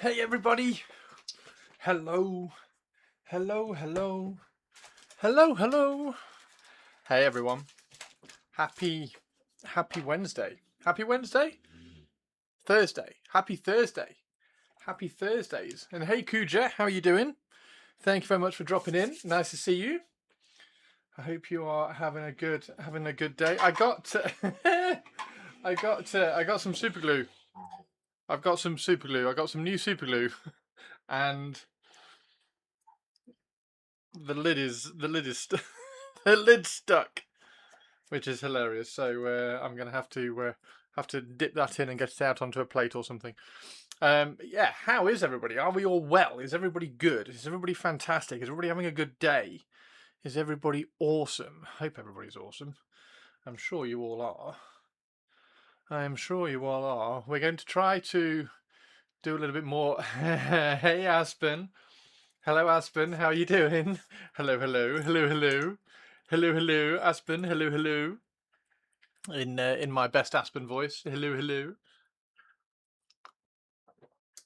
Hey everybody! Hello, hello, hello, hello, hello. Hey everyone! Happy Wednesday! Happy Wednesday! Thursday! Happy Thursday! Happy Thursdays! And hey Kuja, how are you doing? Thank you very much for dropping in. Nice to see you. I hope you are having a good day. I got I got some super glue. I've got some super glue. I got some new super glue, and the lid is the lid's stuck, which is hilarious. So I'm gonna have to dip that in and get it out onto a plate or something. Yeah, how is everybody? Are we all well? Is everybody good? Is everybody fantastic? Is everybody having a good day? Is everybody awesome? I hope everybody's awesome. I'm sure you all are. I'm sure you all are. We're going to try to do a little bit more. Hey Aspen. Hello Aspen, how are you doing? Hello, hello, hello, hello. Hello, hello, Aspen, hello, hello. In my best Aspen voice. Hello, hello.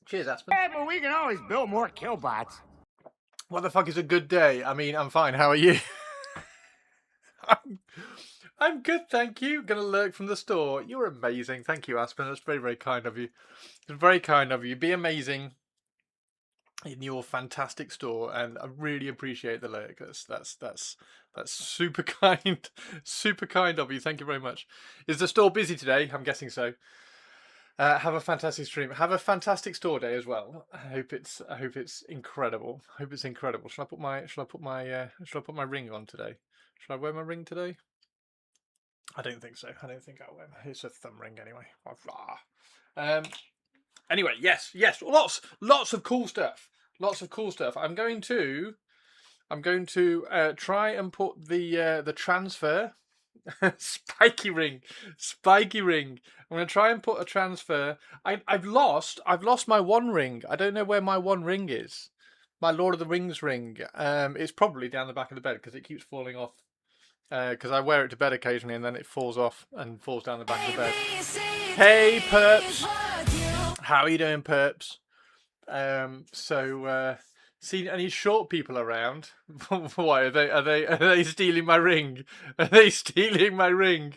Cheers, Aspen. Yeah, but we can always build more killbots. What the fuck is a good day? I mean, I'm fine. How are you? I'm good, thank you. Gonna lurk from the store. You're amazing. Thank you, Aspen. That's very, very kind of you. It's very kind of you. Be amazing in your fantastic store, and I really appreciate the lurk. That's super kind, super kind of you. Thank you very much. Is the store busy today? I'm guessing so. Have a fantastic stream. Have a fantastic store day as well. I hope it's incredible. I hope it's incredible. Shall I put my ring on today? Shall I wear my ring today? I don't think so. I don't think I'll wear it's a thumb ring anyway. Anyway, yes. Lots of cool stuff. Lots of cool stuff. I'm going to try and put the transfer spiky ring. I'm going to try and put a transfer. I've lost my one ring. I don't know where my one ring is. My Lord of the Rings ring. It's probably down the back of the bed because it keeps falling off. Because I wear it to bed occasionally and then it falls off and falls down the back of the bed. Hey Perps! How are you doing, Perps? See any short people around? Why are they stealing my ring? Are they stealing my ring?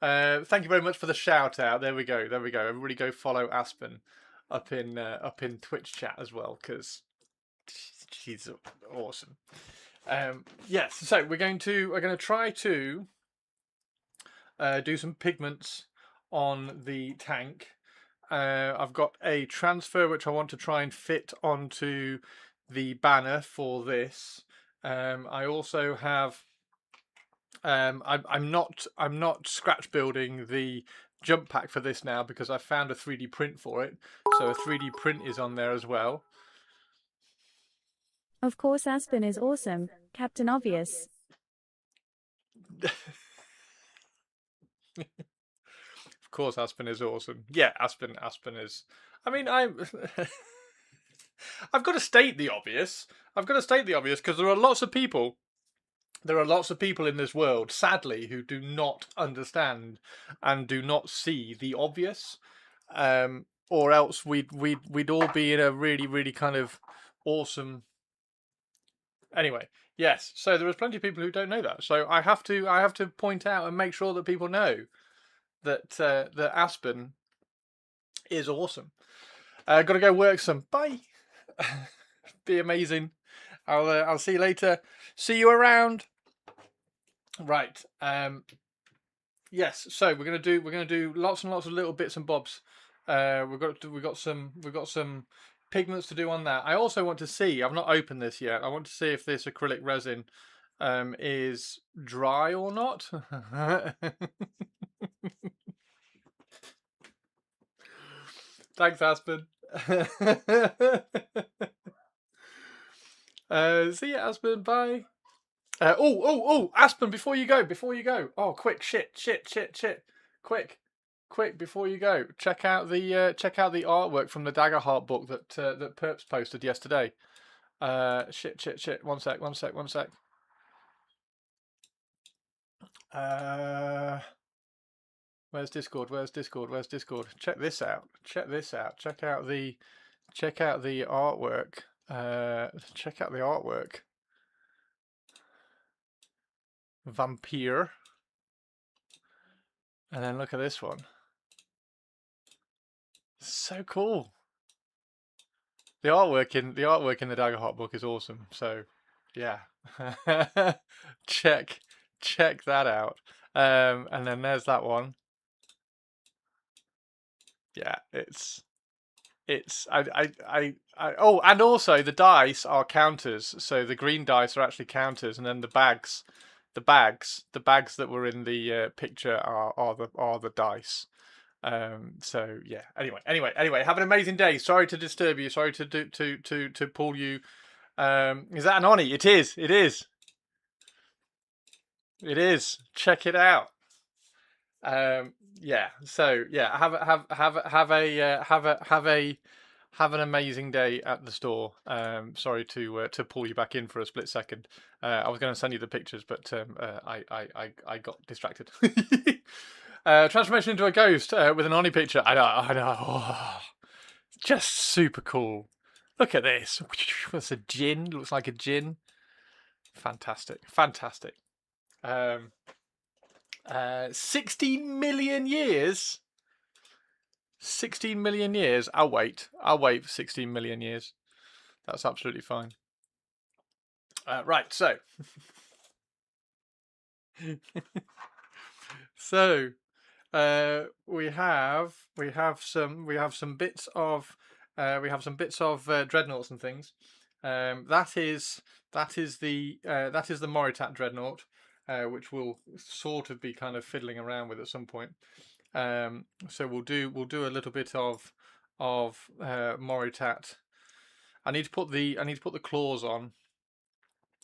Thank you very much for the shout out. There we go. Everybody go follow Aspen up in Twitch chat as well because she's awesome. Yes, so we're going to try to do some pigments on the tank. I've got a transfer which I want to try and fit onto the banner for this. I also have. I'm not scratch building the jump pack for this now because I found a 3D print for it. So a 3D print is on there as well. Of course Aspen is awesome, Captain Obvious. Of course Aspen is awesome. Yeah, Aspen is. I mean, I've got to state the obvious. Because there are lots of people in this world, sadly, who do not understand and do not see the obvious. Or else we'd all be in a really, really kind of awesome. Anyway, yes. So there is plenty of people who don't know that. So I have to point out and make sure that people know that that Aspen is awesome. Got to go work some. Bye. Be amazing. I'll see you later. See you around. Right. Yes. So we're gonna do lots and lots of little bits and bobs. We've got some pigments to do on that. I also want to see. I've not opened this yet. I want to see if this acrylic resin is dry or not. Thanks, Aspen. See you, Aspen. Bye. Aspen, before you go. Oh, quick, shit. Quick, before you go, check out the artwork from the Daggerheart book that Perps posted yesterday. Shit. One sec. Where's Discord? Check this out. Check out the check out the artwork. Check out the artwork. Vampire. And then look at this one. So cool. The artwork in the Daggerheart book is awesome. So, yeah, check that out. And then there's that one. Yeah, it's oh, and also the dice are counters. So the green dice are actually counters, and then the bags that were in the picture are the dice. So yeah. Anyway, have an amazing day. Sorry to disturb you. Sorry to pull you. Is that an Oni? It is. It is. It is. Check it out. Yeah. So yeah. Have an amazing day at the store. Sorry to pull you back in for a split second. I was going to send you the pictures, but I got distracted. Transformation into a ghost with an Oni picture. I know. Oh, just super cool. Look at this. That's a djinn. Looks like a djinn. Fantastic. 16 million years. 16 million years. I'll wait for 16 million years. That's absolutely fine. Right, so we have some bits of dreadnoughts and things. That is the Moritat dreadnought, which we'll sort of be kind of fiddling around with at some point. So we'll do a little bit of Moritat. I need to put the claws on.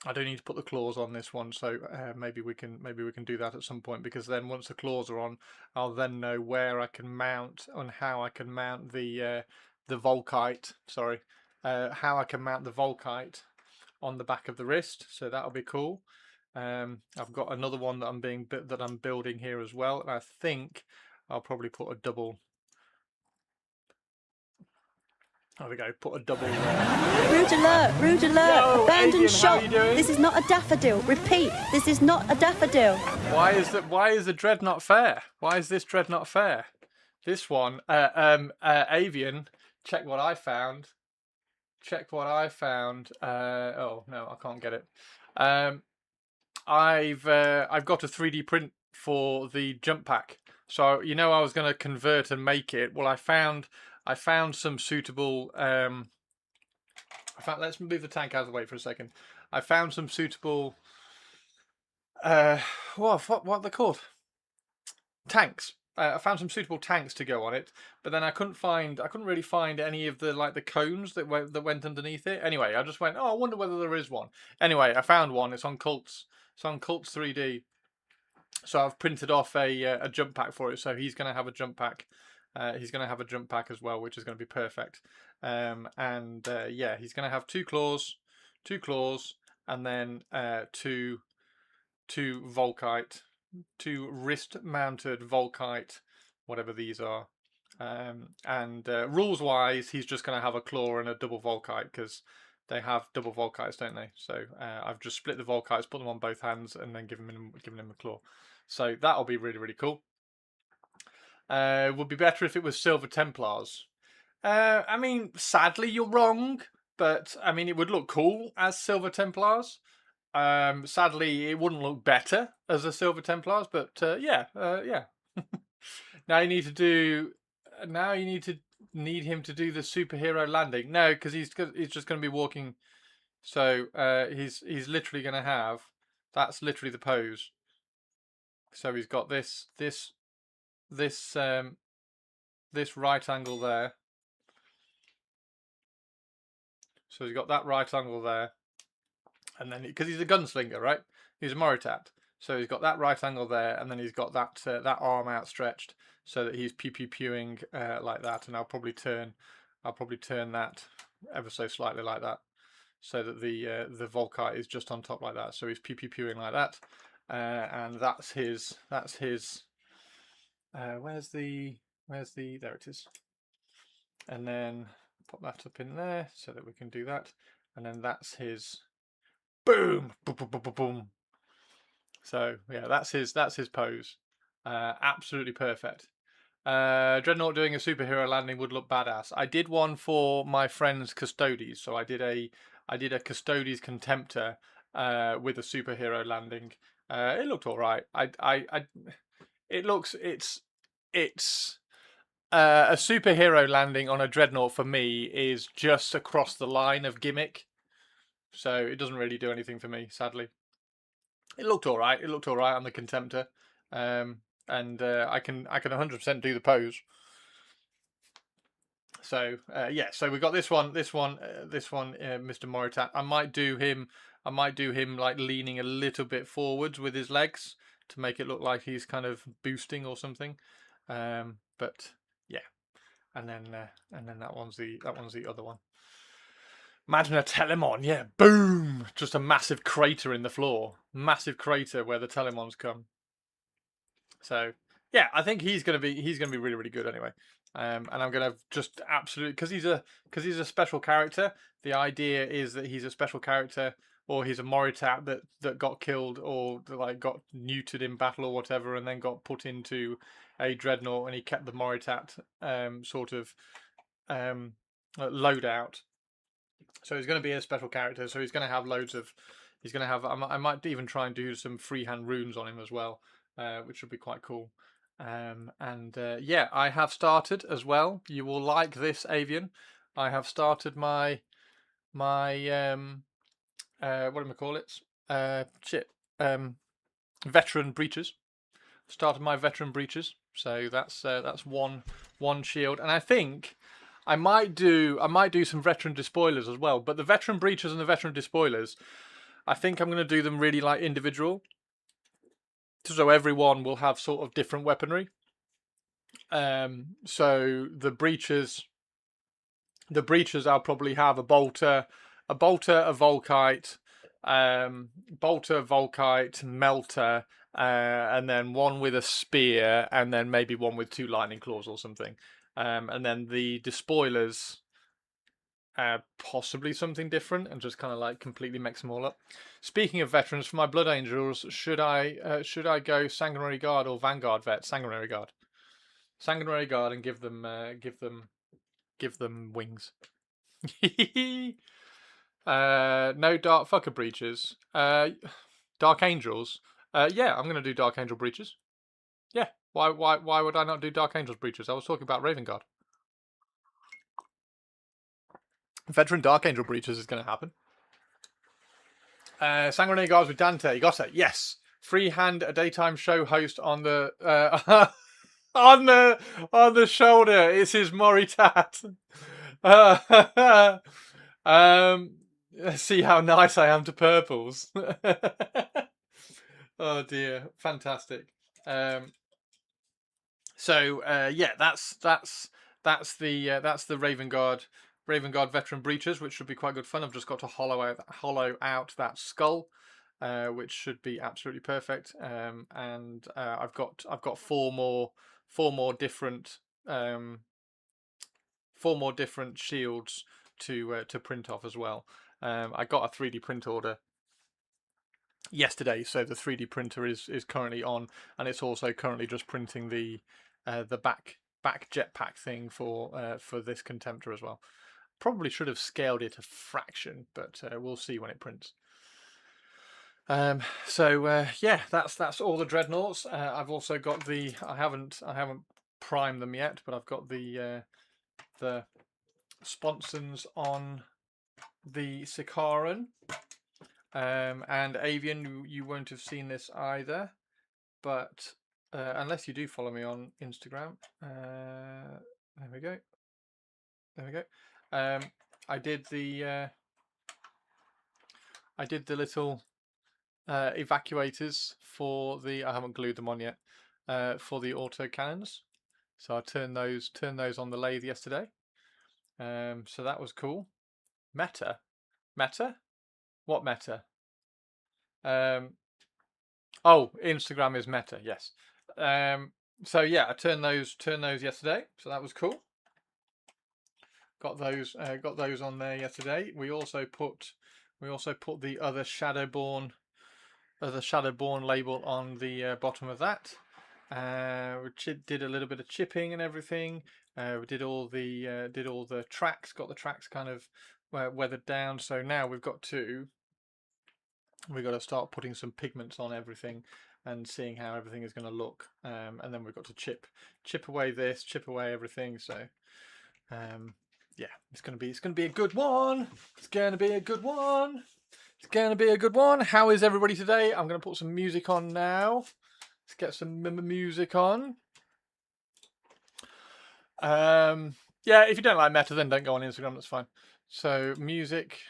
I do need to put the claws on this one, so maybe we can do that at some point, because then once the claws are on, I'll then know where I can mount and how I can mount the Volkite. Sorry, how I can mount the Volkite on the back of the wrist. So that'll be cool. I've got another one that I'm building here as well, and I think I'll probably put a double. There we go. Put a double. Rude alert! Rude alert! Yo, Abandoned Adrian, shop. how are you doing? This is not a daffodil. Repeat, this is not a daffodil. Why is the dreadnought fair? Why is this dreadnought fair? This one, Avian. Check what I found. Oh no, I can't get it. I've got a 3D print for the jump pack. So I was going to convert and make it. Well, I found some suitable. Let's move the tank out of the way for a second. I found some suitable. What are they called? Tanks. I found some suitable tanks to go on it, but then I couldn't really find any of the cones that went underneath it. Anyway, I just went, oh, I wonder whether there is one. Anyway, I found one. It's on Cults. It's on Cults 3D. So I've printed off a jump pack for it. So he's going to have a jump pack. He's going to have a jump pack as well, which is going to be perfect. Yeah, he's going to have two claws, and then two Volkite, two wrist-mounted Volkite, whatever these are. Rules-wise, he's just going to have a claw and a double Volkite, because they have double Volkites, don't they? So I've just split the Volkites, put them on both hands, and then given him a claw. So that'll be really, really cool. Would be better if it was Silver Templars. I mean, sadly, you're wrong, but I mean, it would look cool as Silver Templars. Sadly, it wouldn't look better as a Silver Templars, but yeah. Now you need him to do the superhero landing. No, because he's just going to be walking. So he's literally going to have. That's literally the pose. So he's got this right angle there. So he's got that right angle there, and then because he's a gunslinger, right? He's a Moritat, so he's got that right angle there, and then he's got that arm outstretched, so that he's pewing like that. And I'll probably turn that ever so slightly like that, so that the Volkite is just on top like that. So he's pewing like that, and that's his. Where's the there it is. And then pop that up in there so that we can do that. And then that's his boom, boom, boom, boom, boom, boom. So yeah, that's his pose. Absolutely perfect. Dreadnought doing a superhero landing would look badass. I did one for my friend's Custodes, so I did a Custodes Contemptor with a superhero landing. It looked all right. It's a superhero landing on a Dreadnought for me is just across the line of gimmick, so it doesn't really do anything for me, sadly. It looked all right. It looked all right on the Contemptor. And I can 100% do the pose. So yeah, so we got this one, Mr. Moritat. I might do him like leaning a little bit forwards with his legs to make it look like he's kind of boosting or something. But yeah, and then that one's the other one. Magna Telemon, yeah, boom! Just a massive crater in the floor, massive crater where the Telemons come. So yeah, I think he's gonna be really, really good anyway. And I'm gonna just absolutely, because he's a special character. The idea is that he's a special character, or he's a Moritat that got killed or like got neutered in battle or whatever, and then got put into a Dreadnought, and he kept the Moritat sort of loadout. So he's going to be a special character. So he's going to have loads of. He's going to have. I might even try and do some freehand runes on him as well, which would be quite cool. Yeah, I have started as well. You will like this, Avian. I have started my what do I call it? Veteran breaches. Started my veteran breaches. So that's one shield, and I think I might do some veteran despoilers as well. But the veteran breaches and the veteran despoilers, I think I'm going to do them really like individual. So everyone will have sort of different weaponry. So the breaches I'll probably have a bolter, a Volkite, melter, and then one with a spear, and then maybe one with 2 lightning claws or something. And then the despoilers, possibly something different, and just kind of like completely mix them all up. Speaking of veterans, for my Blood Angels, should I go Sanguinary Guard or Vanguard vet? Sanguinary Guard, and give them wings. No Dark Fucker breaches. Dark Angels. Yeah, I'm gonna do Dark Angel breaches. Yeah, why would I not do Dark Angels breaches? I was talking about Raven Guard. Veteran Dark Angel breaches is going to happen. Sanguinary Guards with Dante. You got it. Yes. Freehand a daytime show host on the on the shoulder. It's his Moritat. Let's see how nice I am to purples. Oh dear, fantastic. So yeah, that's the Raven Guard veteran breaches, which should be quite good fun. I've just got to hollow out that skull, which should be absolutely perfect. And I've got four more different shields to print off as well. I got a 3D print order yesterday, so the 3D printer is currently on, and it's also currently just printing the back jetpack thing for this Contemptor as well. Probably should have scaled it a fraction, but we'll see when it prints. So yeah, that's all the Dreadnoughts. I've also got the I haven't primed them yet, but I've got the sponsons on the Sicaran. And Avian, you won't have seen this either, but unless you do follow me on Instagram. There we go. I did the little evacuators for the. I haven't glued them on yet. For the autocannons, so I turned those on the lathe yesterday. So that was cool. Meta. What Meta? Oh, Instagram is Meta. Yes. So yeah, I turned those yesterday. So that was cool. got those on there yesterday. We also put the other Shadowborn label on the bottom of that. We did a little bit of chipping and everything. We did all the tracks, got the tracks kind of weathered down. So now we've got to start putting some pigments on everything and seeing how everything is going to look. And then we've got to chip away this, chip away everything. So yeah, it's gonna be a good one. It's gonna be a good one. It's gonna be a good one. How is everybody today? I'm gonna put some music on now. Let's get some music on. Yeah, if you don't like Meta, then don't go on Instagram. That's fine. So music.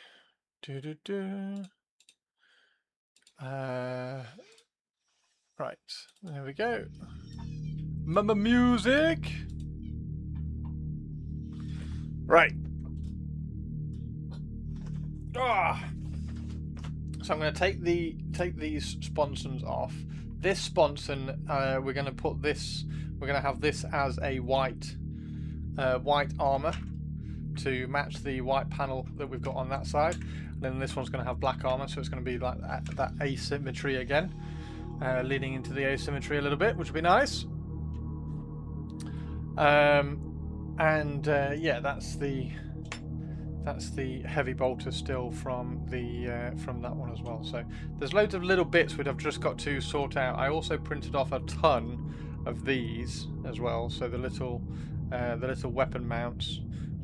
Right, there we go. Music. Right. So I'm going to take these sponsons off. This sponson, we're going to put this. We're going to have this as a white armor to match the white panel that we've got on that side. And then this one's going to have black armor, so it's going to be like that asymmetry again, leading into the asymmetry a little bit, which would be nice. Yeah, that's the heavy bolter still from that one as well. So there's loads of little bits which I've just got to sort out. I also printed off a ton of these as well. So the little weapon mounts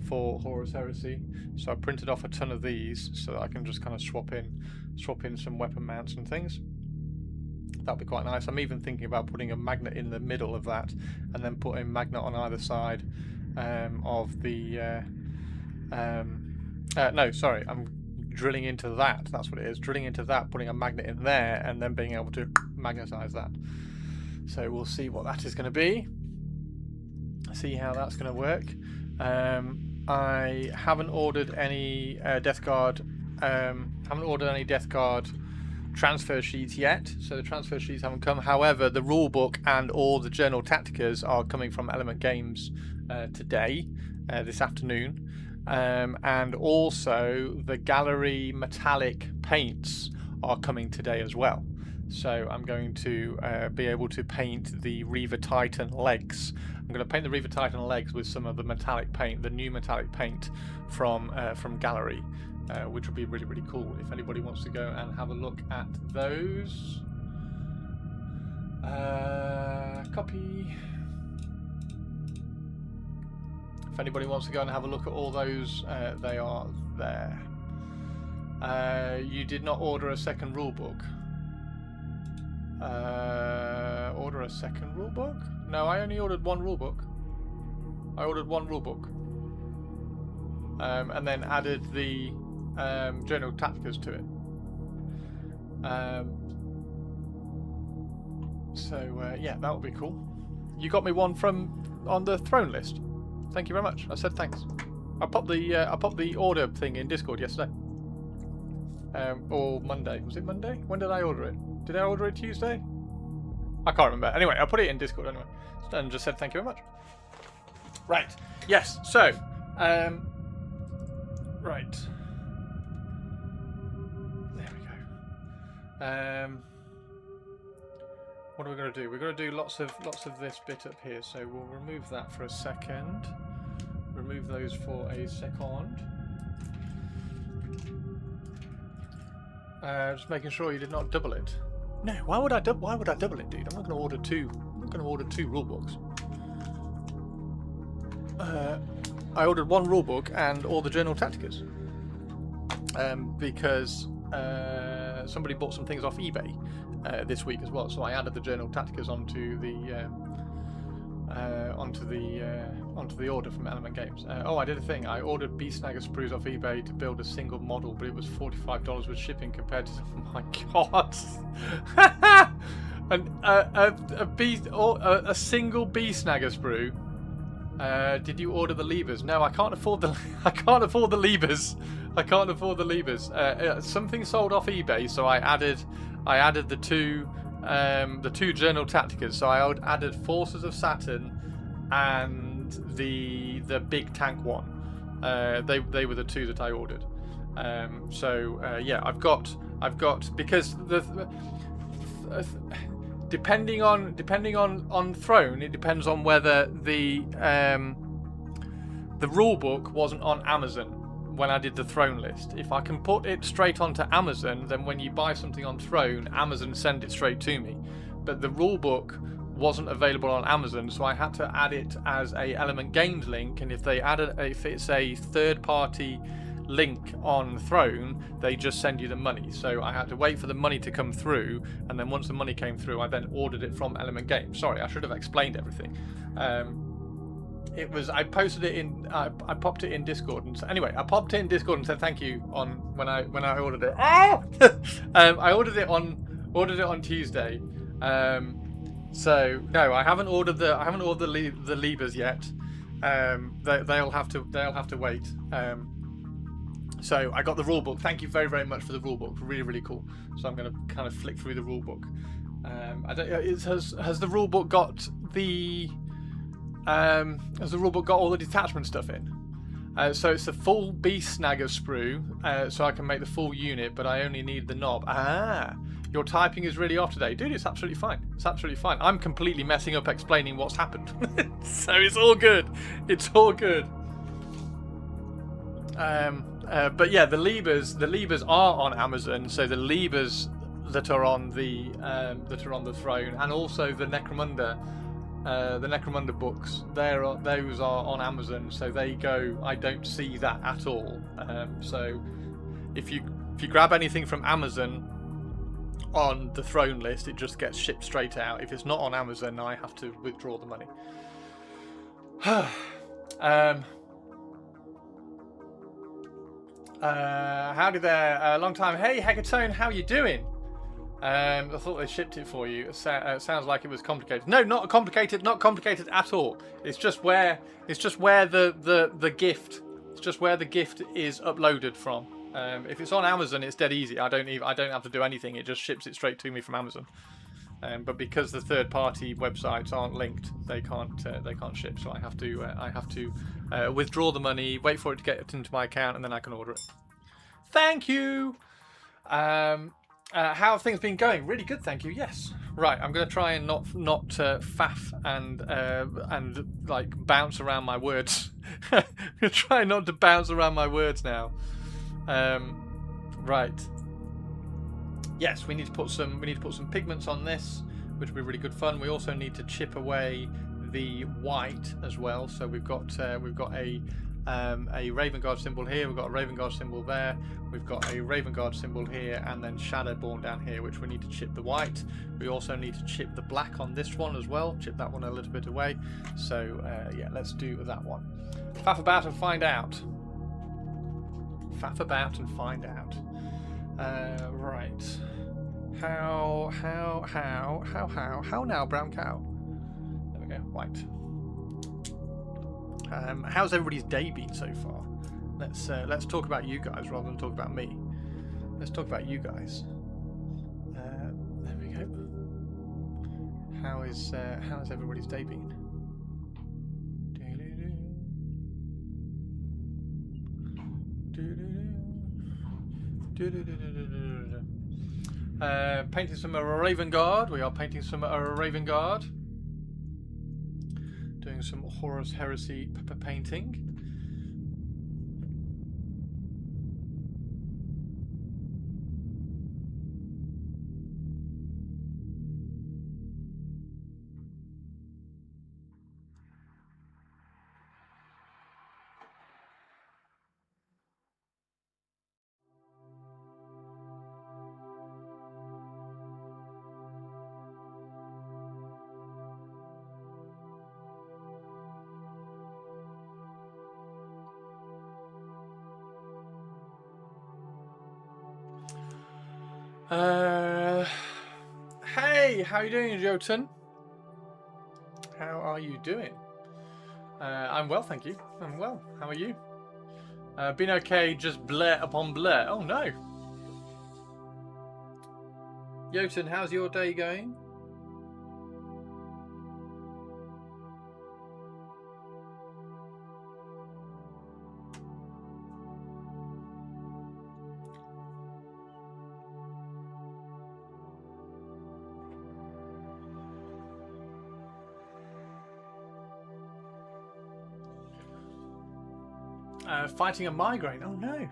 for Horus Heresy. So I printed off a ton of these so that I can just kind of swap in some weapon mounts and things. That'd be quite nice. I'm even thinking about putting a magnet in the middle of that, and then putting a magnet on either side of the. No, sorry, I'm drilling into that. That's what it is. Drilling into that, putting a magnet in there, and then being able to magnetize that. So we'll see what that is going to be. See how that's going to work. I haven't ordered any Death Guard. Haven't ordered any Death Guard transfer sheets yet, so the transfer sheets haven't come. However, the rule book and all the Journal Tacticas are coming from Element Games today, this afternoon, and also the Gallery metallic paints are coming today as well. So I'm going to be able to paint the Reaver Titan legs. I'm going to paint the Reaver Titan legs with some of the metallic paint, the new metallic paint from Gallery. Which would be really, really cool if anybody wants to go and have a look at those. Copy. If anybody wants to go and have a look at all those, they are there. You did not order a second rulebook. Order a second rulebook? No, I only ordered one rulebook. I ordered one rulebook. And then added the Journal Tacticas to it. Yeah, that would be cool. You got me one on the throne list. Thank you very much. I said thanks. I popped the order thing in Discord yesterday. Or Monday. Was it Monday? When did I order it? Did I order it Tuesday? I can't remember. Anyway, I put it in Discord anyway. And just said thank you very much. Right. Yes. So, right. There we go. What are we going to do? We're going to do lots of this bit up here. So we'll remove that for a second. Remove those for a second. Just making sure you did not double it. No, why would I double it, dude? I'm not going to order two. I'm not going to order two rulebooks. I ordered one rulebook and all the Journal Tacticas. Because somebody bought some things off eBay this week as well, so I added the Journal Tacticas onto the order from Element Games. Oh, I did a thing. I ordered Beast Snagger sprues off eBay to build a single model, but it was $45 with shipping compared to. Oh my god! And a single Beast Snagger sprue. Did you order the levers? No, I can't afford the. I can't afford the levers. I can't afford the levers. Something sold off eBay, so I added the two Journal Tacticas. So I added Forces of Saturn and the big tank one They were the two that I ordered. Yeah, I've got because depending on Throne, it depends on whether the rule book wasn't on Amazon when I did the Throne list. If I can put it straight onto Amazon, then when you buy something on Throne, Amazon send it straight to me. But the rule book wasn't available on Amazon, so I had to add it as a Element Games link. And if it's a third-party link on Throne, they just send you the money. So I had to wait for the money to come through, and then once the money came through, I then ordered it from Element Games. Sorry, I should have explained everything. I posted it in. I popped it in Discord, and anyway, I popped it in Discord and said thank you on when I ordered it. I ordered it on Tuesday. So no, I haven't ordered the levers yet. They'll have to wait. So I got the rulebook. Thank you very, very much for the rulebook. Really, really cool. So I'm going to kind of flick through the rulebook. Has the rulebook got the all the detachment stuff in? So it's the full beast snagger sprue, so I can make the full unit, but I only need the knob. Your typing is really off today. Dude, it's absolutely fine. It's absolutely fine. I'm completely messing up explaining what's happened. So it's all good. It's all good. But yeah, the levers are on Amazon. So the levers that are on the Throne, and also the Necromunda books, those are on Amazon. So they go. I don't see that at all. So if you grab anything from Amazon on the Throne list, it just gets shipped straight out. If it's not on Amazon, I have to withdraw the money. Howdy there, long time. Hey Hecatone, how you doing? I thought they shipped it for you. It sounds like it was complicated. No, not complicated at all. It's just where the gift. It's just where the gift is uploaded from. If it's on Amazon, it's dead easy. I don't have to do anything. It just ships it straight to me from Amazon. But because the third-party websites aren't linked, they can't ship. So I have to withdraw the money, wait for it to get into my account, and then I can order it. Thank you. How have things been going? Really good, thank you. Yes. Right, I'm going to try and not faff and like bounce around my words. I'm going to try not to bounce around my words now. Right. Yes, we need to put some pigments on this, which will be really good fun. We also need to chip away the white as well. So we've got a Raven Guard symbol here. We've got a Raven Guard symbol there. We've got a Raven Guard symbol here, and then Shadowborn down here, which we need to chip the white. We also need to chip the black on this one as well. Chip that one a little bit away. So yeah, let's do that one. Faff about and find out. Faff about and find out. Right. How now, brown cow? There we go, white. How's everybody's day been so far? Let's talk about you guys rather than talk about me. Let's talk about you guys. There we go. How's everybody's day been? Painting some Raven Guard. We are painting some Raven Guard. Doing some Horus Heresy painting. Hey, how are you doing, Jotun? How are you doing? I'm well, thank you. I'm well. How are you? Been okay, just blur upon blur. Oh no. Jotun, how's your day going? Fighting a migraine. Oh no.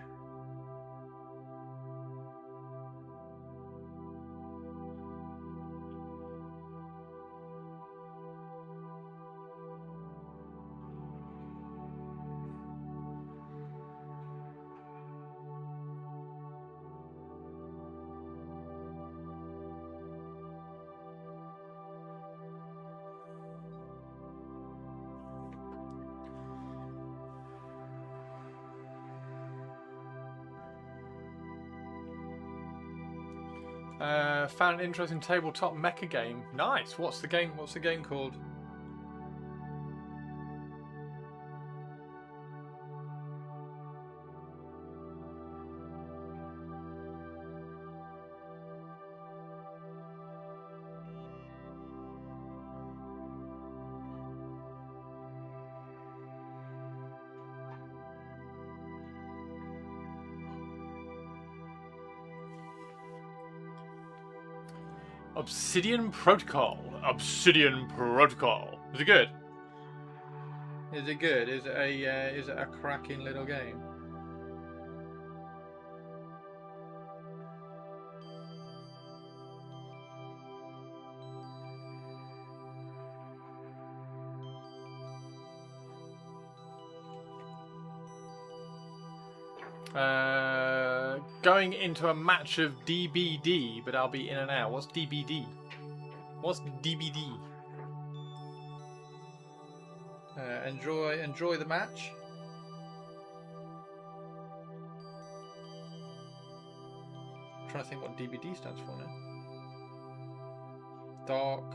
Found an interesting tabletop mecha game. Nice. What's the game? What's the game called? Obsidian Protocol. Obsidian Protocol. Is it good? Is it good? Is it a cracking little game? Going into a match of DBD, but I'll be in and out. What's DBD? What's DBD? Enjoy the match. I'm trying to think what DBD stands for now. Dark.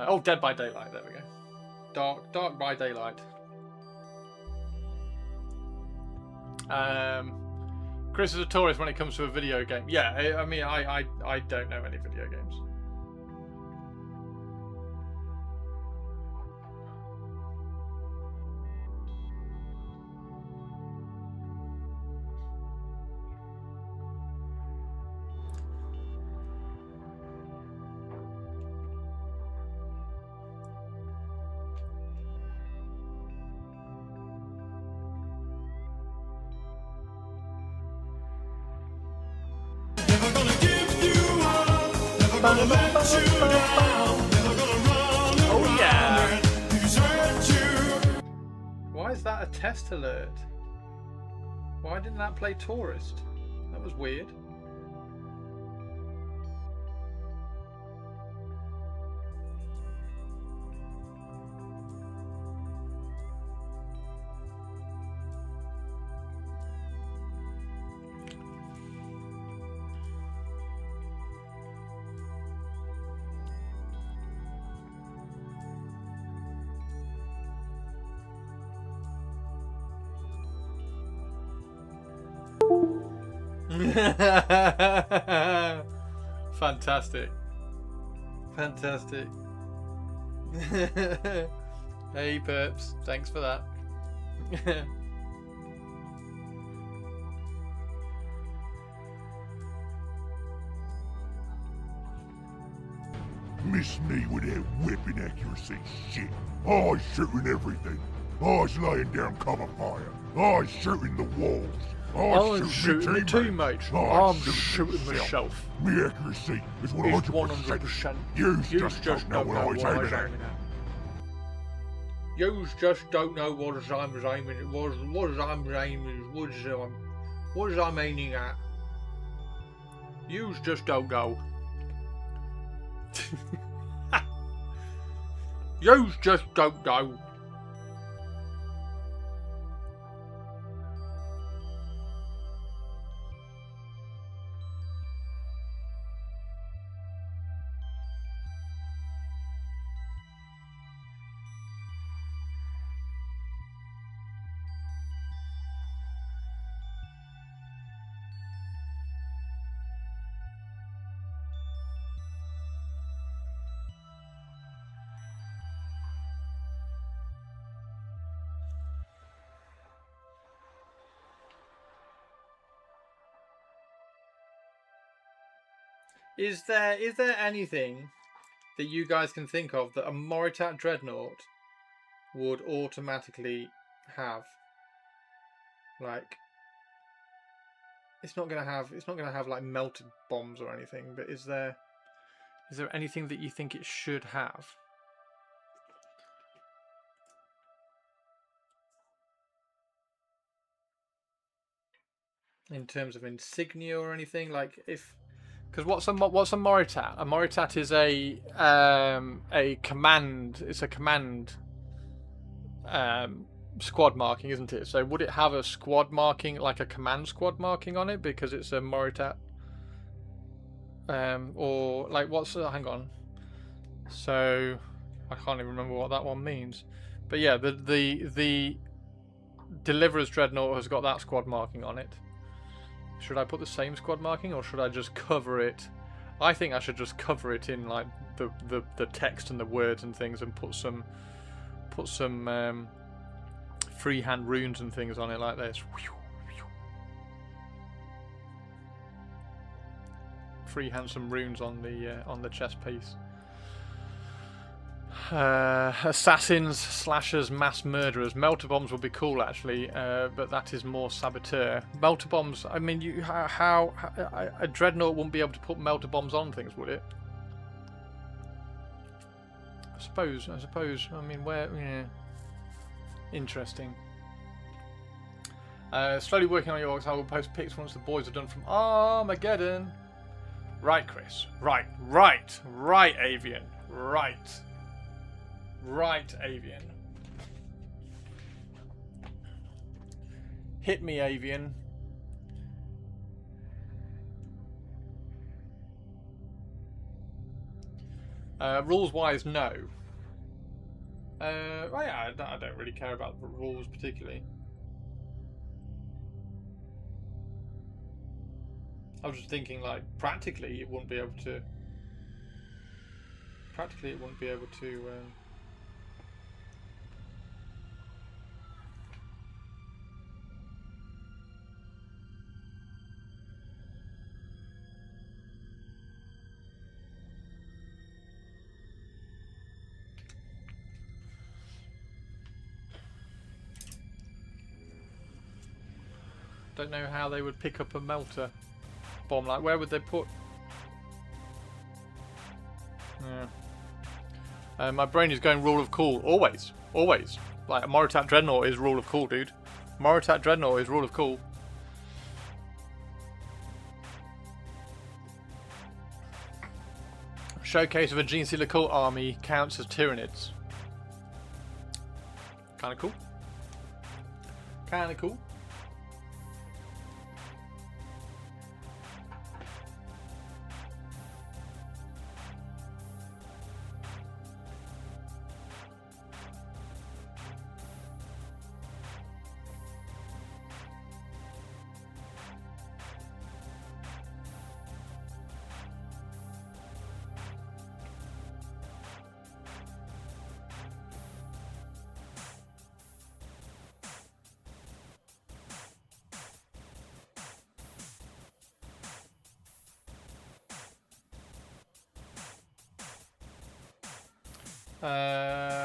Oh, Dead by Daylight. There we go. Dark by Daylight. Chris is a tourist when it comes to a video game. Yeah, I mean, I don't know any video games. Oh yeah! Why is that a test alert? Why didn't that play Tourist? That was weird. Fantastic. Fantastic. Hey Perps, thanks for that. Miss me with that whipping accuracy shit. I was shooting everything. I was laying down cover fire. I was shooting the walls. I'm shooting the teammates. I'm shooting myself. My accuracy is It's 100%. 100%. You just don't know what I was aiming at. You just don't know what I'm aiming at. What I'm aiming at. You just don't know. You just don't know. Is there anything that you guys can think of that a Moritat Dreadnought would automatically have? Like, it's not gonna have like melted bombs or anything, but is there anything that you think it should have? In terms of insignia or anything, like if, because what's a Moritat? A Moritat is a command. It's a command squad marking, isn't it? So would it have a squad marking, like a command squad marking on it because it's a Moritat? Or like what's hang on. So I can't even remember what that one means. But yeah, the Deliverer's Dreadnought has got that squad marking on it. Should I put the same squad marking, or should I just cover it? I think I should just cover it in like the text and the words and things, and put some freehand runes and things on it like this. Freehand some runes on the chest piece. Assassins, slashers, mass murderers. Melter bombs would be cool actually, but that is more saboteur. Melter bombs. I mean, how a dreadnought wouldn't be able to put melter bombs on things, would it? I suppose. I mean, where? Yeah. Interesting. Slowly working on your orcs. I will post pics once the boys are done from Armageddon. Right, Chris. Right, Avian. Right, Avian. Hit me, Avian. Rules-wise, no. Well, yeah, I don't really care about the rules particularly. I was just thinking, like, practically it wouldn't be able to. Don't know how they would pick up a melter bomb. Like, where would they put? Yeah. My brain is going rule of cool. Always. Like, a Moritat Dreadnought is rule of cool, dude. Moritat Dreadnought is rule of cool. Showcase of a Gene Stealer cult army counts as Tyranids. Kinda cool.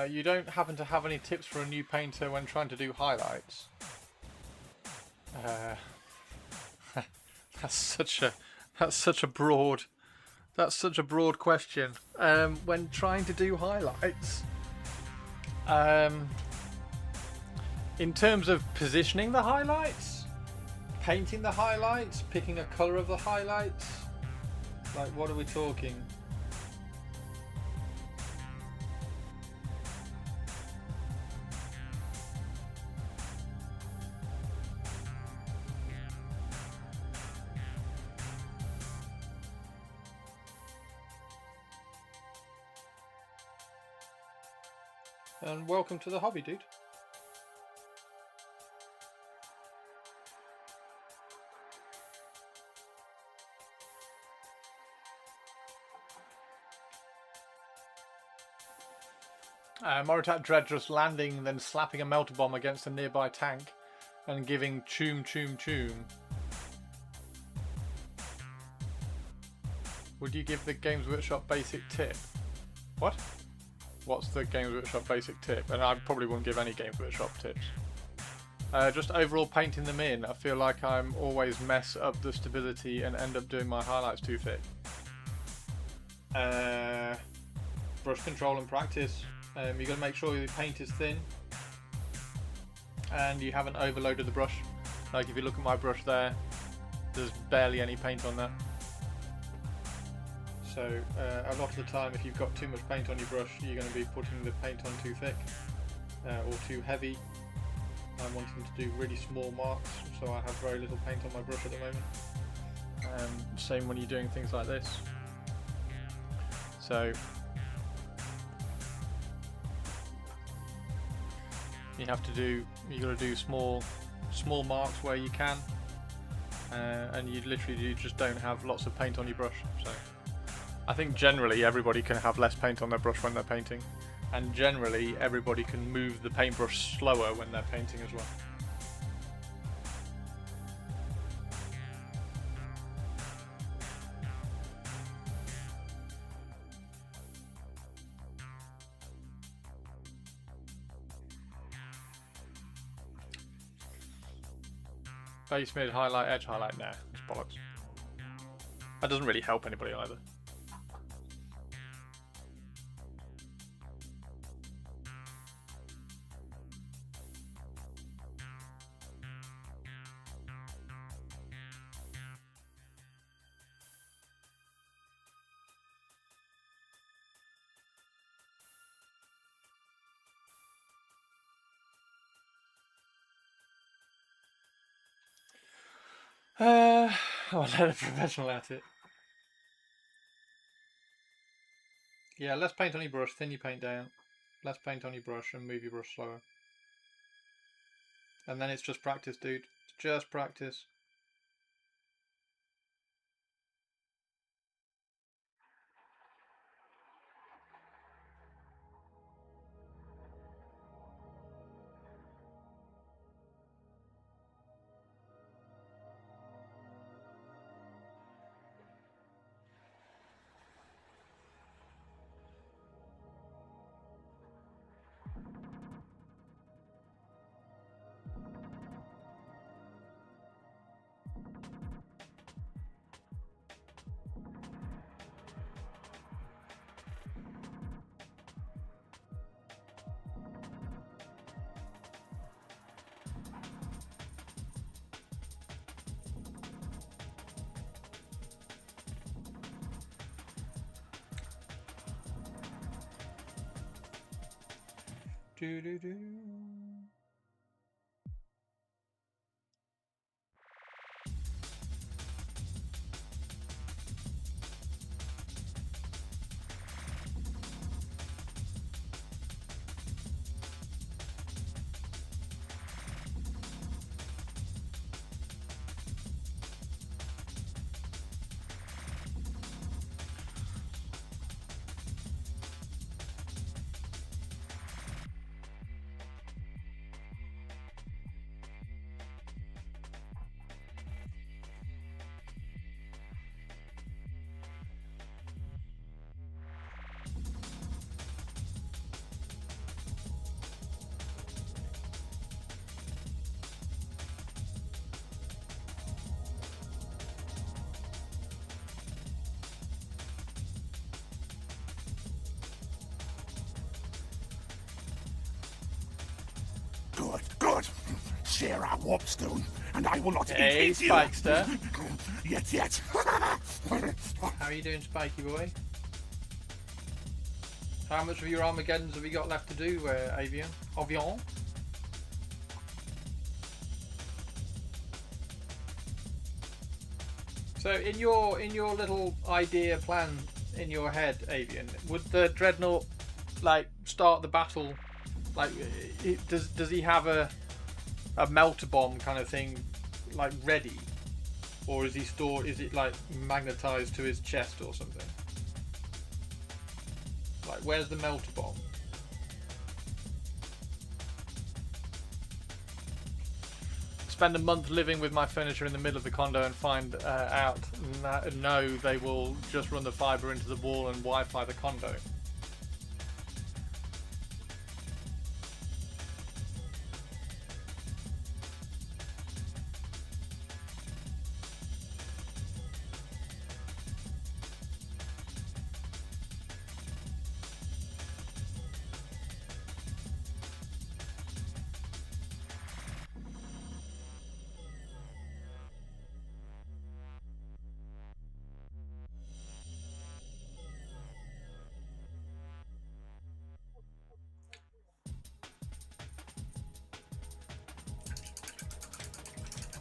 You don't happen to have any tips for a new painter when trying to do highlights? That's such a broad question. When trying to do highlights, in terms of positioning the highlights, painting the highlights, picking a colour of the highlights, like what are we talking? And welcome to the hobby, dude. Moritat Dread just landing, then slapping a melter bomb against a nearby tank and giving choom choom choom. Would you give the Games Workshop basic tip? What? What's the Games Workshop basic tip? And I probably wouldn't give any Games Workshop tips. Just overall painting them in. I feel like I'm always mess up the stability and end up doing my highlights too thick. Brush control and practice. You got to make sure your paint is thin and you haven't overloaded the brush. Like if you look at my brush there, there's barely any paint on that. So a lot of the time, if you've got too much paint on your brush, you're going to be putting the paint on too thick or too heavy. I'm wanting to do really small marks, so I have very little paint on my brush at the moment. Same when you're doing things like this. So you got to do small marks where you can, and you literally just don't have lots of paint on your brush. So I think generally everybody can have less paint on their brush when they're painting, and generally everybody can move the paintbrush slower when they're painting as well. Base, mid, highlight, edge, highlight. Nah, it's bollocks. That doesn't really help anybody either. I'll let a professional at it. Yeah, less paint on your brush, thin your paint down. Less paint on your brush and move your brush slower. And then it's just practice, dude. It's just practice. Do do do. Good, good. Share our warpstone, and I will not Hey, impede you. Spikester. Yet. How are you doing, Spiky boy? How much of your Armageddons have you got left to do, Avian? Avion? So, in your little idea plan in your head, Avian, would the Dreadnought like start the battle? Like, does he have a melter bomb kind of thing, like ready, or is he stored? Is it like magnetized to his chest or something? Like, where's the melter bomb? spend a month living with my furniture in the middle of the condo and find out? No, they will just run the fibre into the wall and Wi-Fi the condo.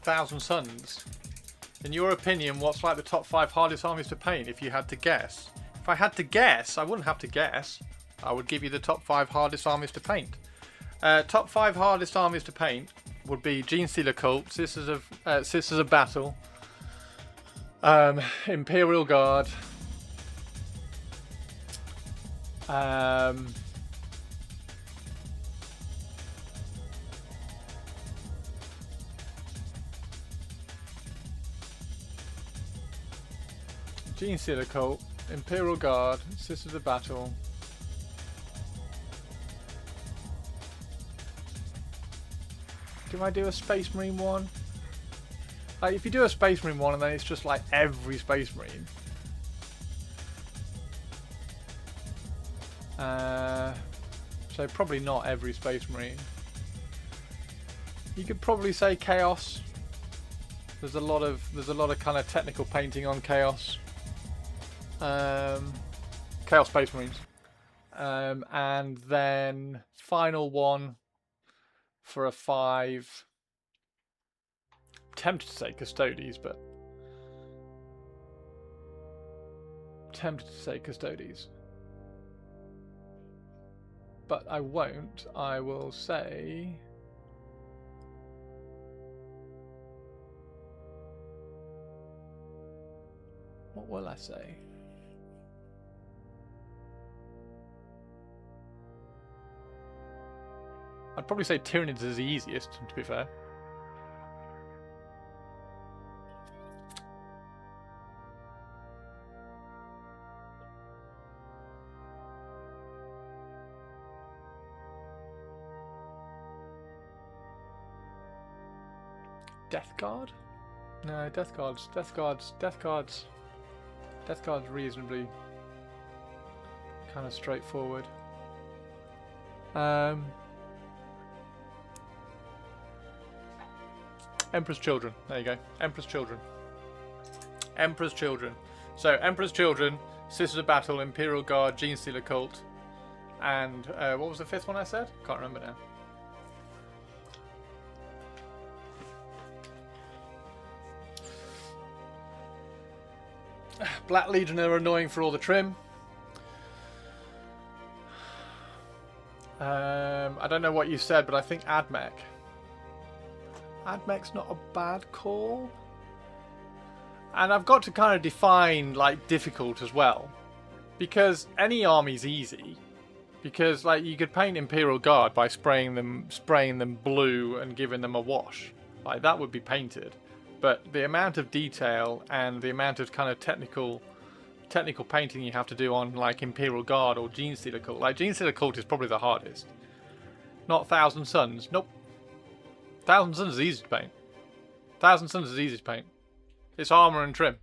Thousand Suns. In your opinion, what's like the top 5 hardest armies to paint if you had to guess? If I had to guess, I wouldn't have to guess. I would give you the top 5 hardest armies to paint. Top 5 hardest armies to paint would be Genestealer Cult, Sisters of Battle, Imperial Guard, Genestealer Cult, Imperial Guard, Sisters of Battle. Do I do a Space Marine one? Like, if you do a Space Marine one and then it's just like every Space Marine. So probably not every Space Marine. You could probably say Chaos. There's a lot of kind of technical painting on Chaos. Chaos Space Marines. And then final one for a 5. Tempted to say Custodes, but but I won't. I will say what will I say? I'd probably say Tyranids is the easiest, to be fair. Death Guard? No, Death Guard's reasonably kind of straightforward. Emperor's Children. There you go. Emperor's Children. Emperor's Children. So, Emperor's Children, Sisters of Battle, Imperial Guard, Genestealer Cult, and what was the 5th one I said? Can't remember now. Black Legion are annoying for all the trim. I don't know what you said, but I think Admech. Admech's not a bad call. And I've got to kind of define like difficult as well, because any army's easy. Because like you could paint Imperial Guard by spraying them blue and giving them a wash. Like that would be painted. But the amount of detail and the amount of kind of technical painting you have to do on like Imperial Guard or Genestealer Cult. Like Genestealer Cult is probably the hardest. Not Thousand Suns. Nope. Thousand Suns is easy to paint. Thousand Suns is easy to paint. It's armor and trim.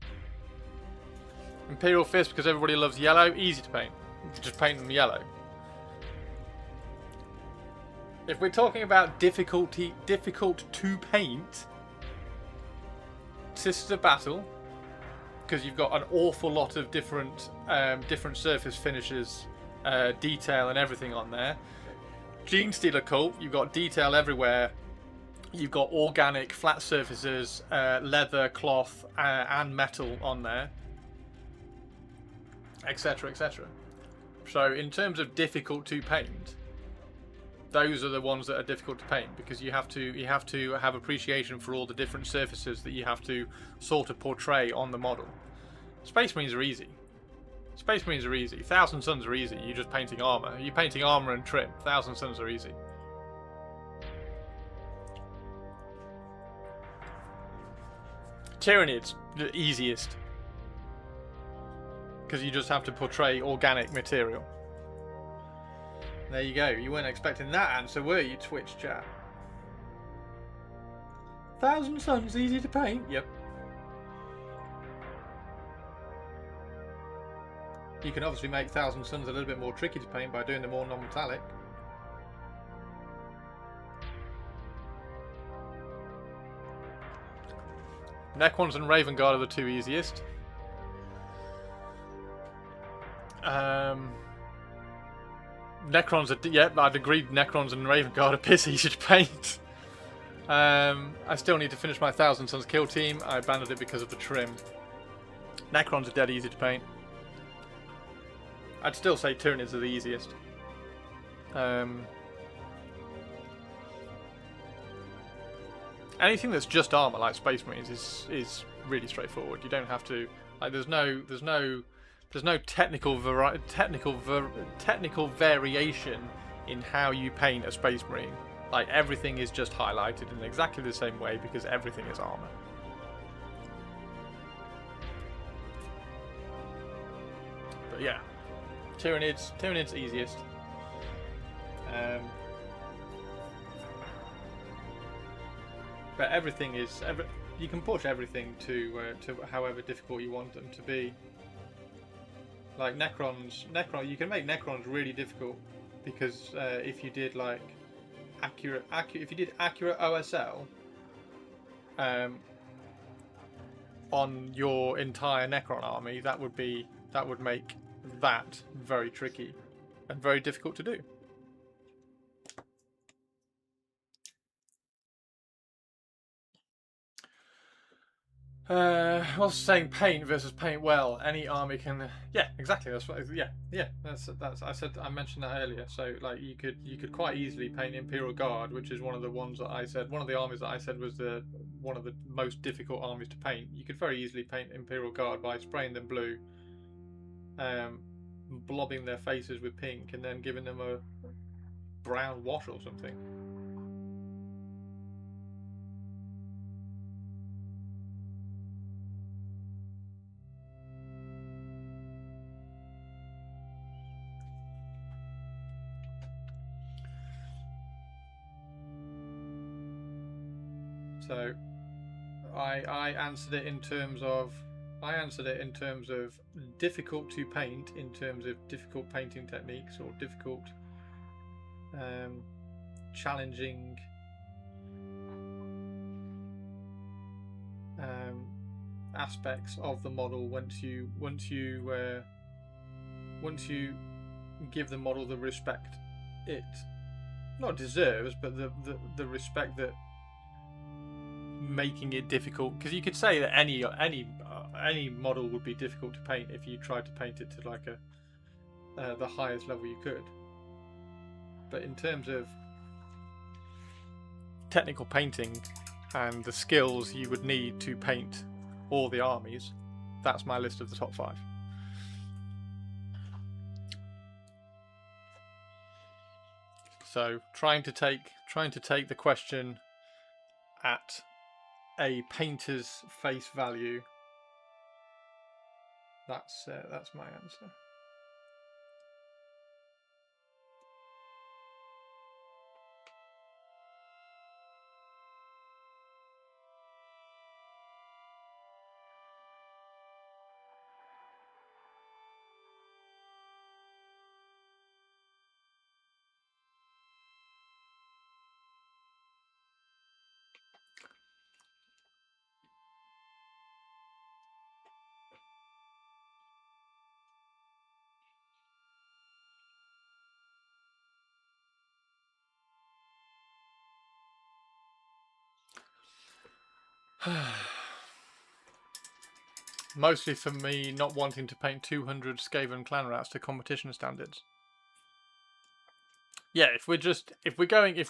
Imperial Fist, because everybody loves yellow, easy to paint. You can just paint them yellow. If we're talking about difficult to paint, Sisters of Battle, because you've got an awful lot of different surface finishes, detail and everything on there. Genestealer Cult, you've got detail everywhere. You've got organic flat surfaces, leather, cloth, and metal on there, etc., etc. So in terms of difficult to paint, those are the ones that are difficult to paint, because you have to have appreciation for all the different surfaces that you have to sort of portray on the model. Space Marines are easy. Space Marines are easy. Thousand Suns are easy. You're just painting armor. You're painting armor and trim. Thousand Suns are easy. Tyranids, the easiest. Because you just have to portray organic material. There you go. You weren't expecting that answer, were you, Twitch chat? 1,000 Suns easy to paint? Yep. You can obviously make 1,000 Suns a little bit more tricky to paint by doing them more non-metallic. Necrons and Raven Guard are the two easiest. Necrons are... Yep, I'd agree Necrons and Raven Guard are piss easy to paint. I still need to finish my 1,000 Suns kill team. I abandoned it because of the trim. Necrons are dead easy to paint. I'd still say Tyranids are the easiest. Anything that's just armor, like Space Marines, is really straightforward. You don't have to like. There's no technical variation in how you paint a Space Marine. Like everything is just highlighted in exactly the same way because everything is armor. But yeah. Tyranids easiest. But everything is you can push everything to however difficult you want them to be. Like Necrons, you can make Necrons really difficult because if you did like accurate OSL on your entire Necron army, that would make that very tricky and very difficult to do. What's saying paint versus paint well? Any army can. Yeah, exactly. That's what. Yeah. That's. I mentioned that earlier. So like you could quite easily paint Imperial Guard, which is one of the ones that I said. One of the armies that I said was one of the most difficult armies to paint. You could very easily paint Imperial Guard by spraying them blue, blobbing their faces with pink, and then giving them a brown wash or something. So I answered it in terms of difficult to paint, in terms of difficult painting techniques or difficult challenging aspects of the model once you give the model the respect it not deserves, but the respect that making it difficult, because you could say that any model would be difficult to paint if you tried to paint it to like the highest level you could. But in terms of technical painting and the skills you would need to paint all the armies, that's my list of the top 5. So trying to take the question at a painter's face value, that's my answer. Mostly for me not wanting to paint 200 Skaven clan rats to competition standards. Yeah, if we're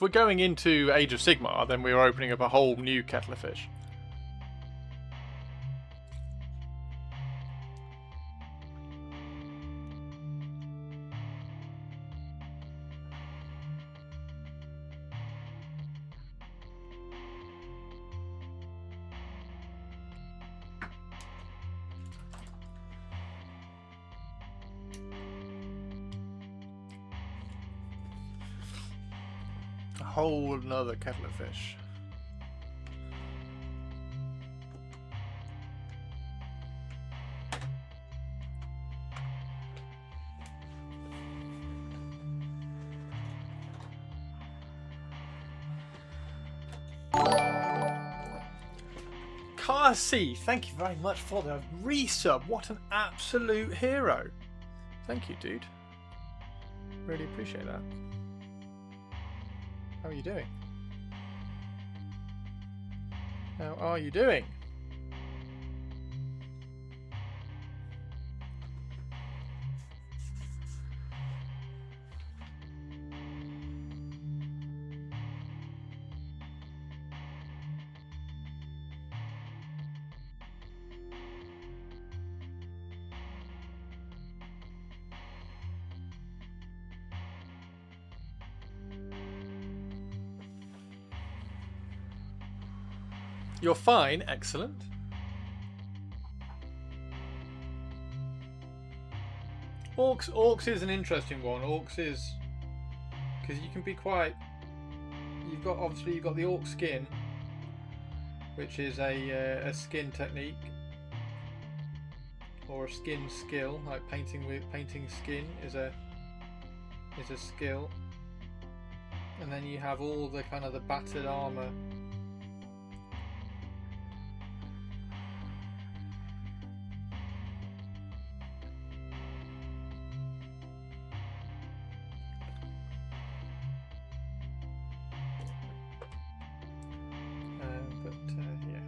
going into Age of Sigmar, then we're opening up a whole new kettle of fish. whole nother kettle of fish. Car C, thank you very much for the resub. What an absolute hero. Thank you, dude. Really appreciate that. How are you doing? How are you doing? You're fine, excellent. Orcs is an interesting one. Orcs is because you can be quite. You've got the orc skin, which is a skin technique or a skin skill, like painting skin is a skill, and then you have all the kind of the battered armor. Yeah.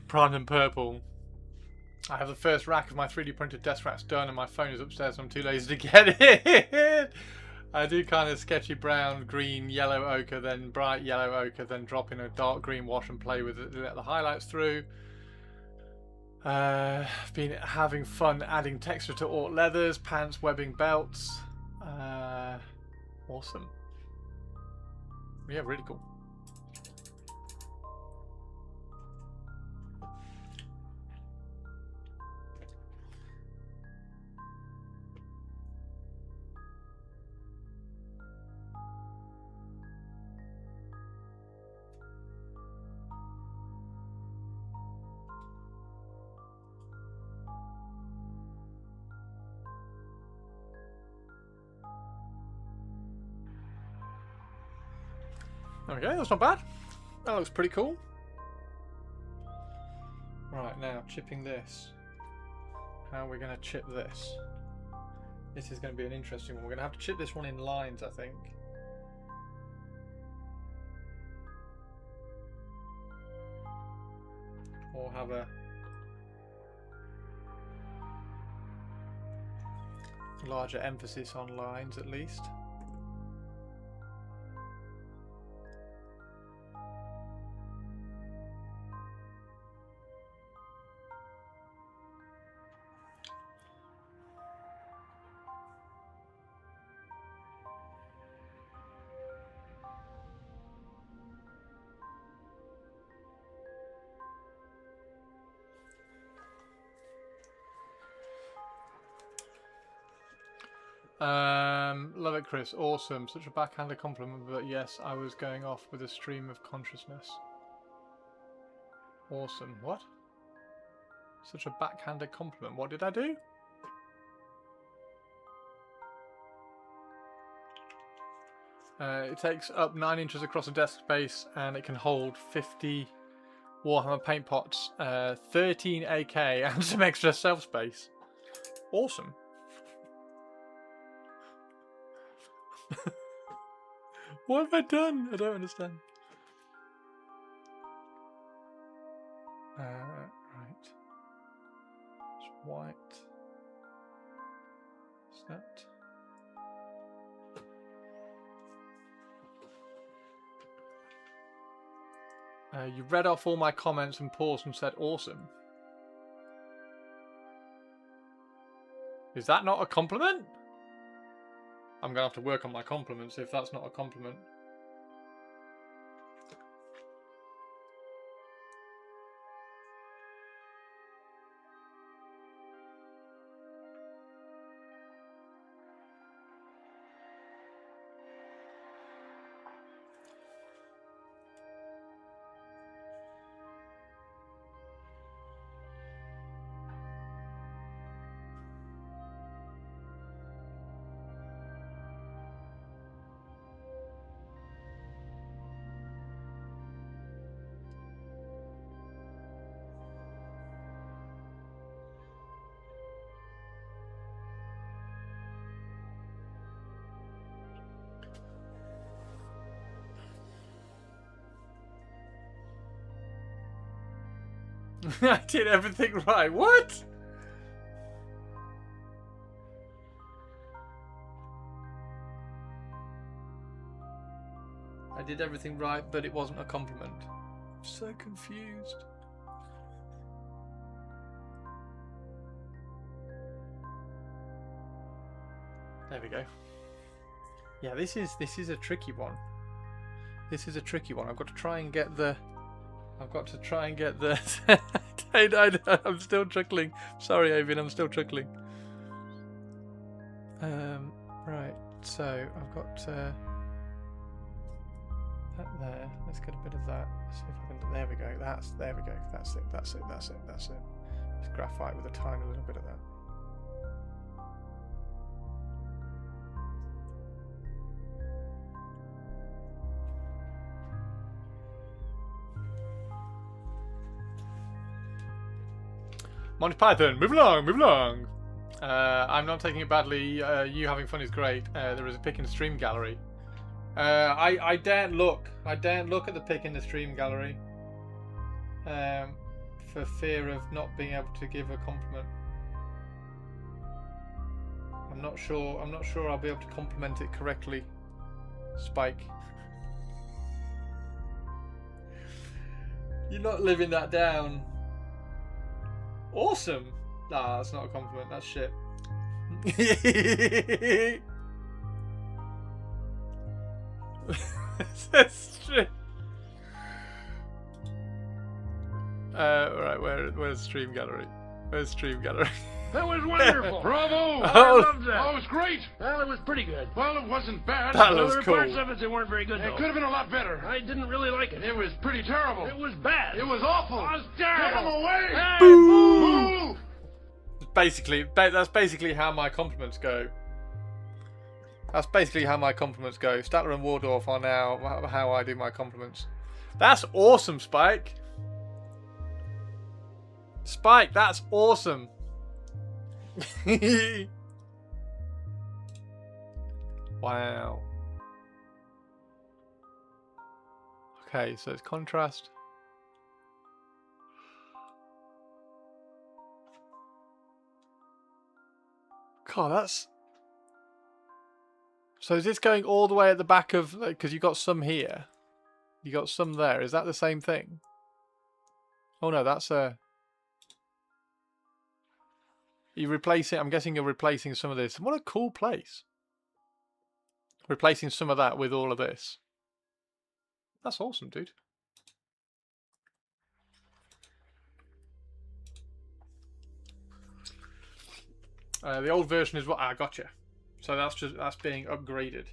Primed and purple. I have the first rack of my 3D printed death rats done and my phone is upstairs and I'm too lazy to get it. I do kind of sketchy brown, green, yellow ochre, then bright yellow ochre, then drop in a dark green wash and play with it to let the highlights through. I've been having fun adding texture to orc leathers, pants, webbing, belts. Awesome. Yeah, really cool. Okay, that's not bad. That looks pretty cool. Right, now chipping this. How are we going to chip this? This is going to be an interesting one. We're going to have to chip this one in lines, I think. Or have a larger emphasis on lines at least. Love it, Chris. Awesome. Such a backhanded compliment, but yes, I was going off with a stream of consciousness. Awesome. What? Such a backhanded compliment. What did I do? It takes up 9 inches across the desk space, and it can hold 50 Warhammer paint pots, 13 AK, and some extra shelf space. Awesome. What have I done? I don't understand. Right. It's white. Is that? You read off all my comments and paused and said awesome. Is that not a compliment? I'm going to have to work on my compliments if that's not a compliment. I did everything right. What? I did everything right, but it wasn't a compliment. I'm so confused. There we go. Yeah, this is a tricky one. This is a tricky one. I've got to try and get the. I'm still chuckling. Sorry, Avian, I'm still chuckling. Right. So I've got that there. Let's get a bit of that. See if I can. There we go. There we go. That's it. That's it. That's it. That's it. It's graphite with a tiny little bit of that. Monty Python, move along, move along. I'm not taking it badly. You having fun is great. There is a pic in the stream gallery. I daren't look. I daren't look at the pic in the stream gallery. For fear of not being able to give a compliment. I'm not sure I'll be able to compliment it correctly. Spike. You're not living that down. Awesome! Nah, that's not a compliment, that's shit. That's shit. Right, where's Stream Gallery? Where's Stream Gallery? That was wonderful. Bravo! Oh, I oh, loved that. oh, it was great. Well, it was pretty good. Well, it wasn't bad. That Well, was there were cool. parts of it that weren't very good, It though. could have been a lot better. I didn't really like it. It was pretty terrible. It was bad. It was awful. It was Get him terrible. away! Hey, Boo! That's basically how my compliments go. That's basically how my compliments go. Statler and Waldorf are now how I do my compliments. That's awesome, Spike. Spike, that's awesome. Wow. Okay, so it's contrast. God, that's... So is this going all the way at the back of... Because you got some here. You got some there. Is that the same thing? Oh no, that's a... You replace it. I'm guessing you're replacing some of this. What a cool place. Replacing some of that with all of this. That's awesome, dude. The old version is what... Ah, gotcha. So that's being upgraded.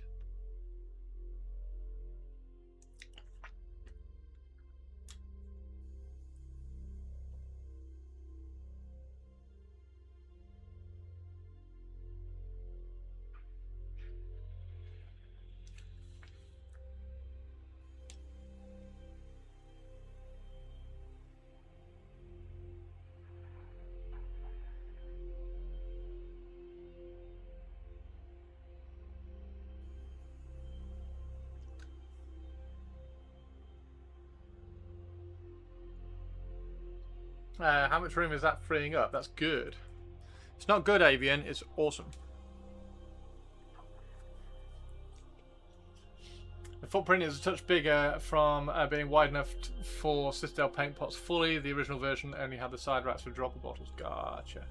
How much room is that freeing up? That's good. It's not good, Avian. It's awesome. The footprint is a touch bigger from being wide enough for Citadel paint pots fully. The original version only had the side racks for dropper bottles. Gotcha.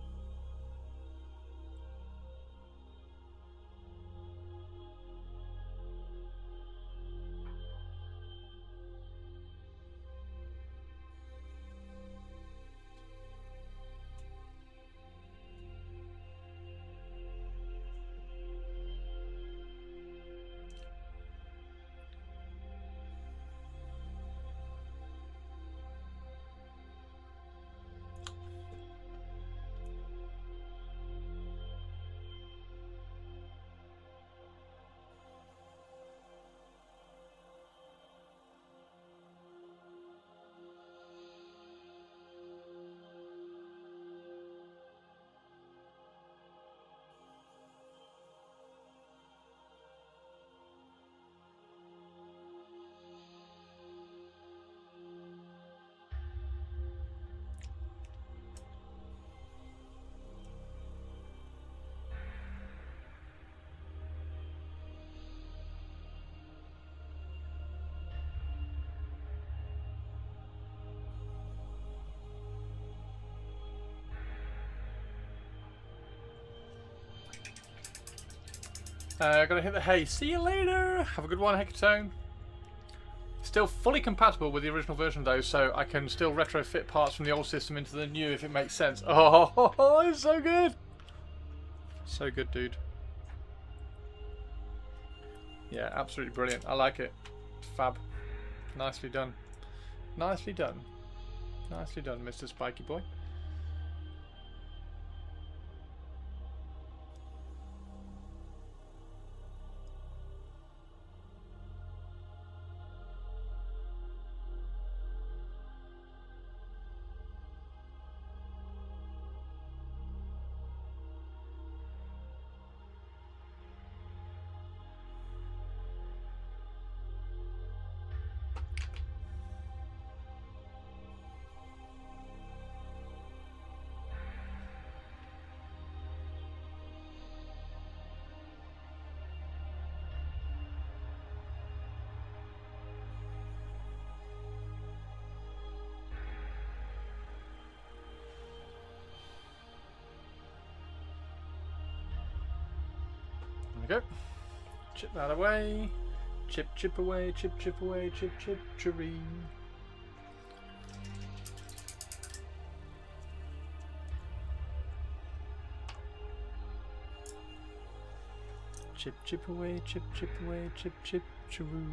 Gotta hit the hay. See you later. Have a good one, Hecatone. Still fully compatible with the original version though, so I can still retrofit parts from the old system into the new if it makes sense. Oh, it's so good. So good, dude. Yeah, absolutely brilliant. I like it. Fab. Nicely done. Nicely done. Nicely done, Mr. Spiky Boy. There we go. Chip that away. Chip, chip away, chip, chip away, chip, chip, cherry. Chip, chip away, chip, chip away, chip, chip, cheroo.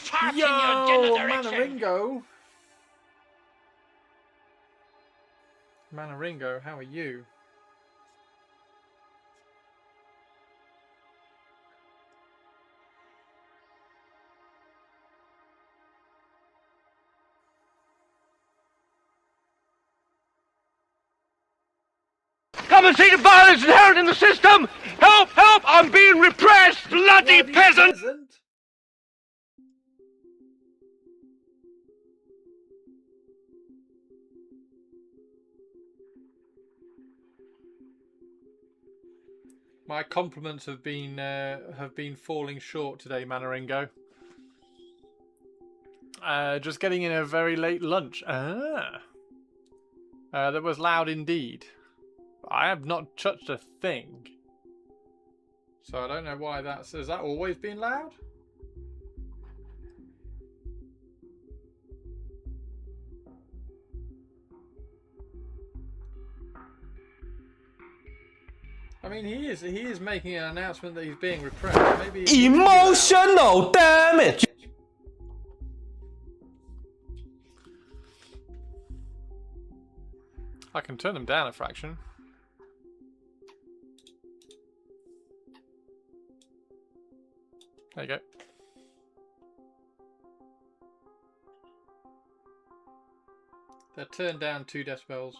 Fart in your general direction. Manaringo! Manaringo, how are you? Come and see the violence inherent in the system! Help! Help! I'm being repressed! Bloody peasant! My compliments have been falling short today, Manaringo. Just getting in a very late lunch. That was loud indeed. I have not touched a thing. So I don't know why that's... Has that always been loud? I mean, he is making an announcement that he's being repressed. Maybe Emotional damage. I can turn them down a fraction. There you go. They're turned down 2 decibels.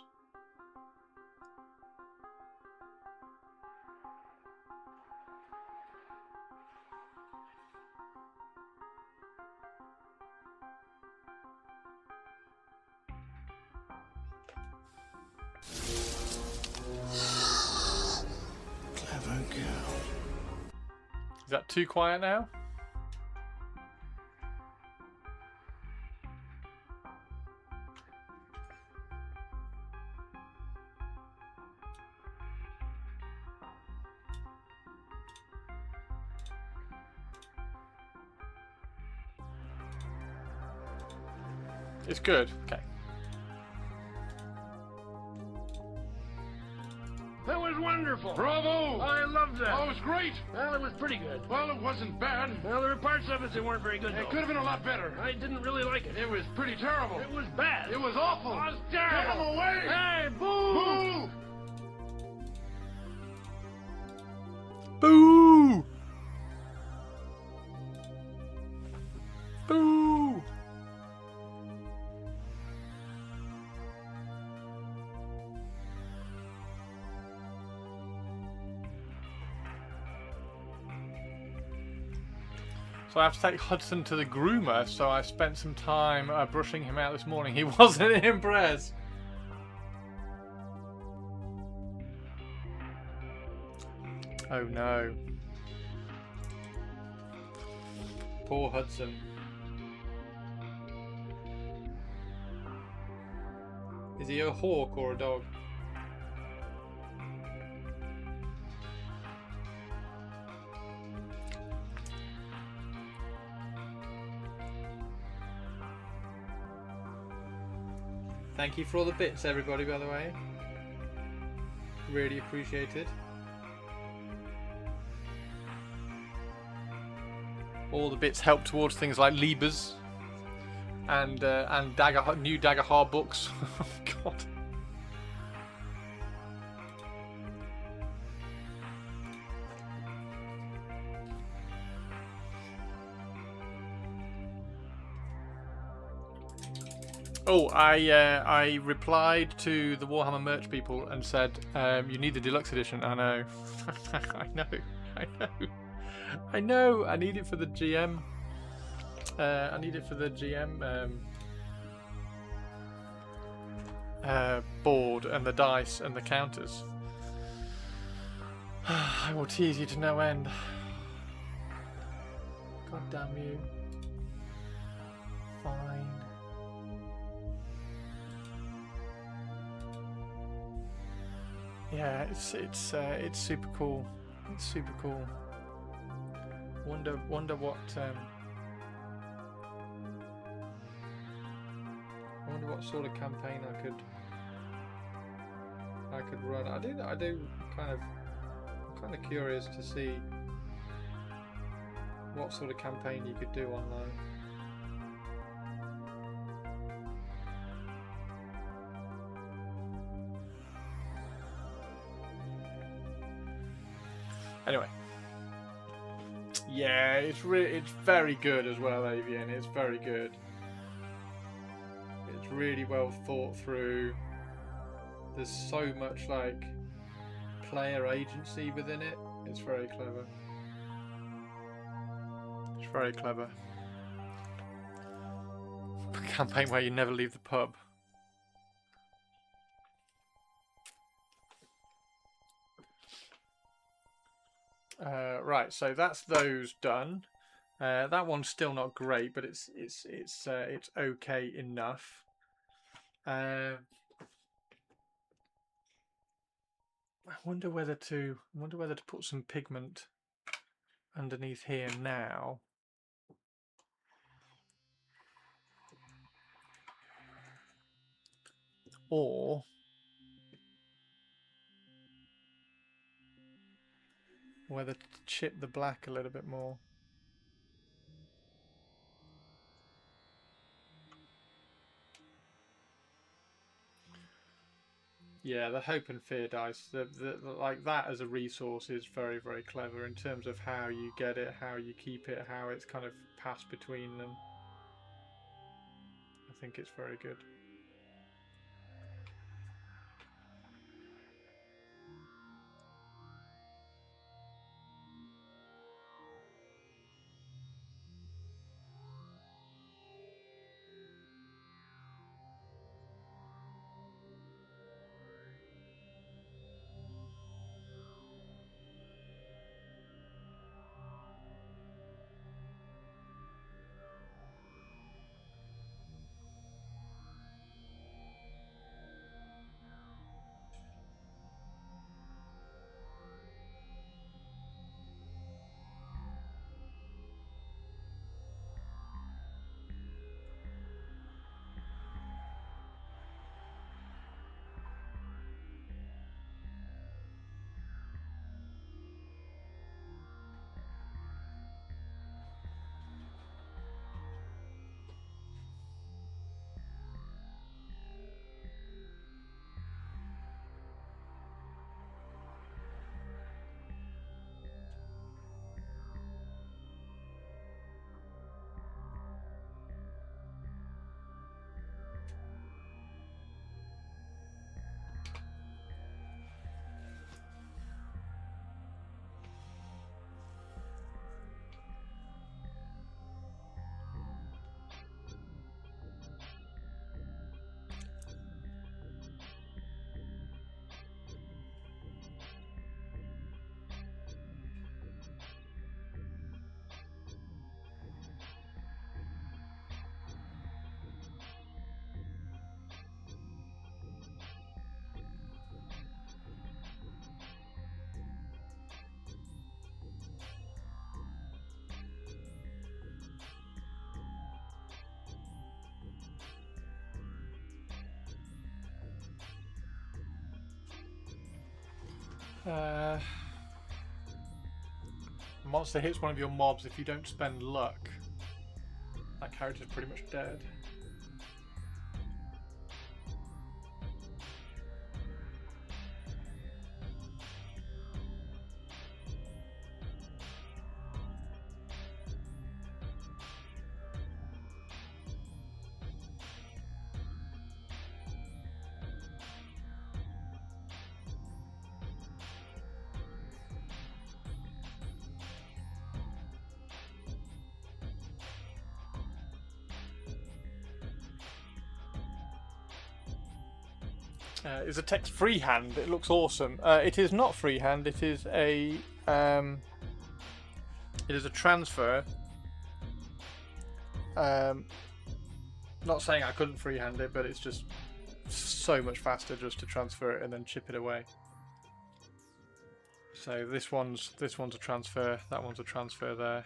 Clever girl. Is that too quiet now? It's good. Okay. That was wonderful. Bravo! I loved that. Oh, it was great. Well, it was pretty good. Well, it wasn't bad. Well, there were parts of it that weren't very good, It though. could have been a lot better. I didn't really like it. It was pretty terrible. It was bad. It was awful. It was Get terrible. him away! Hey, boo! Boo! Boo! Boo! So I have to take Hudson to the groomer, so I spent some time brushing him out this morning. He wasn't impressed. Oh no. Poor Hudson. Is he a hawk or a dog? Thank you for all the bits, everybody, by the way. Really appreciated. All the bits help towards things like Liebers and new Daggerhard books. Oh God. Oh, I replied to the Warhammer merch people and said, you need the deluxe edition. I know. I know. I need it for the GM. I need it for the GM board and the dice and the counters. I will tease you to no end. God damn you. Fine. Yeah, it's super cool. It's super cool. Wonder what I wonder what sort of campaign I could run. I do I'm kind of curious to see what sort of campaign you could do online. Anyway, yeah, it's very good as well, Avian. It's very good. It's really well thought through. There's so much like player agency within it. It's very clever. It's very clever. A campaign where you never leave the pub. Right, so that's those done. That one's still not great, but it's okay enough. I wonder whether to put some pigment underneath here now. Or whether to chip the black a little bit more. Yeah, the hope and fear dice, like that as a resource is very, very clever in terms of how you get it, how you keep it, how it's kind of passed between them. I think it's very good. Monster hits one of your mobs. If you don't spend luck, that character's pretty much dead. Is a text freehand? It looks awesome. It is not freehand. It is a transfer. Not saying I couldn't freehand it, but it's just so much faster just to transfer it and then chip it away. So this one's a transfer. That one's a transfer there,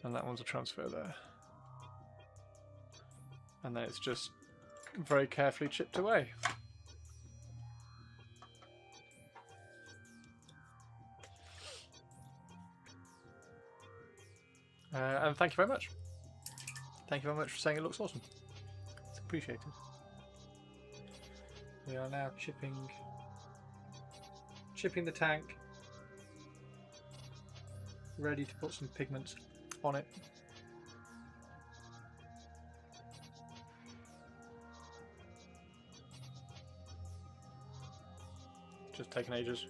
and that one's a transfer there, and then it's just very carefully chipped away. And thank you very much. Thank you very much for saying it looks awesome. It's appreciated. We are now chipping the tank, ready to put some pigment on it. Just taking ages.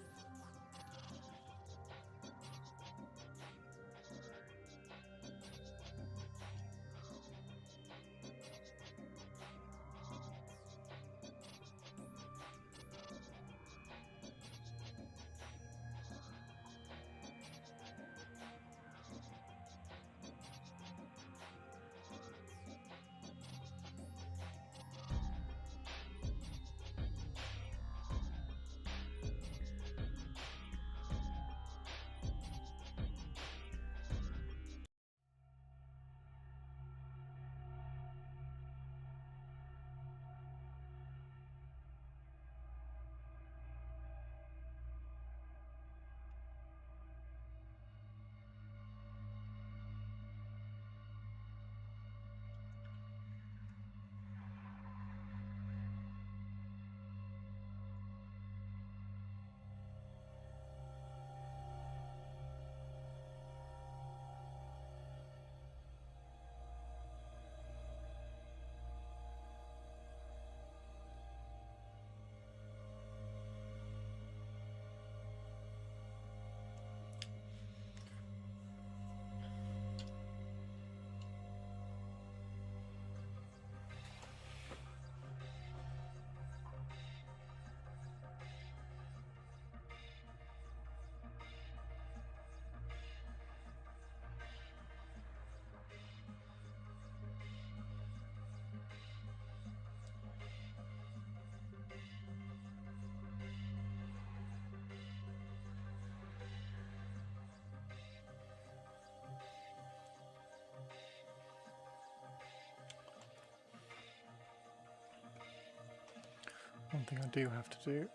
One thing I do have to do,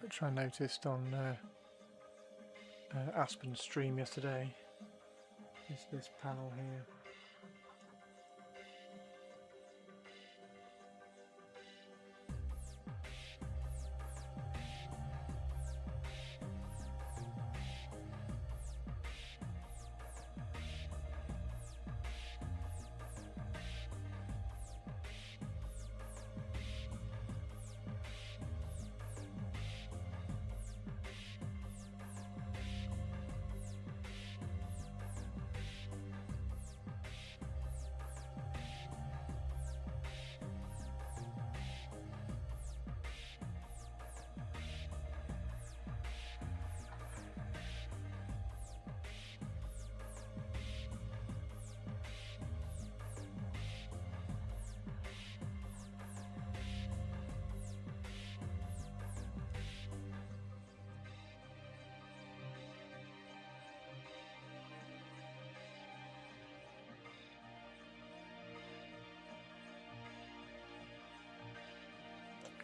which I noticed on Aspen's stream yesterday, is this panel here.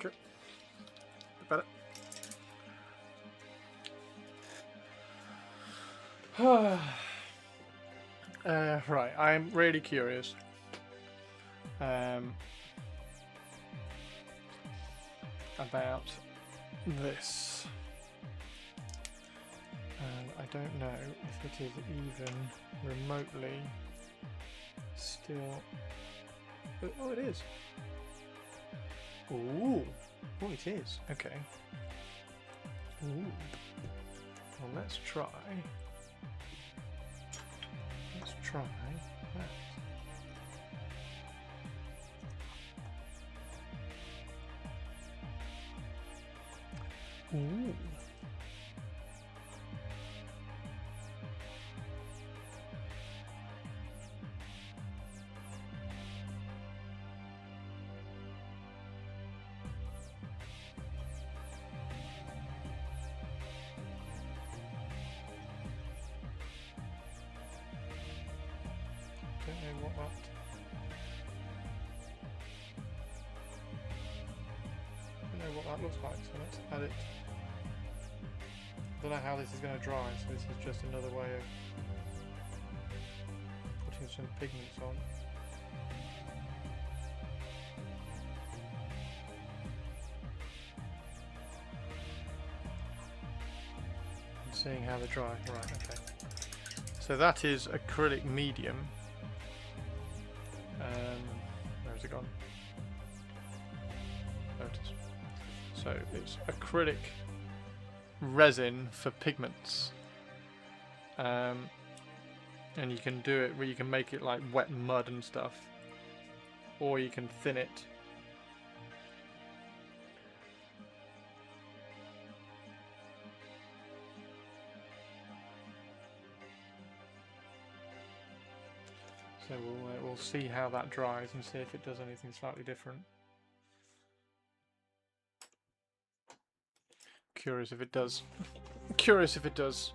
Good. Better. Right, I'm really curious. About this. And I don't know if it is even remotely still. Oh, it is. Ooh. Oh, it is. Okay. Ooh. Well, let's try. Let's try that. Ooh. Don't know what that. Don't know what that looks like, so let's add it. I don't know how this is going to dry, so this is just another way of putting some pigments on. And seeing how they dry. Right, okay. So that is acrylic medium. Where's it gone? There it is. So it's acrylic resin for pigments, and you can do it where you can make it like wet mud and stuff, or you can thin it. So we'll see how that dries and see if it does anything slightly different. Curious if it does. Curious if it does.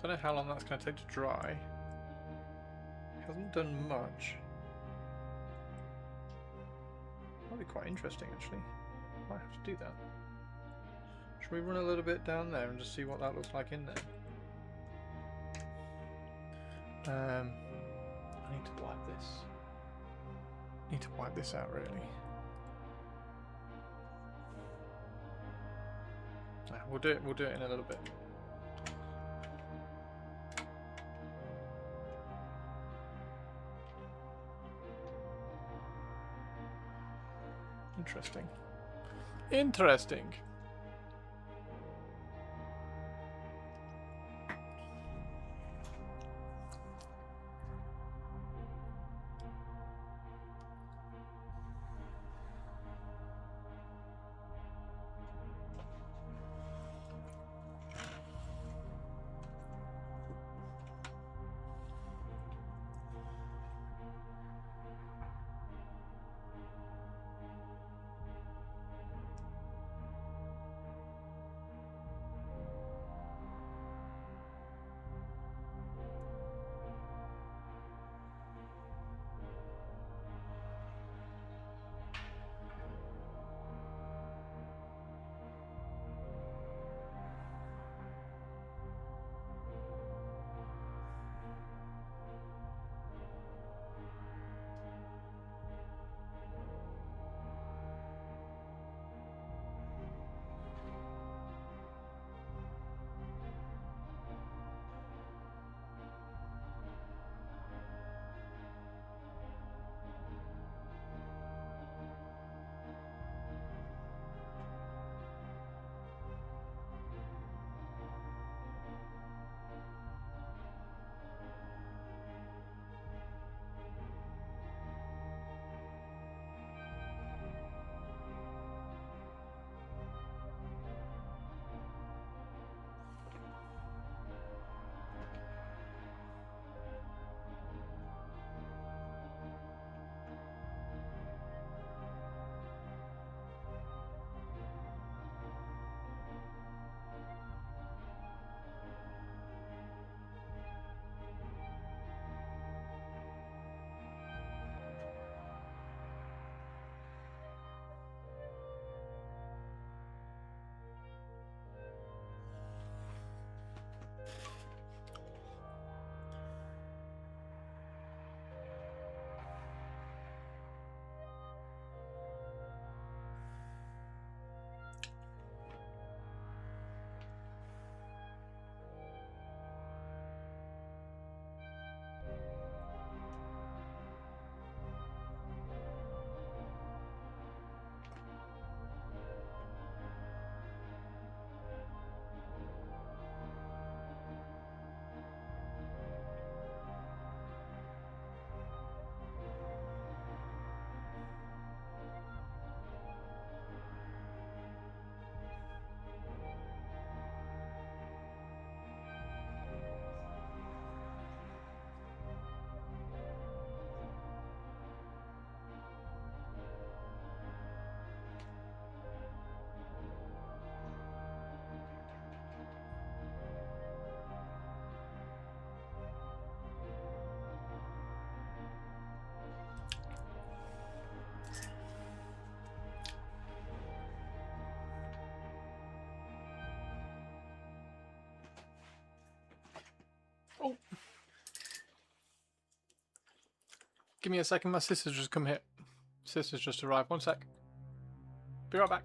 Don't know how long that's going to take to dry. It hasn't done much. Might be quite interesting actually. Might have to do that. Should we run a little bit down there and just see what that looks like in there? I need to wipe this. Need to wipe this out really. we'll do it. We'll do it in a little bit. Interesting. Interesting. Oh. Give me a second, my sister's just come here. Sister's just arrived. 1 sec. Be right back.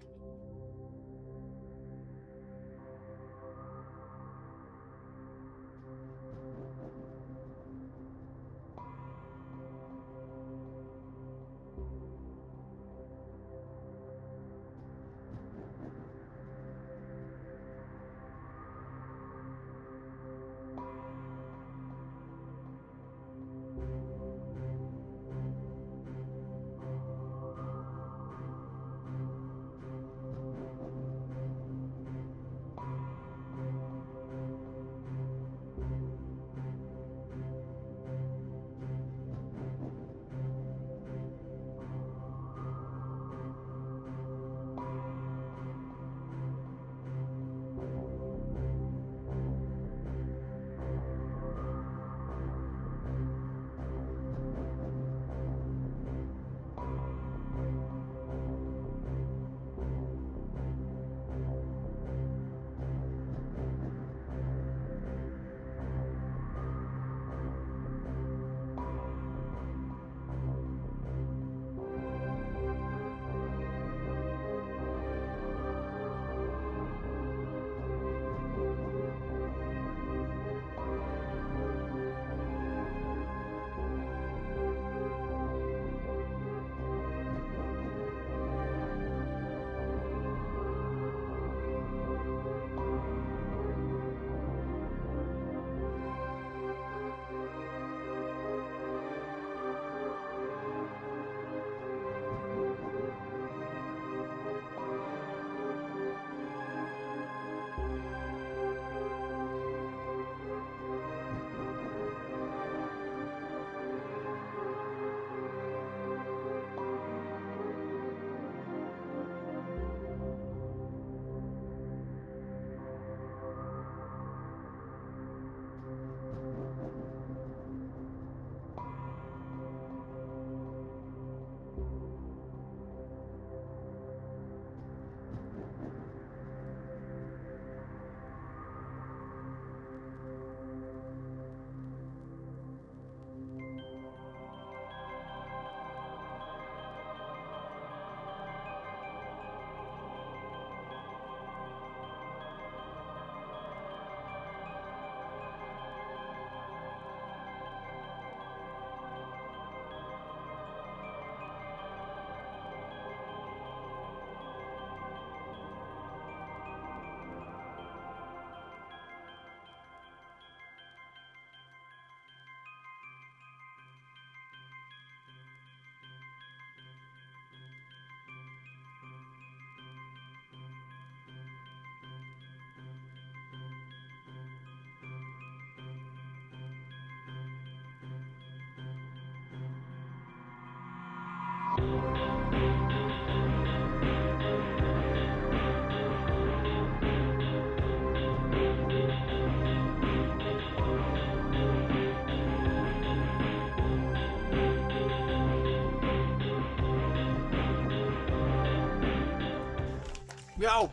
Yo!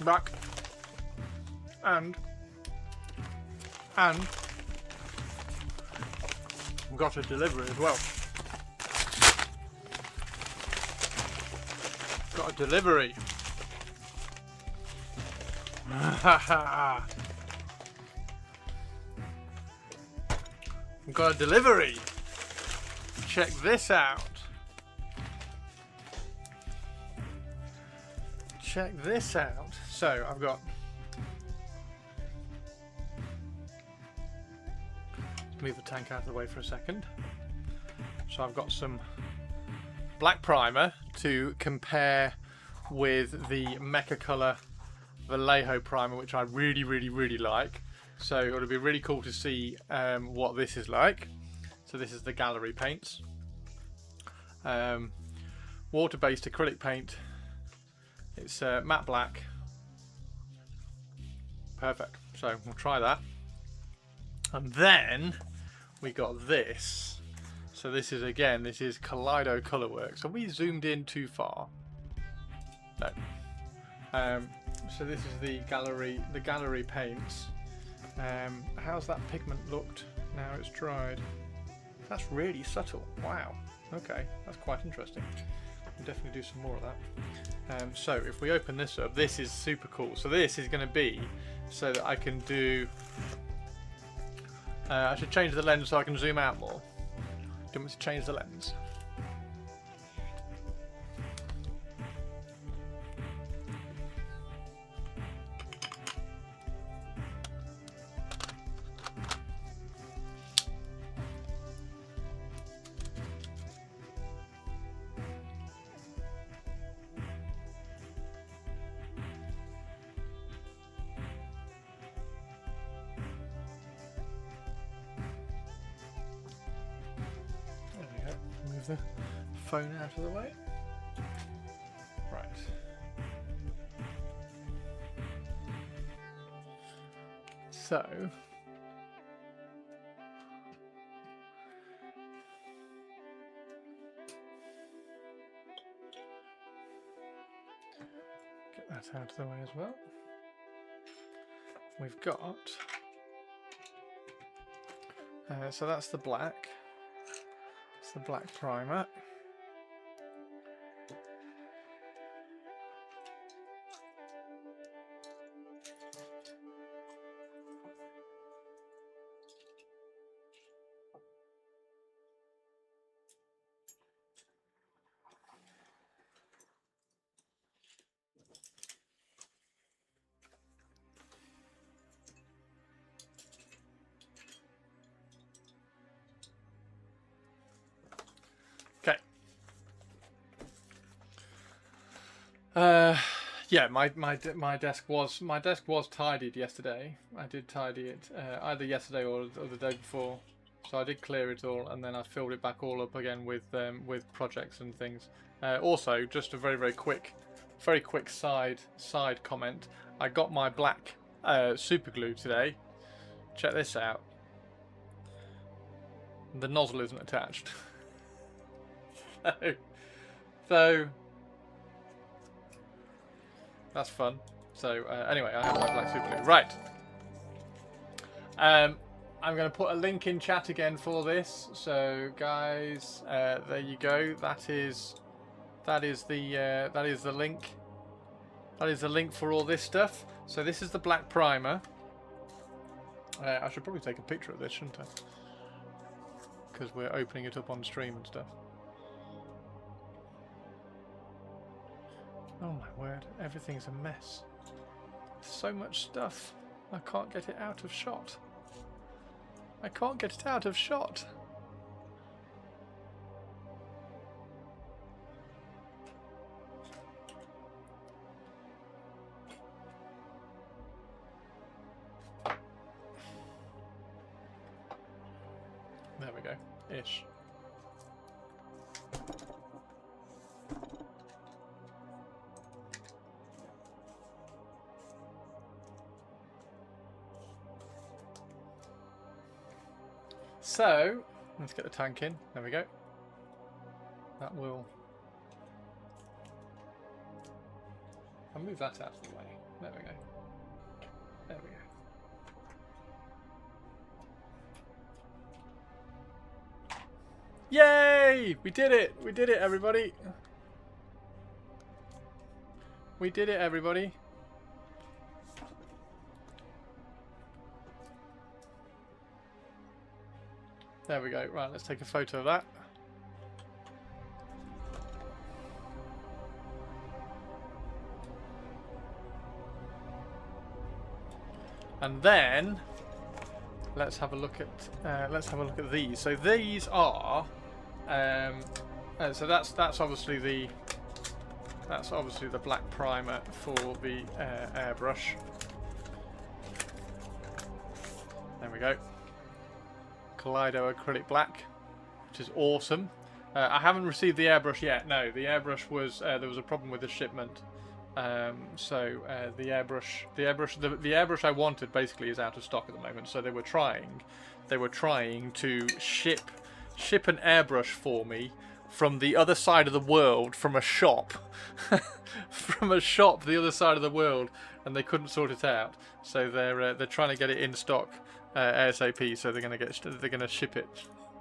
Back. And we've got a delivery as well. Got a delivery. We've got a delivery. Check this out. Check this out. So I've got. Let's move the tank out of the way for a second. So I've got some black primer to compare with the Mecha Color Vallejo primer, which I really like. So it'll be really cool to see what this is like. So this is the gallery paints. Water-based acrylic paint. It's matte black. Perfect. So we'll try that. And then we got this. So this is, again, this is Kaleido Colorworks. Are we zoomed in too far? No. So this is the gallery paints. How's that pigment looked now it's dried? That's really subtle. Wow. Okay, that's quite interesting. We'll definitely do some more of that. So if we open this up, this is super cool. So this is going to be so that I can do. I should change the lens so I can zoom out more. Do you want me to change the lens? Move the phone out of the way. Right. So get that out of the way as well. We've got so that's the black. The black primer. Yeah, my desk was tidied yesterday. I did tidy it either yesterday or the day before. So I did clear it all, and then I filled it back all up again with projects and things. Also, just a very quick side comment. I got my black super glue today. Check this out. The nozzle isn't attached. so that's fun. So anyway, I have my black super glue. Right. I'm going to put a link in chat again for this. So guys, there you go. That is the link. That is the link for all this stuff. So this is the black primer. I should probably take a picture of this, shouldn't I? Because we're opening it up on stream and stuff. Oh my word, everything's a mess. So much stuff. I can't get it out of shot. I can't get it out of shot. There we go. Ish. So, let's get the tank in. There we go. That will... I'll move that out of the way. There we go. There we go. Yay! We did it! We did it, everybody! We did it, everybody! There we go. Right, let's take a photo of that. And then let's have a look at these. So these are so that's obviously the black primer for the airbrush. There we go. Kaleido acrylic black, which is awesome. I haven't received the airbrush yet. No, the airbrush was there was a problem with the shipment. So the airbrush I wanted basically is out of stock at the moment. So they were trying to ship an airbrush for me from the other side of the world, from a shop, from a shop the other side of the world, and they couldn't sort it out. So they're trying to get it in stock ASAP. So they're gonna ship it.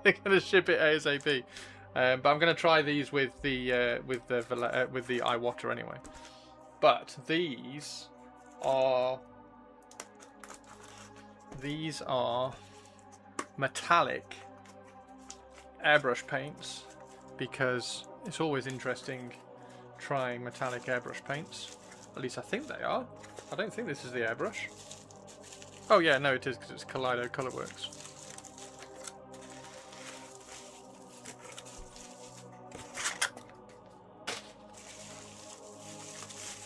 They're gonna ship it ASAP. But I'm gonna try these with the Iwata anyway. But these are metallic airbrush paints, because it's always interesting trying metallic airbrush paints. At least I think they are. I don't think this is the airbrush. Oh yeah, no it is, because it's Kaleido Colorworks.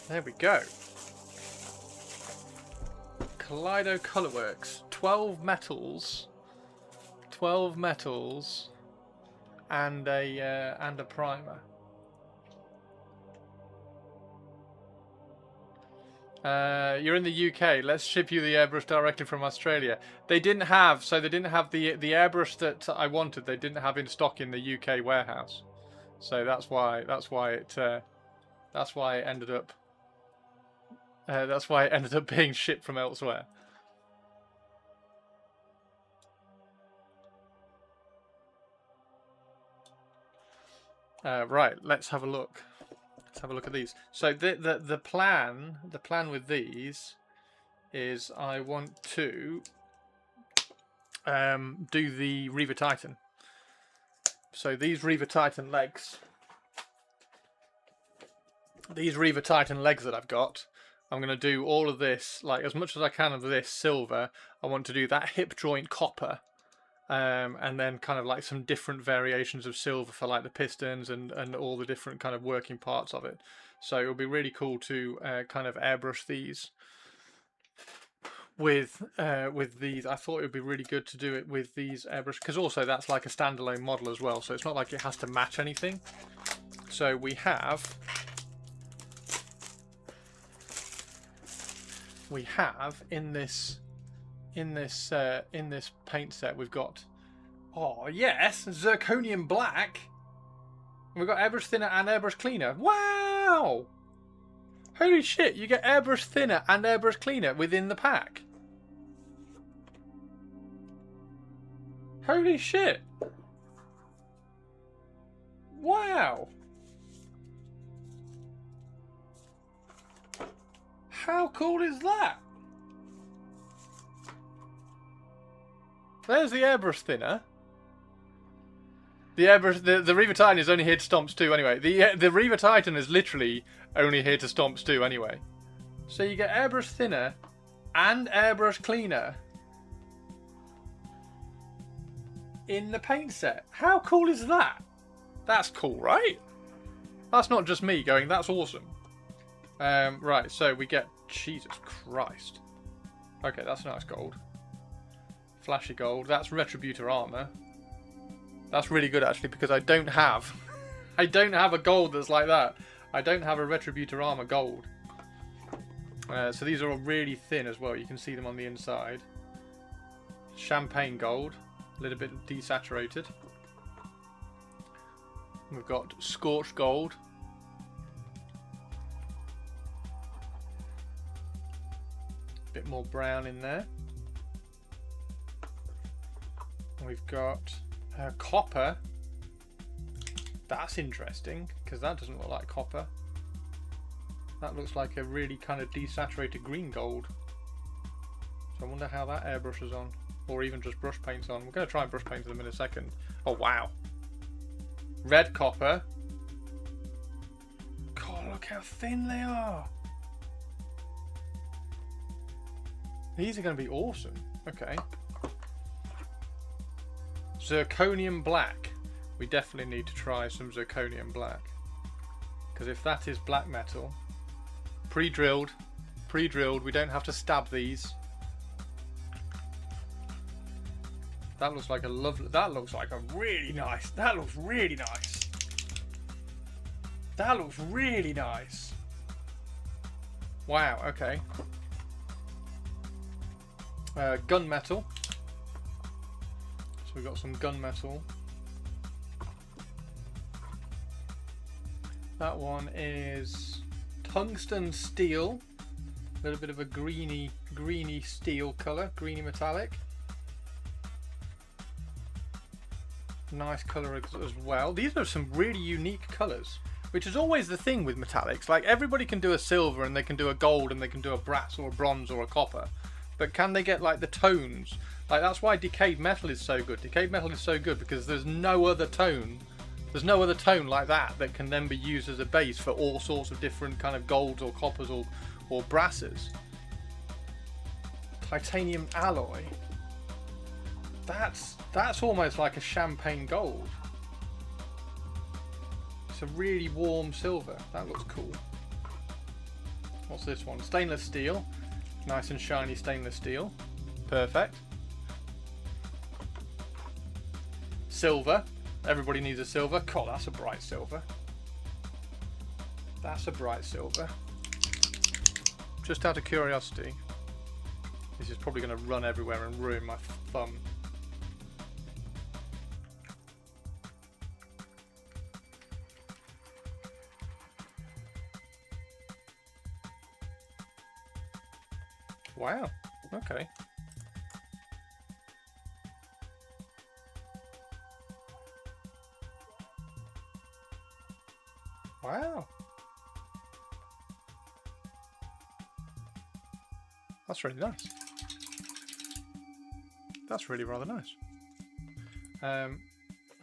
There we go. Kaleido Colorworks. 12 metals, and a primer. You're in the UK. Let's ship you the airbrush directly from Australia. They didn't have the airbrush that I wanted. They didn't have in stock in the UK warehouse, so that's why it ended up. That's why it ended up being shipped from elsewhere. Right, let's have a look. Let's have a look at these. So the plan with these is I want to do the Reaver Titan. So these Reaver Titan legs. These Reaver Titan legs that I've got, I'm going to do all of this, like as much as I can of this silver. I want to do that hip joint copper, and then kind of like some different variations of silver for like the pistons and all the different kind of working parts of it. So it'll be really cool to kind of airbrush these with these. I thought it would be really good to do it with these airbrush, because also that's like a standalone model as well, so it's not like it has to match anything. So we have in this paint set, we've got, oh yes, zirconium black. We've got airbrush thinner and airbrush cleaner. Wow! Holy shit, you get airbrush thinner and airbrush cleaner within the pack. Holy shit. Wow. How cool is that? There's the airbrush thinner. The airbrush, the Reaver Titan is only here to Stomps 2 anyway. The Reaver Titan is literally only here to Stomps 2 anyway. So you get airbrush thinner and airbrush cleaner in the paint set. How cool is that? That's cool, right? That's not just me going, that's awesome. Right, so we get, Jesus Christ. Okay, that's nice gold. Flashy gold. That's Retributor armor. That's really good actually, because I don't have a gold that's like that. I don't have a Retributor armor gold. So these are all really thin as well. You can see them on the inside. Champagne gold. A little bit desaturated. We've got scorched gold. A bit more brown in there. We've got copper. That's interesting because that doesn't look like copper. That looks like a really kind of desaturated green gold. So I wonder how that airbrushes on. Or even just brush paints on. We're going to try and brush paint them in a second. Oh, wow. Red copper. God, look how thin they are. These are going to be awesome. Okay. Zirconium black. We definitely need to try some zirconium black. Because if that is black metal, pre-drilled, we don't have to stab these. That looks like a lovely, that looks like a really nice, that looks really nice. That looks really nice. Wow, okay. Gunmetal. So we've got some gunmetal. That one is tungsten steel. A little bit of a greeny steel colour, greeny metallic. Nice colour as well. These are some really unique colours, which is always the thing with metallics. Like, everybody can do a silver and they can do a gold and they can do a brass or a bronze or a copper, but can they get like the tones? Like, that's why decayed metal is so good. Decayed metal is so good because there's no other tone. There's no other tone like that that can then be used as a base for all sorts of different kind of golds or coppers or brasses. Titanium alloy. That's almost like a champagne gold. It's a really warm silver. That looks cool. What's this one? Stainless steel. Nice and shiny stainless steel. Perfect. Silver. Everybody needs a silver. God, that's a bright silver. That's a bright silver. Just out of curiosity. This is probably going to run everywhere and ruin my thumb. Wow, okay. Wow. That's really nice. That's really rather nice.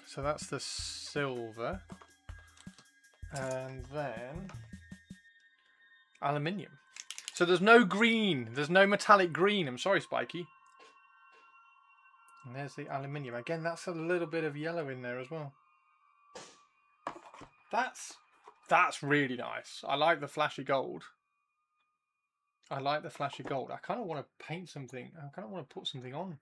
So that's the silver. And then aluminium. So there's no green. There's no metallic green. I'm sorry, Spiky. And there's the aluminium. Again, that's a little bit of yellow in there as well. That's really nice. I like the flashy gold. I like the flashy gold. I kind of want to paint something. I kind of want to put something on.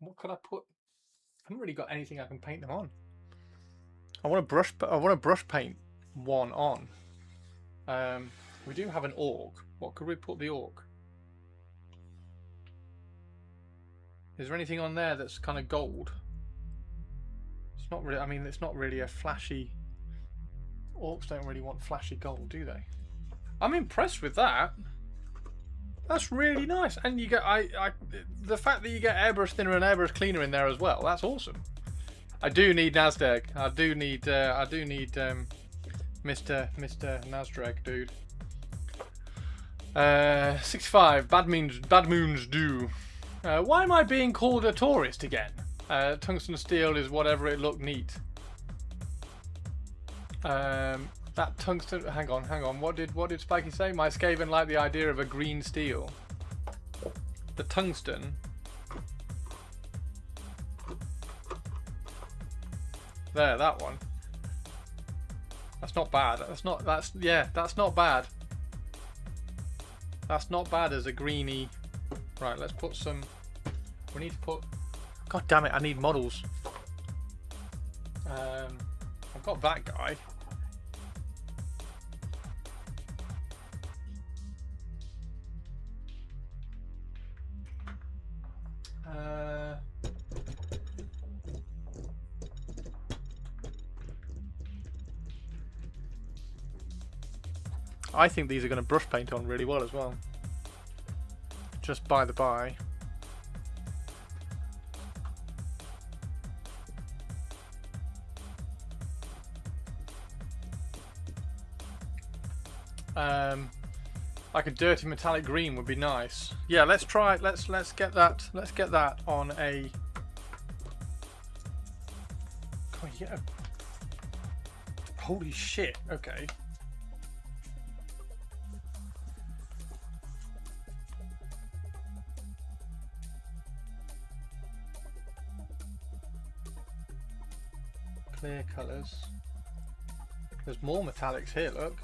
What could I put? I haven't really got anything I can paint them on. I want to brush paint one on. We do have an orc. What could we put the orc? Is there anything on there that's kind of gold? It's not really. I mean, it's not really a flashy. Orcs don't really want flashy gold, do they? I'm impressed with that. That's really nice, and you get the fact that you get airbrush thinner and airbrush cleaner in there as well. That's awesome. I do need Nasdaq. I do need Mr. Nasdaq, dude. 65. Bad moons do. Why am I being called a tourist again? Tungsten steel is whatever it looked neat. That tungsten. Hang on. What did Spiky say? My Skaven liked the idea of a green steel. The tungsten. There, that one. That's not bad. That's not bad. That's not bad as a greeny. Right, let's put some. We need to put. God damn it! I need models. I've got that guy. I think these are going to brush paint on really well as well. Just by the by. Like a dirty metallic green would be nice. Yeah, let's try. Let's get that. Let's get that on a. Oh yeah. Holy shit. Okay. Clear colours. There's more metallics here. Look.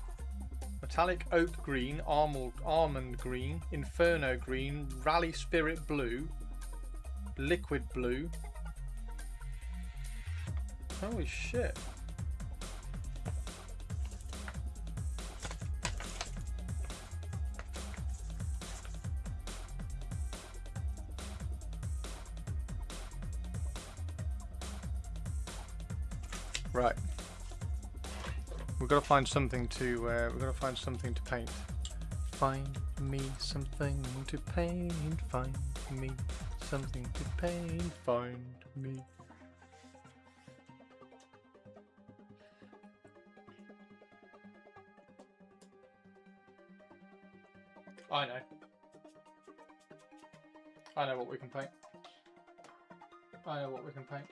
Metallic oak green, almond green, inferno green, rally spirit blue, liquid blue. Holy shit. Right. We've got to find something to. We've got to find something to paint. Find me something to paint. Find me something to paint. Find me. I know. I know what we can paint. I know what we can paint.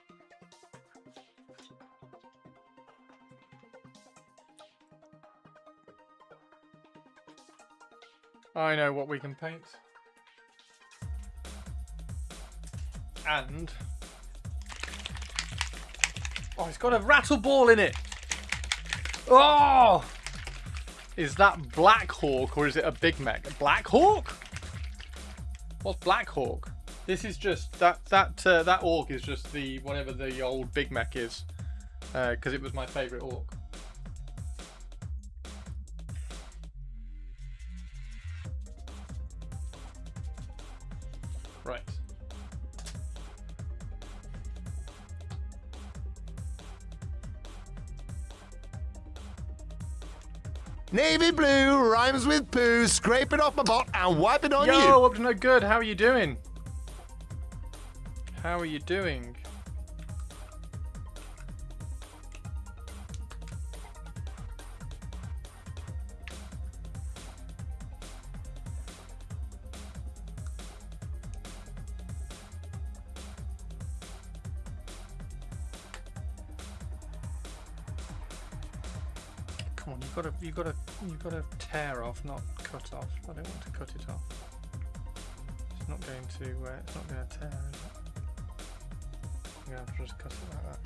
I know what we can paint. And... oh, it's got a rattle ball in it! Oh! Is that Black Hawk or is it a Big Mech? Black Hawk? What's Black Hawk? This is just... that orc is just the... whatever the old Big Mech is. Because it was my favourite orc. Right. Navy blue rhymes with poo. Scrape it off my butt and wipe it on you. Yo, up to no good. How are you doing? How are you doing? Come on, you've got to tear off, not cut off. I don't want to cut it off. It's not going to tear, is it? I'm gonna have to just cut it like that.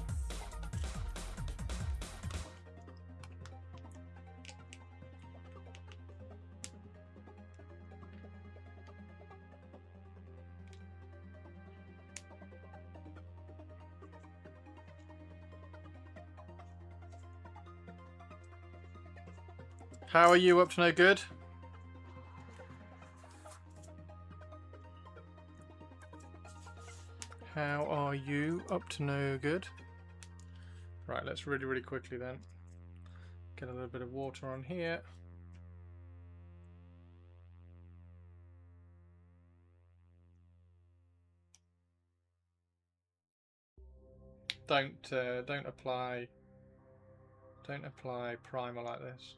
How are you up to no good? How are you up to no good? Right, let's really quickly then get a little bit of water on here. Don't apply primer like this.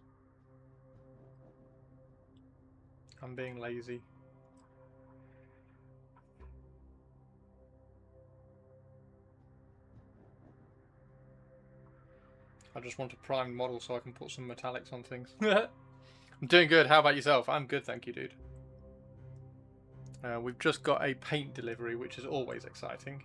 I'm being lazy. I just want a primed model so I can put some metallics on things. I'm doing good. How about yourself? I'm good, thank you, dude. We've just got a paint delivery, which is always exciting.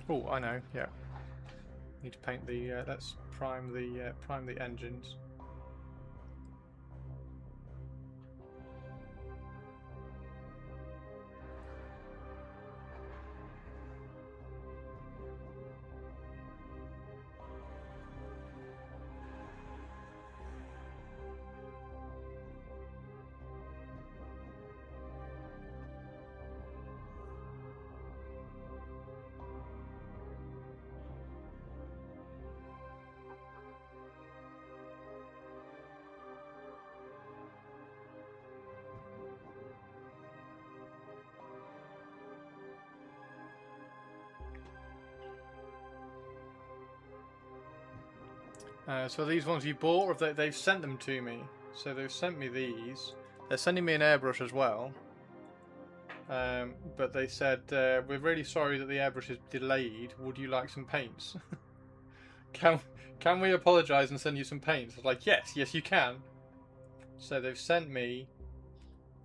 Oh, I know, yeah. Need to paint the. Let's prime the engines. So these ones you bought, or have they've sent them to me. So they've sent me these. They're sending me an airbrush as well. But they said, we're really sorry that the airbrush is delayed. Would you like some paints? Can we apologise and send you some paints? I was like, yes, you can. So they've sent me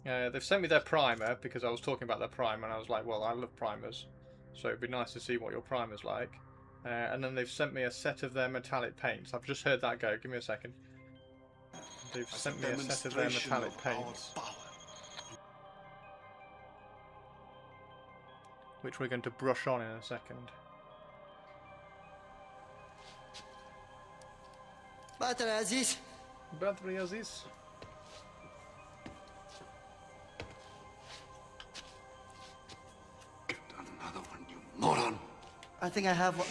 their primer, because I was talking about their primer, and I was like, well, I love primers, so it'd be nice to see what your primer's like. And then they've sent me a set of their metallic paints. I've just heard that go. Give me a second. They've sent me a set of their metallic paints, which we're going to brush on in a second. Badr Aziz. Badr Aziz. Another one, you moron. I think I have one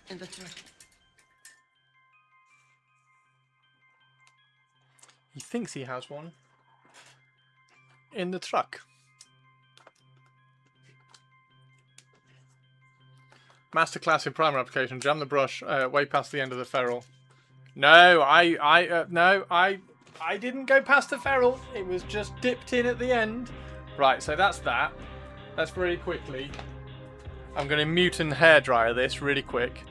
in the truck. He thinks he has one in the truck. Masterclass in primer application. Jam the brush way past the end of the ferrule. No, I didn't go past the ferrule. It was just dipped in at the end. Right, so that's that. Let's very quickly. I'm going to mute and hairdryer this really quick.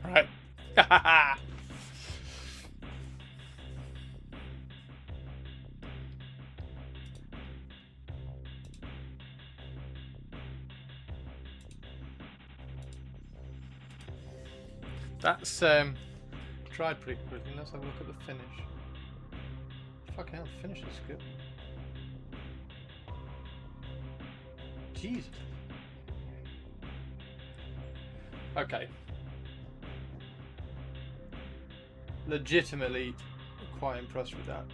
Right. That's tried pretty quickly. Let's have a look at the finish. Fucking hell, the finish is good. Jesus. Okay. Legitimately quite impressed with that.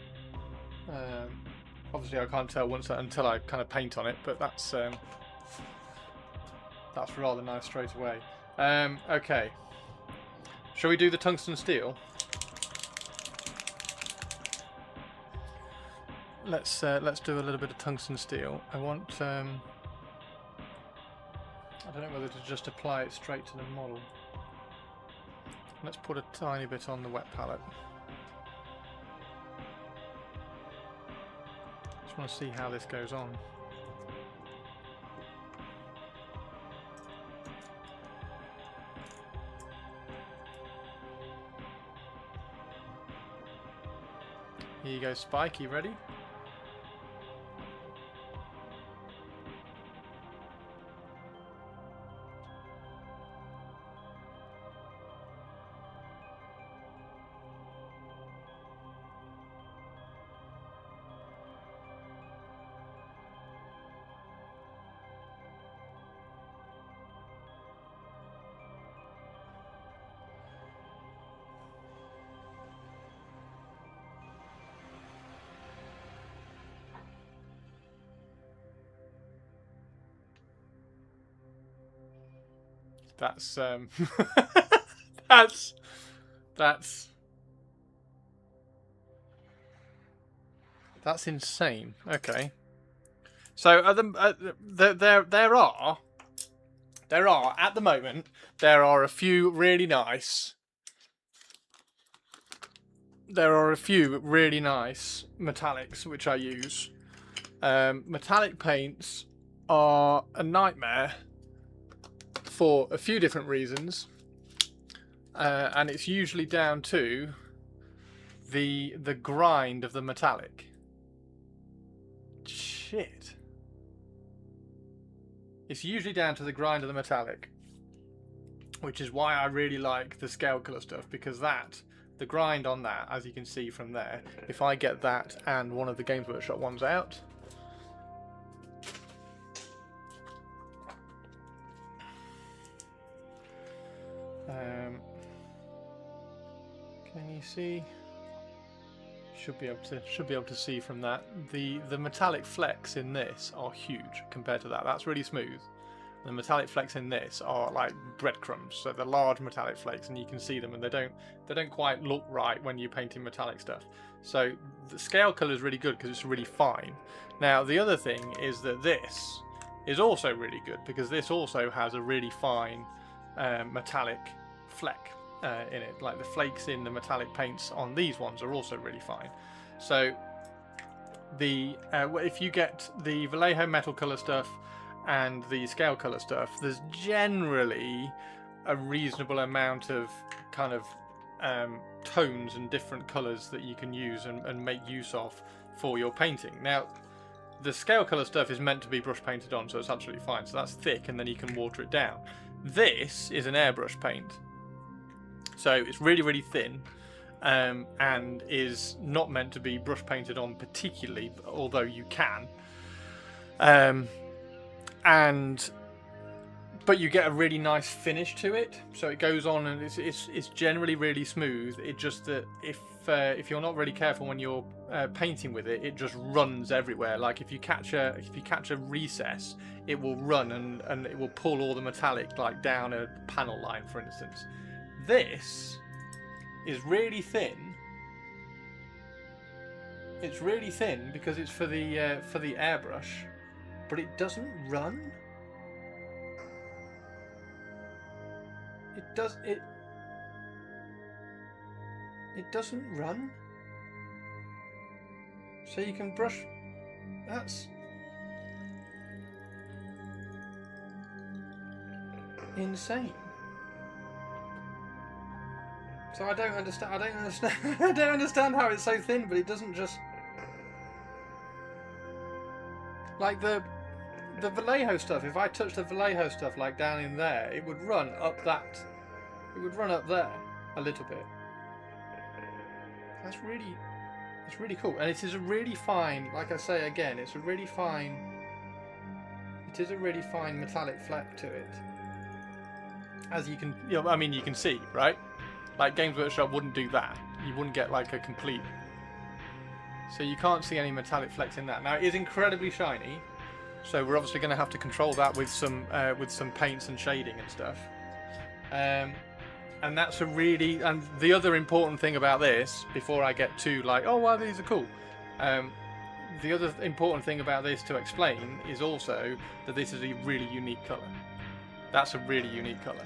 Obviously I can't tell until I kind of paint on it, but that's rather nice straight away. Okay, shall we do the tungsten steel? Let's do a little bit of tungsten steel. I want I don't know whether to just apply it straight to the model. Let's put a tiny bit on the wet palette. Just want to see how this goes on. Here you go, Spike. You ready? That's that's insane. Okay. So there are at the moment there are a few really nice metallics which I use. Metallic paints are a nightmare for a few different reasons, and it's usually down to the grind of the metallic. Shit. It's usually down to the grind of the metallic, which is why I really like the scale colour stuff, because the grind on that, as you can see from there, if I get that and one of the Games Workshop ones out, can you see? Should be able to see from that. The metallic flecks in this are huge compared to that. That's really smooth. The metallic flecks in this are like breadcrumbs, so they're large metallic flakes, and you can see them, and they don't quite look right when you're painting metallic stuff. So the scale colour is really good because it's really fine. Now the other thing is that this is also really good because this also has a really fine metallic fleck in it. Like the flakes in the metallic paints on these ones are also really fine. So the if you get the Vallejo metal colour stuff and the scale colour stuff, there's generally a reasonable amount of kind of tones and different colours that you can use and make use of for your painting. Now the scale colour stuff is meant to be brush painted on, so it's absolutely fine. So that's thick, and then you can water it down. This is an airbrush paint, so it's really, really thin, and is not meant to be brush painted on particularly, although you can. But you get a really nice finish to it, so it goes on, and it's generally really smooth. It just that if you're not really careful when you're painting with it, it just runs everywhere. Like if you catch a recess, it will run and it will pull all the metallic like down a panel line, for instance. This is really thin. It's really thin because it's for the airbrush, but it doesn't run. It doesn't run. So you can brush. That's insane. So I don't understand. I don't understand how it's so thin, but it doesn't just like the Vallejo stuff. If I touch the Vallejo stuff like down in there, it would run up that. It would run up there a little bit. It's really cool, and it is a really fine. Like I say again, it's a really fine. It is a really fine metallic fleck to it. As you can, I mean, you can see, right? Like Games Workshop wouldn't do that. You wouldn't get like a complete. So you can't see any metallic flecks in that. Now it is incredibly shiny, so we're obviously going to have to control that with some paints and shading and stuff. And that's a really, and the other important thing about this, before I get to like, oh wow, these are cool. The other important thing about this to explain is also that this is a really unique colour. That's a really unique colour.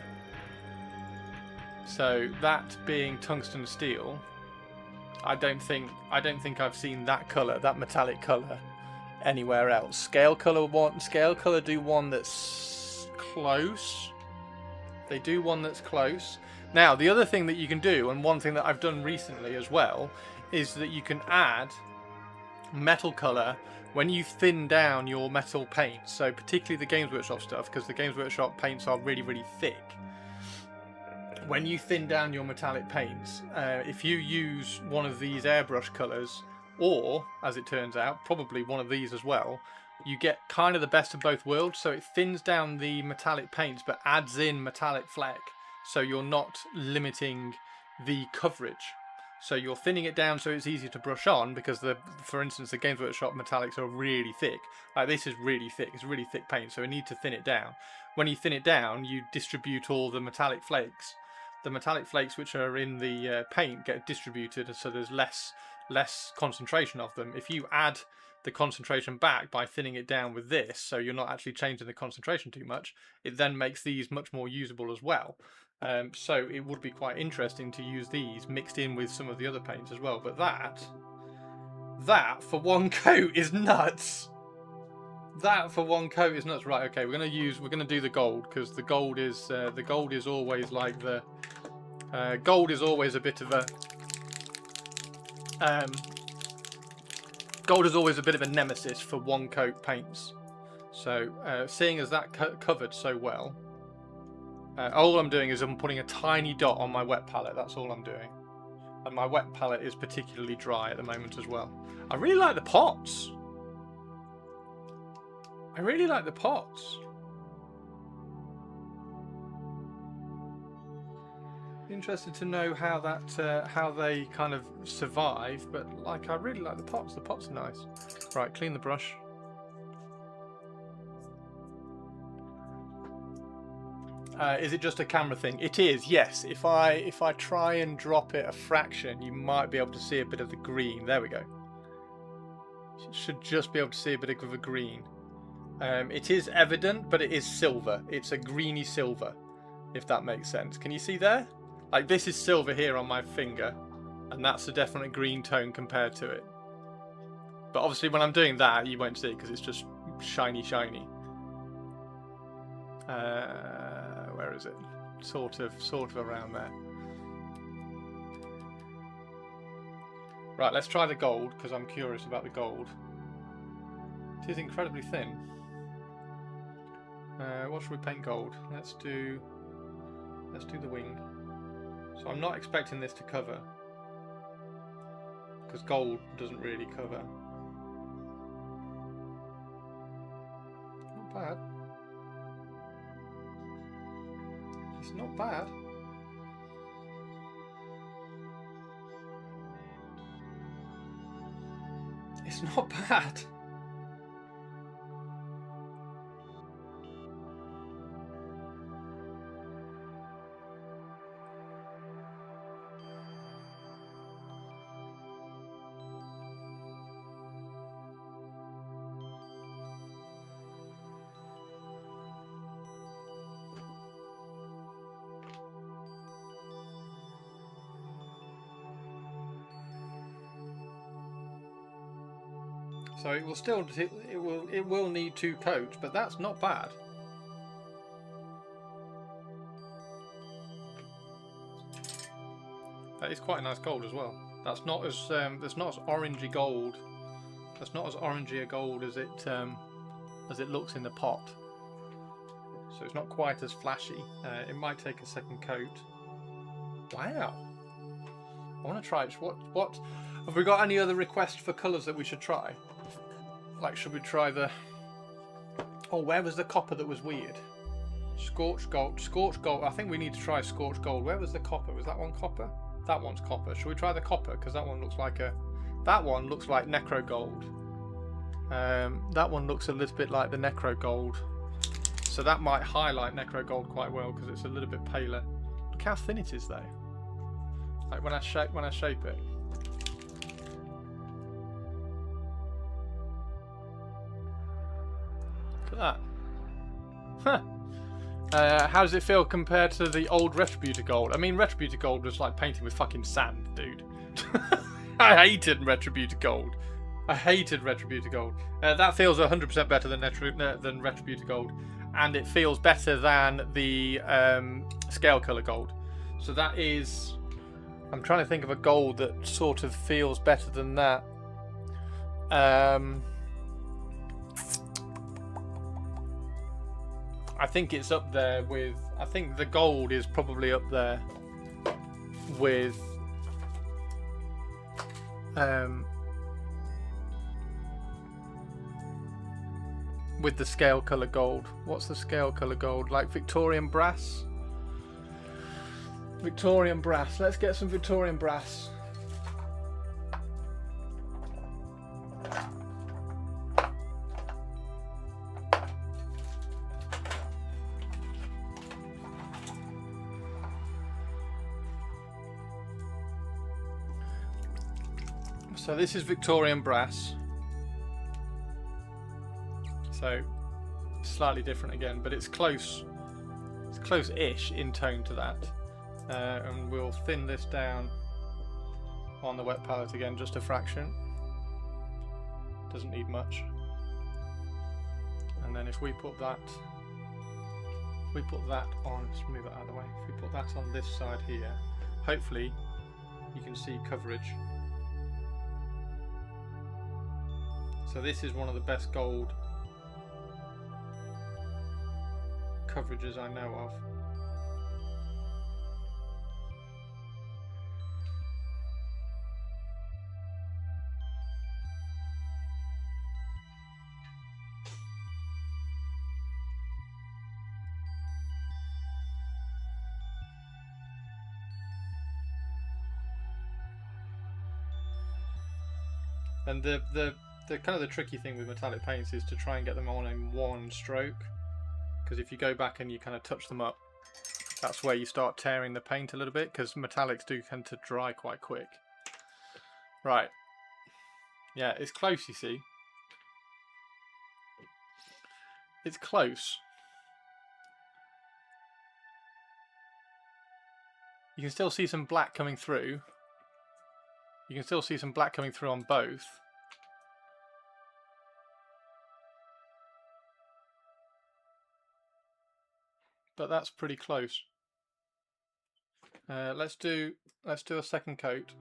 So that being tungsten steel, I don't think I've seen that colour, that metallic colour, anywhere else. Scale colour do one that's close. They do one that's close. Now, the other thing that you can do, and one thing that I've done recently as well, is that you can add metal colour when you thin down your metal paints. So particularly the Games Workshop stuff, because the Games Workshop paints are really, really thick. When you thin down your metallic paints, if you use one of these airbrush colours, or, as it turns out, probably one of these as well, you get kind of the best of both worlds. So it thins down the metallic paints, but adds in metallic fleck. So you're not limiting the coverage. So you're thinning it down so it's easy to brush on, because for instance, the Games Workshop metallics are really thick. Like this is really thick. It's really thick paint, so we need to thin it down. When you thin it down, you distribute all the metallic flakes. The metallic flakes which are in the paint get distributed, so there's less concentration of them. If you add the concentration back by thinning it down with this, so you're not actually changing the concentration too much, it then makes these much more usable as well. So it would be quite interesting to use these mixed in with some of the other paints as well. But that for one coat is nuts. That for one coat is nuts. Right, okay, we're gonna do the gold, because the gold is always like the gold is always a bit of a gold is always a bit of a nemesis for one coat paints. So seeing as that covered so well, all I'm doing is I'm putting a tiny dot on my wet palette. That's all I'm doing, and my wet palette is particularly dry at the moment as well. I really like the pots. I really like the pots. Interested to know how that how they kind of survive, but like I really like the pots. The pots are nice. Right, clean the brush. Is it just a camera thing? It is, yes. If I try and drop it a fraction, you might be able to see a bit of the green. There we go. You should just be able to see a bit of a green. It is evident, but it is silver. It's a greeny silver, if that makes sense. Can you see there? Like this is silver here on my finger, and that's a definite green tone compared to it. But obviously when I'm doing that, you won't see it because it's just shiny, shiny. Where is it? Sort of around there. Right, let's try the gold, because I'm curious about the gold. It is incredibly thin. What should we paint gold? Let's do the wing. So I'm not expecting this to cover, because gold doesn't really cover. Not bad. It's not bad. It's not bad. So it will still it will need 2 coats, but that's not bad. That is quite a nice gold as well. That's not as orangey gold. That's not as orangey a gold as it looks in the pot. So it's not quite as flashy. It might take a second coat. Wow. I want to try it. What have we got? Any other requests for colours that we should try? Like, should we try the... Oh, where was the copper that was weird? Scorched gold. Scorched gold. I think we need to try scorched gold. Where was the copper? Was that one copper? That one's copper. Should we try the copper? Because that one looks like a... That one looks like Necro Gold. That one looks a little bit like the Necro Gold. So that might highlight Necro Gold quite well, because it's a little bit paler. Look how thin it is, though. Like when I shape it. Look at that. Huh. How does it feel compared to the old Retributor Gold? I mean, Retributor Gold was like painting with fucking sand, dude. I hated Retributor Gold. I hated Retributor Gold. That feels 100% better than Retributor Gold. And it feels better than the Scale Color Gold. So that is... I'm trying to think of a gold that sort of feels better than that. I think it's up there with... I think the gold is probably up there with... with the Scale Color Gold. What's the Scale Color Gold? Like Victorian Brass? Victorian Brass. Let's get some Victorian Brass. So this is Victorian brass. So slightly different again, but it's close. It's close-ish in tone to that. And we'll thin this down on the wet palette again, just a fraction. Doesn't need much. And then if we put that on, let's move it out of the way. If we put that on this side here, hopefully you can see coverage. So this is one of the best gold coverages I know of. And the kind of the tricky thing with metallic paints is to try and get them on in one stroke, because if you go back and you kind of touch them up, that's where you start tearing the paint a little bit, because metallics do tend to dry quite quick. Right. Yeah, it's close, you see. It's close. You can still see some black coming through. You can still see some black coming through on both. But that's pretty close. Let's do a second coat.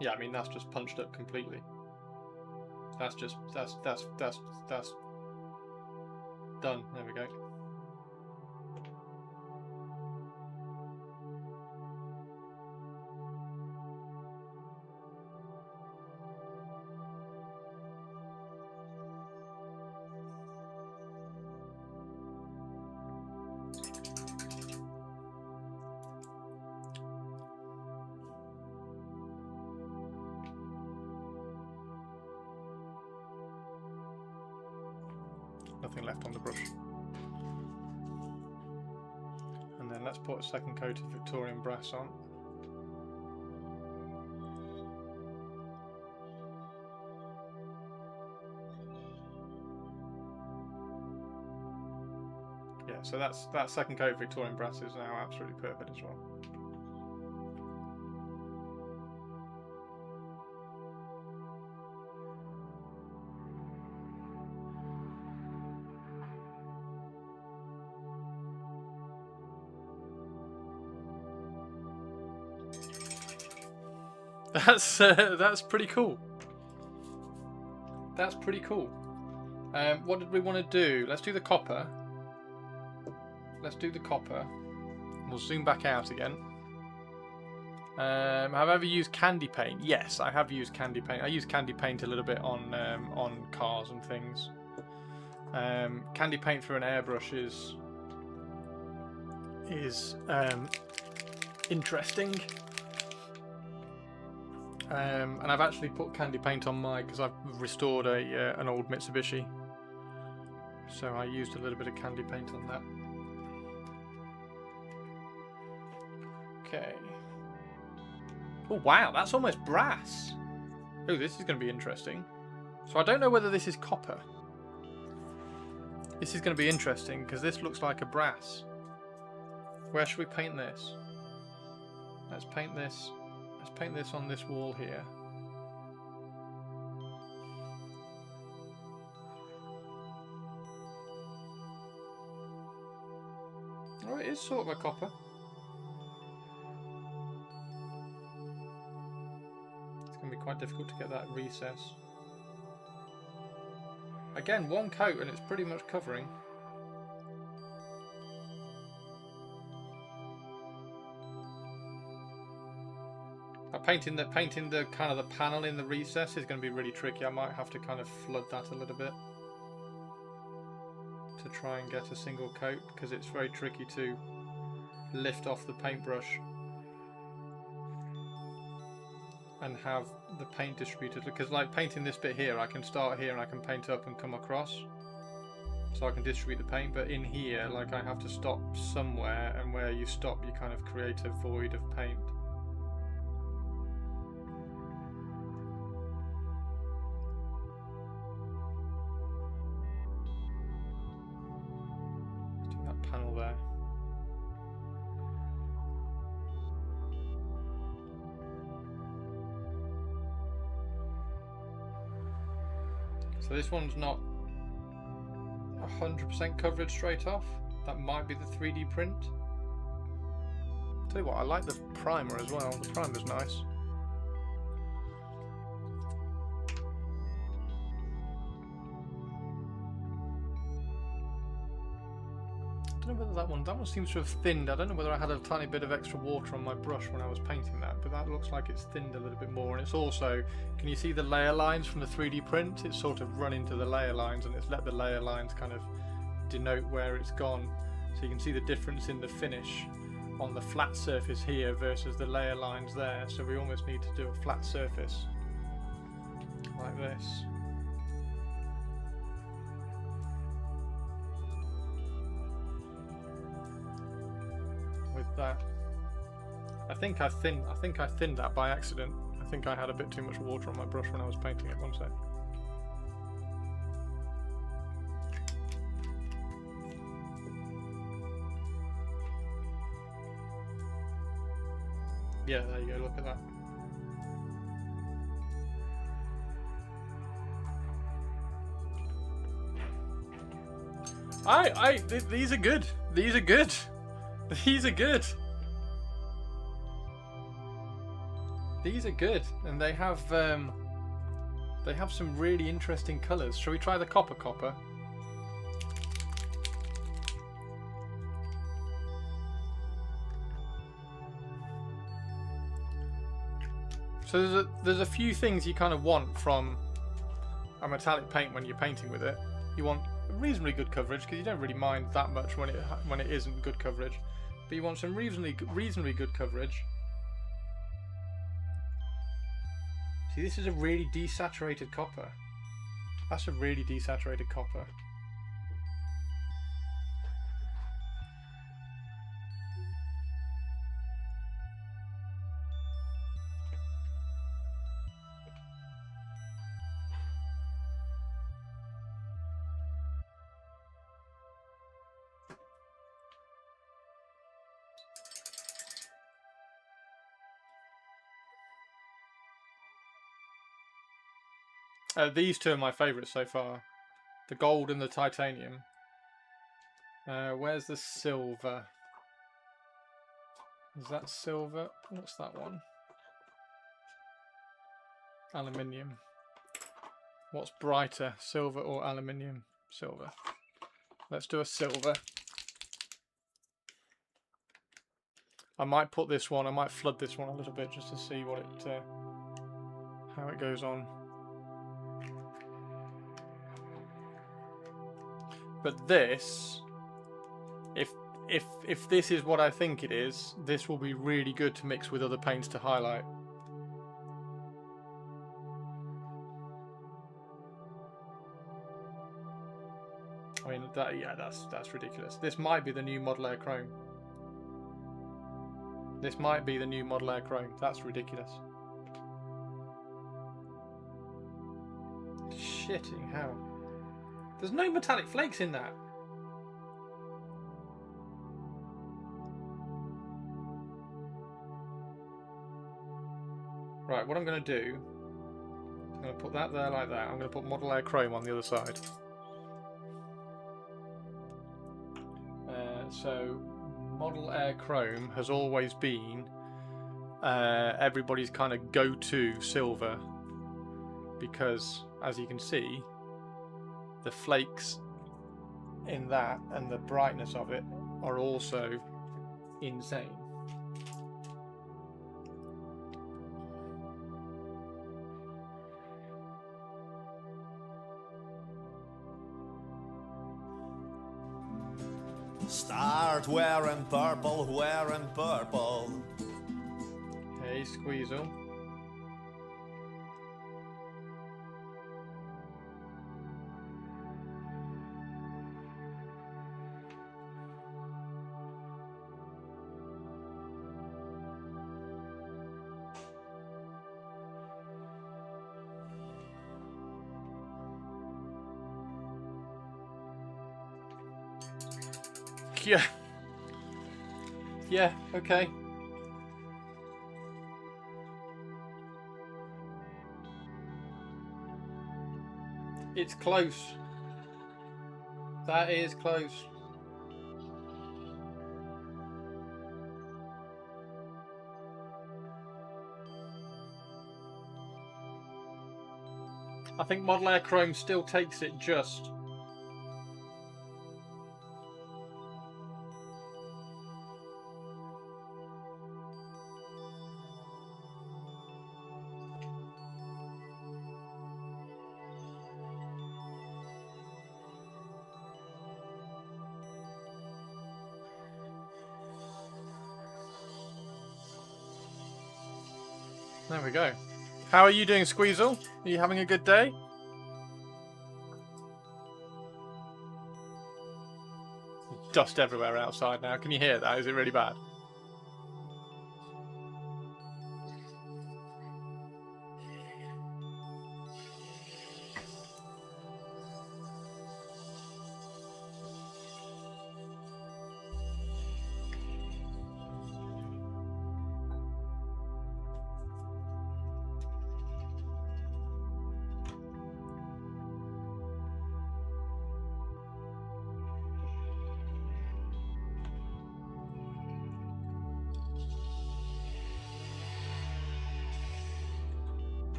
Yeah, I mean that's just punched up completely. That's done. There we go. Nothing left on the brush. And then let's put a second coat of Victorian brass on. Yeah, so that second coat of Victorian brass is now absolutely perfect as well. That's pretty cool. That's pretty cool. What did we want to do? Let's do the copper. Let's do the copper. We'll zoom back out again. Have I ever used candy paint? Yes, I have used candy paint. I use candy paint a little bit on cars and things. Candy paint through an airbrush is interesting. And I've actually put candy paint on mine because I've restored an old Mitsubishi. So I used a little bit of candy paint on that. Okay. Oh wow, that's almost brass. Oh, this is going to be interesting. So I don't know whether this is copper. This is going to be interesting because this looks like a brass. Where should we paint this? Let's paint this. Let's paint this on this wall here. Oh, it is sort of a copper. It's going to be quite difficult to get that recess. Again, one coat and it's pretty much covering. Painting the kind of the panel in the recess is going to be really tricky. I might have to kind of flood that a little bit to try and get a single coat because it's very tricky to lift off the paintbrush and have the paint distributed, because like painting this bit here, I can start here and I can paint up and come across. so I can distribute the paint, but in here, like, I have to stop somewhere, and where you stop, you kind of create a void of paint. Let's do that panel there. So this one's not 100% coverage straight off. That might be the 3D print. Tell you what, I like the primer as well. The primer's nice. I don't know whether that one seems to have thinned. I don't know whether I had a tiny bit of extra water on my brush when I was painting that, but that looks like it's thinned a little bit more. And it's also, can you see the layer lines from the 3D print? It's sort of run into the layer lines, and it's let the layer lines kind of denote where it's gone. So you can see the difference in the finish on the flat surface here versus the layer lines there. So we almost need to do a flat surface like this. With that, I think I thinned that by accident. I think I had a bit too much water on my brush when I was painting it. One sec. Yeah, there you go. Look at that. These are good. These are good. These are good. These are good, and they have some really interesting colours. Shall we try the copper? So there's a few things you kind of want from a metallic paint when you're painting with it. You want reasonably good coverage, because you don't really mind that much when it isn't good coverage. But you want some reasonably good coverage. See, this is a really desaturated copper. That's a really desaturated copper. These two are my favourites so far. The gold and the titanium. Where's the silver? Is that silver? What's that one? Aluminium. What's brighter, silver or aluminium? Silver. Let's do a silver. I might put this one, I might flood this one a little bit just to see what it, how it goes on. But this, if this is what I think it is, this will be really good to mix with other paints to highlight. I mean, that's ridiculous. This might be the new Model Air Chrome. This might be the new Model Air Chrome. That's ridiculous. Shitting hell. There's no metallic flakes in that. Right, what I'm going to do, I'm going to put that there like that. I'm going to put Model Air Chrome on the other side. So, Model Air Chrome has always been everybody's kind of go-to silver, because, as you can see, the flakes in that and the brightness of it are also insane. Start wearing purple. Hey, Squeezel. Yeah. Yeah, okay. It's close. That is close. I think Model Air Chrome still takes it just. There we go. How are you doing, Squeezle? Are you having a good day? Dust everywhere outside now. Can you hear that? Is it really bad?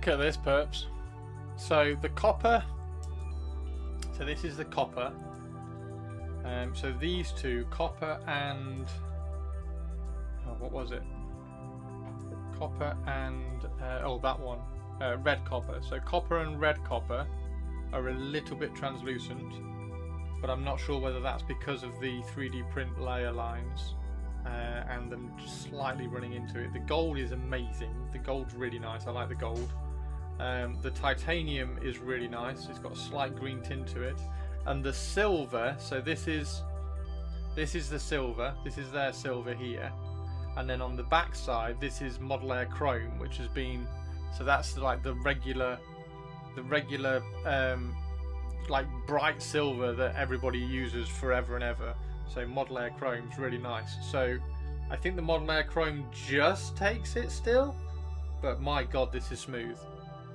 Look at this, perps. So the copper. So this is the copper. So these two, copper and what was it? Copper and oh, that one, red copper. So copper and red copper are a little bit translucent, but I'm not sure whether that's because of the 3D print layer lines and them slightly running into it. The gold is amazing. The gold's really nice. I like the gold. The titanium is really nice. It's got a slight green tint to it, and the silver. So this is the silver. This is their silver here, and then on the back side, this is Model Air Chrome, which has been. So that's like the regular, like bright silver that everybody uses forever and ever. So Model Air Chrome's really nice. So I think the Model Air Chrome just takes it still, but my God, this is smooth.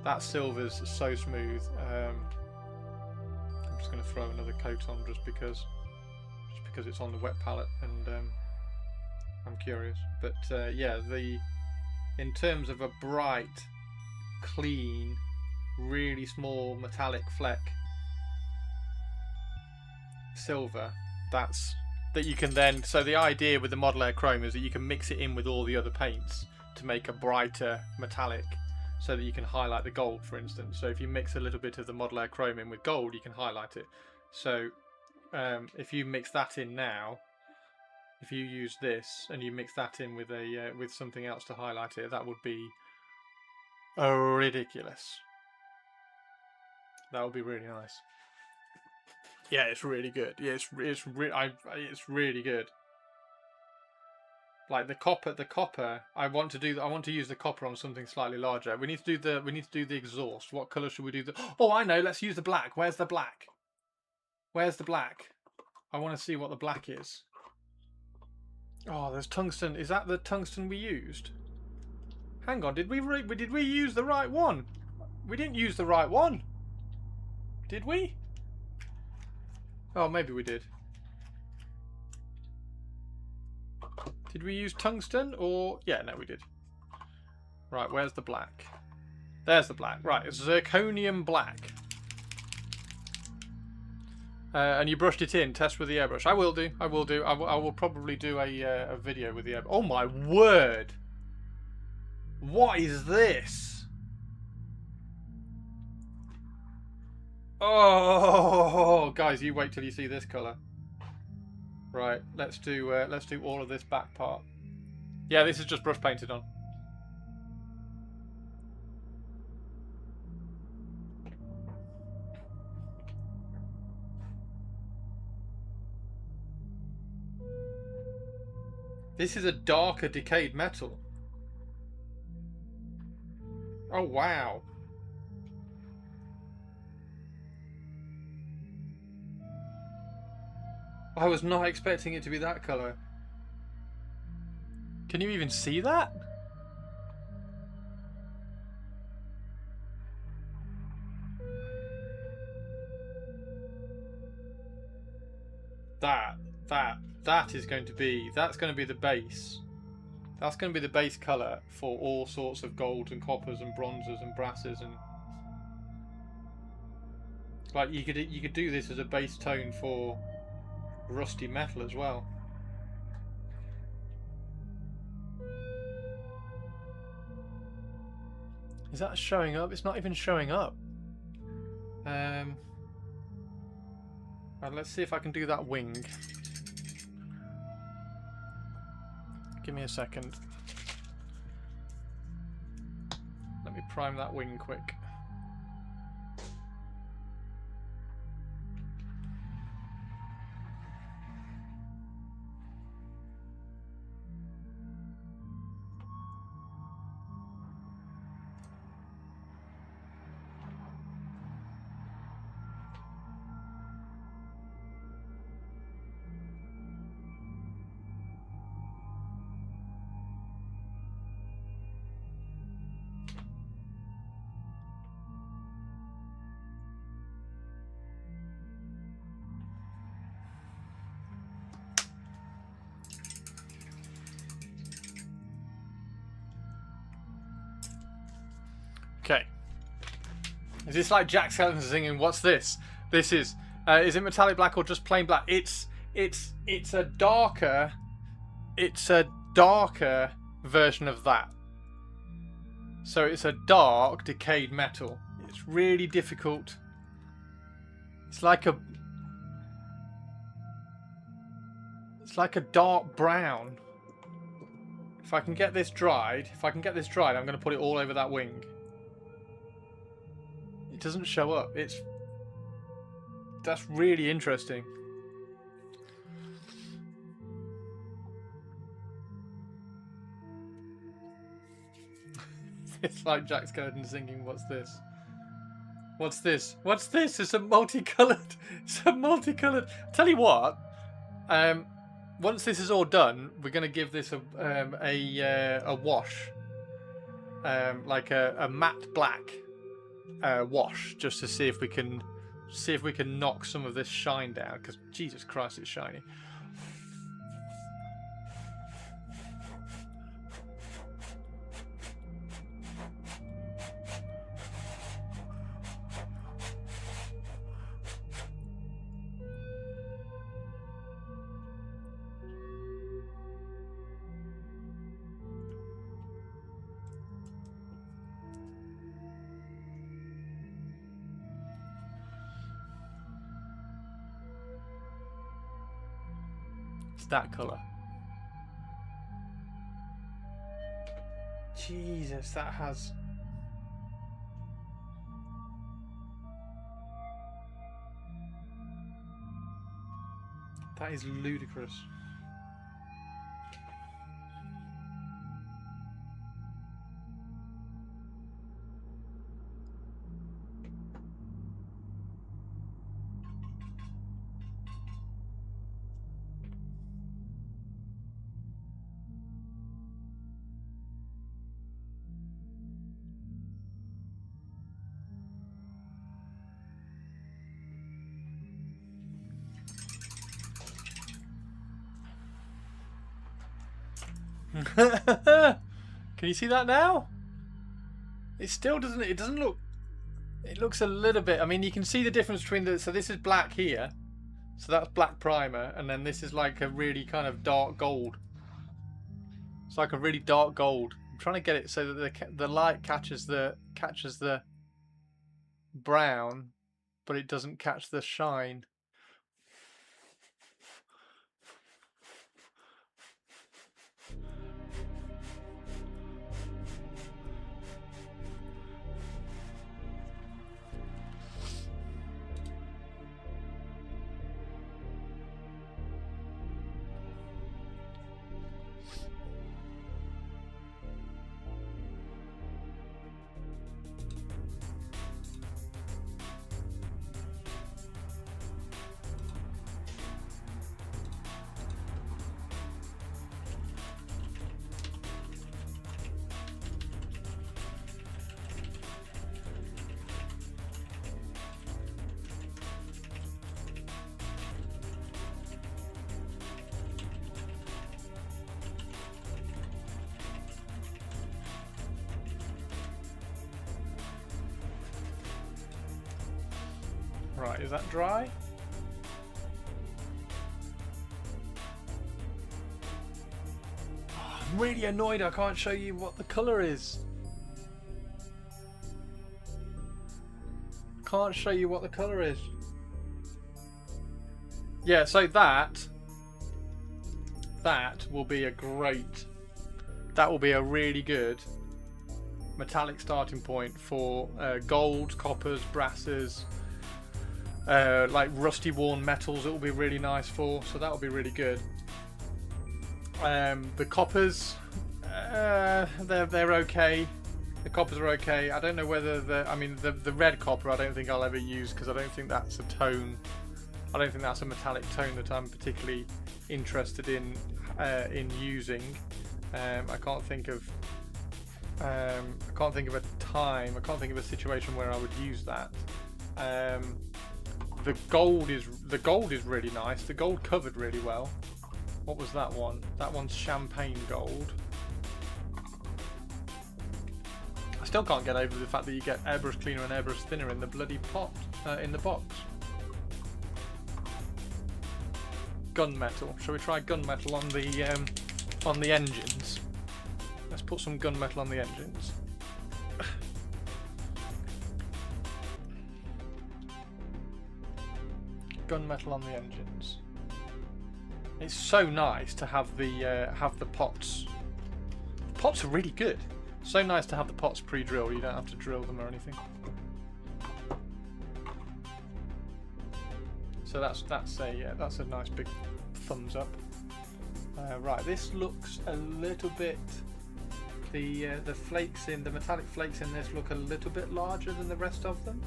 That silver's so smooth. I'm just going to throw another coat on just because it's on the wet palette, and I'm curious. But yeah, in terms of a bright, clean, really small metallic fleck silver, that you can then. So the idea with the Model Air Chrome is that you can mix it in with all the other paints to make a brighter metallic, so that you can highlight the gold, for instance. So if you mix a little bit of the Model Air Chrome in with gold, you can highlight it. So if you mix that in now, if you use this and you mix that in with with something else to highlight it, that would be ridiculous. That would be really nice. Yeah, it's really good. Yeah, it's really good. Like the copper. I want to use the copper on something slightly larger. We need to do the exhaust. What colour should we do? Oh, I know. Let's use the black. Where's the black? Where's the black? I want to see what the black is. Oh, there's tungsten. Is that the tungsten we used? Hang on. Did we use the right one? We didn't use the right one. Did we? Oh, maybe we did. Did we use tungsten or... Yeah, no, we did. Right, where's the black? There's the black. Right, it's zirconium black. And you brushed it in. Test with the airbrush. I will do. I will do. I will probably do a video with the airbrush. Oh my word! What is this? Oh, guys, you wait till you see this color. Right, let's do all of this back part. Yeah, this is just brush painted on. This is a darker decayed metal. Oh wow. I was not expecting it to be that colour. Can you even see that? That is going to be, that's going to be the base. That's going to be the base colour for all sorts of golds and coppers and bronzes and brasses, and like you could do this as a base tone for rusty metal as well. Is that showing up? It's not even showing up. Right, let's see if I can do that wing. Give me a second. Let me prime that wing quick. Okay. Is this like Jack Skellington singing? What's this? This is it metallic black or just plain black? It's a darker version of that. So it's a dark decayed metal. It's really difficult. It's like a dark brown. If I can get this dried, I'm going to put it all over that wing. It doesn't show up. That's really interesting. It's like Jack Skellington singing, what's this? What's this? What's this? It's a multicolored. It's a multicolored. Tell you what. Once this is all done, we're going to give this a wash, like a matte black wash, just to see if we can knock some of this shine down. Because Jesus Christ, it's shiny. That colour. Jesus, that has... That is ludicrous. Can you see that now? It still doesn't. It doesn't look. It looks a little bit. I mean, you can see the difference between the. So this is black here. So that's black primer, and then this is like a really kind of dark gold. It's like a really dark gold. I'm trying to get it so that the light catches the brown, but it doesn't catch the shine. Right, is that dry? Oh, I'm really annoyed I can't show you what the colour is. Can't show you what the colour is. Yeah, so that will be a great, that will be a really good metallic starting point for golds, coppers, brasses, like rusty worn metals. It will be really nice for, so that will be really good. The coppers, they're okay. The coppers are okay. I don't know whether the red copper I don't think I'll ever use, because I don't think that's a tone. I don't think that's a metallic tone that I'm particularly interested in using. I can't think of a time. I can't think of a situation where I would use that. The gold is really nice. The gold covered really well. What was that one? That one's champagne gold. I still can't get over the fact that you get airbrush cleaner and airbrush thinner in the bloody pot, in the box. Gunmetal. Shall we try gunmetal on the engines? Let's put some gunmetal on the engines. Gunmetal on the engines. It's so nice to have the pots. Pots are really good. So nice to have the pots pre-drilled. You don't have to drill them or anything. So that's a nice big thumbs up. Right, this looks a little bit. The flakes in the metallic flakes in this look a little bit larger than the rest of them.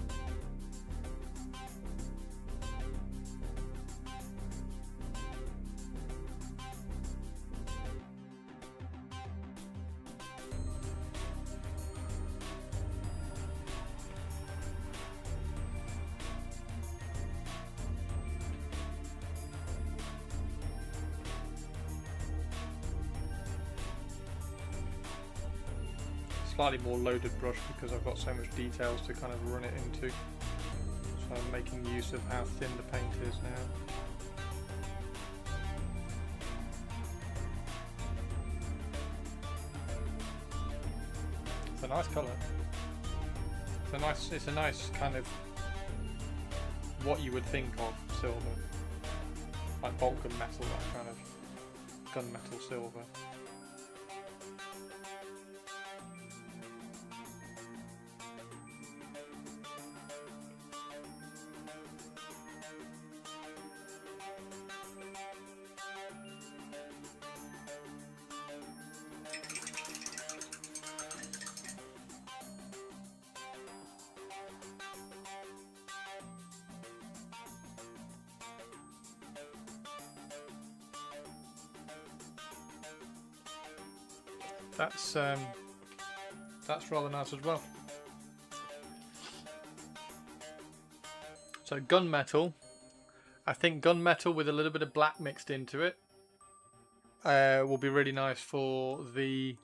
Slightly more loaded brush because I've got so much details to kind of run it into. So I'm making use of how thin the paint is now. It's a nice colour. It's a nice kind of what you would think of silver. Like bulk gun metal, that kind of gunmetal silver. That's rather nice as well. So gunmetal, I think gunmetal with a little bit of black mixed into it will be really nice for the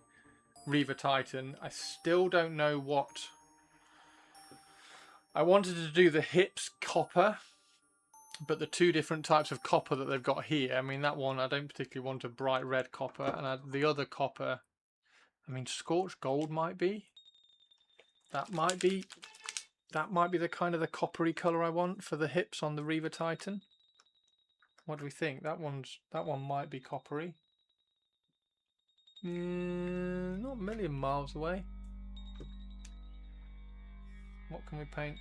Reaver Titan. I still don't know what... I wanted to do the hips copper, but the two different types of copper that they've got here, I mean, that one I don't particularly want a bright red copper, and the other copper, I mean, scorched gold might be. That might be the kind of the coppery colour I want for the hips on the Reaver Titan. What do we think? That one might be coppery. Not a million miles away. What can we paint?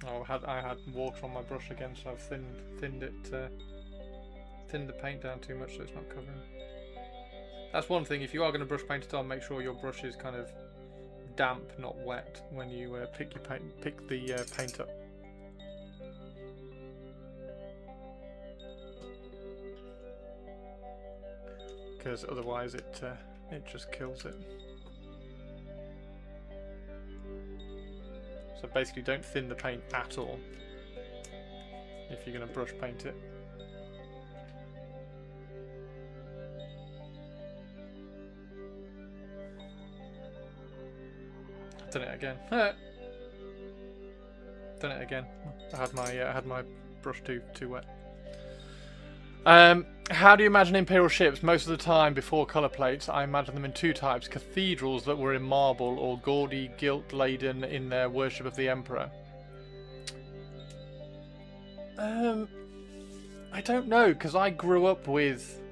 Oh, I had water on my brush again, so I've thinned the paint down too much so it's not covering. That's one thing. If you are going to brush paint it on, make sure your brush is kind of damp, not wet, when you pick the paint up. Because otherwise it just kills it. So basically don't thin the paint at all if you're going to brush paint it. Done it again. Done it again. I had my brush too wet. How do you imagine Imperial ships? Most of the time before colour plates, I imagine them in two types. Cathedrals that were in marble, or gaudy, gilt-laden in their worship of the Emperor. I don't know, because I grew up with...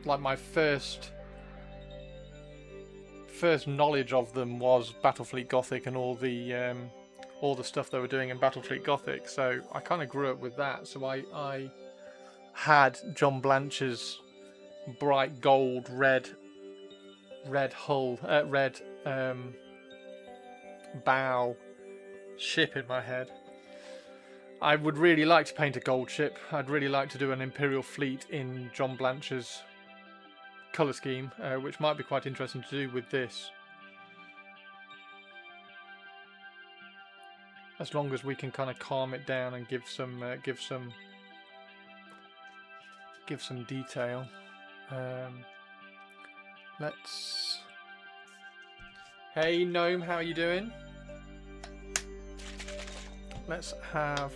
like my first knowledge of them was Battlefleet Gothic and all the stuff they were doing in Battlefleet Gothic, so I kind of grew up with that. So I had John Blanche's bright gold red hull, red bow ship in my head. I would really like to paint a gold ship. I'd really like to do an Imperial fleet in John Blanche's colour scheme, which might be quite interesting to do with this. As long as we can kind of calm it down and give some detail. Let's. Hey Gnome, how are you doing? Let's have.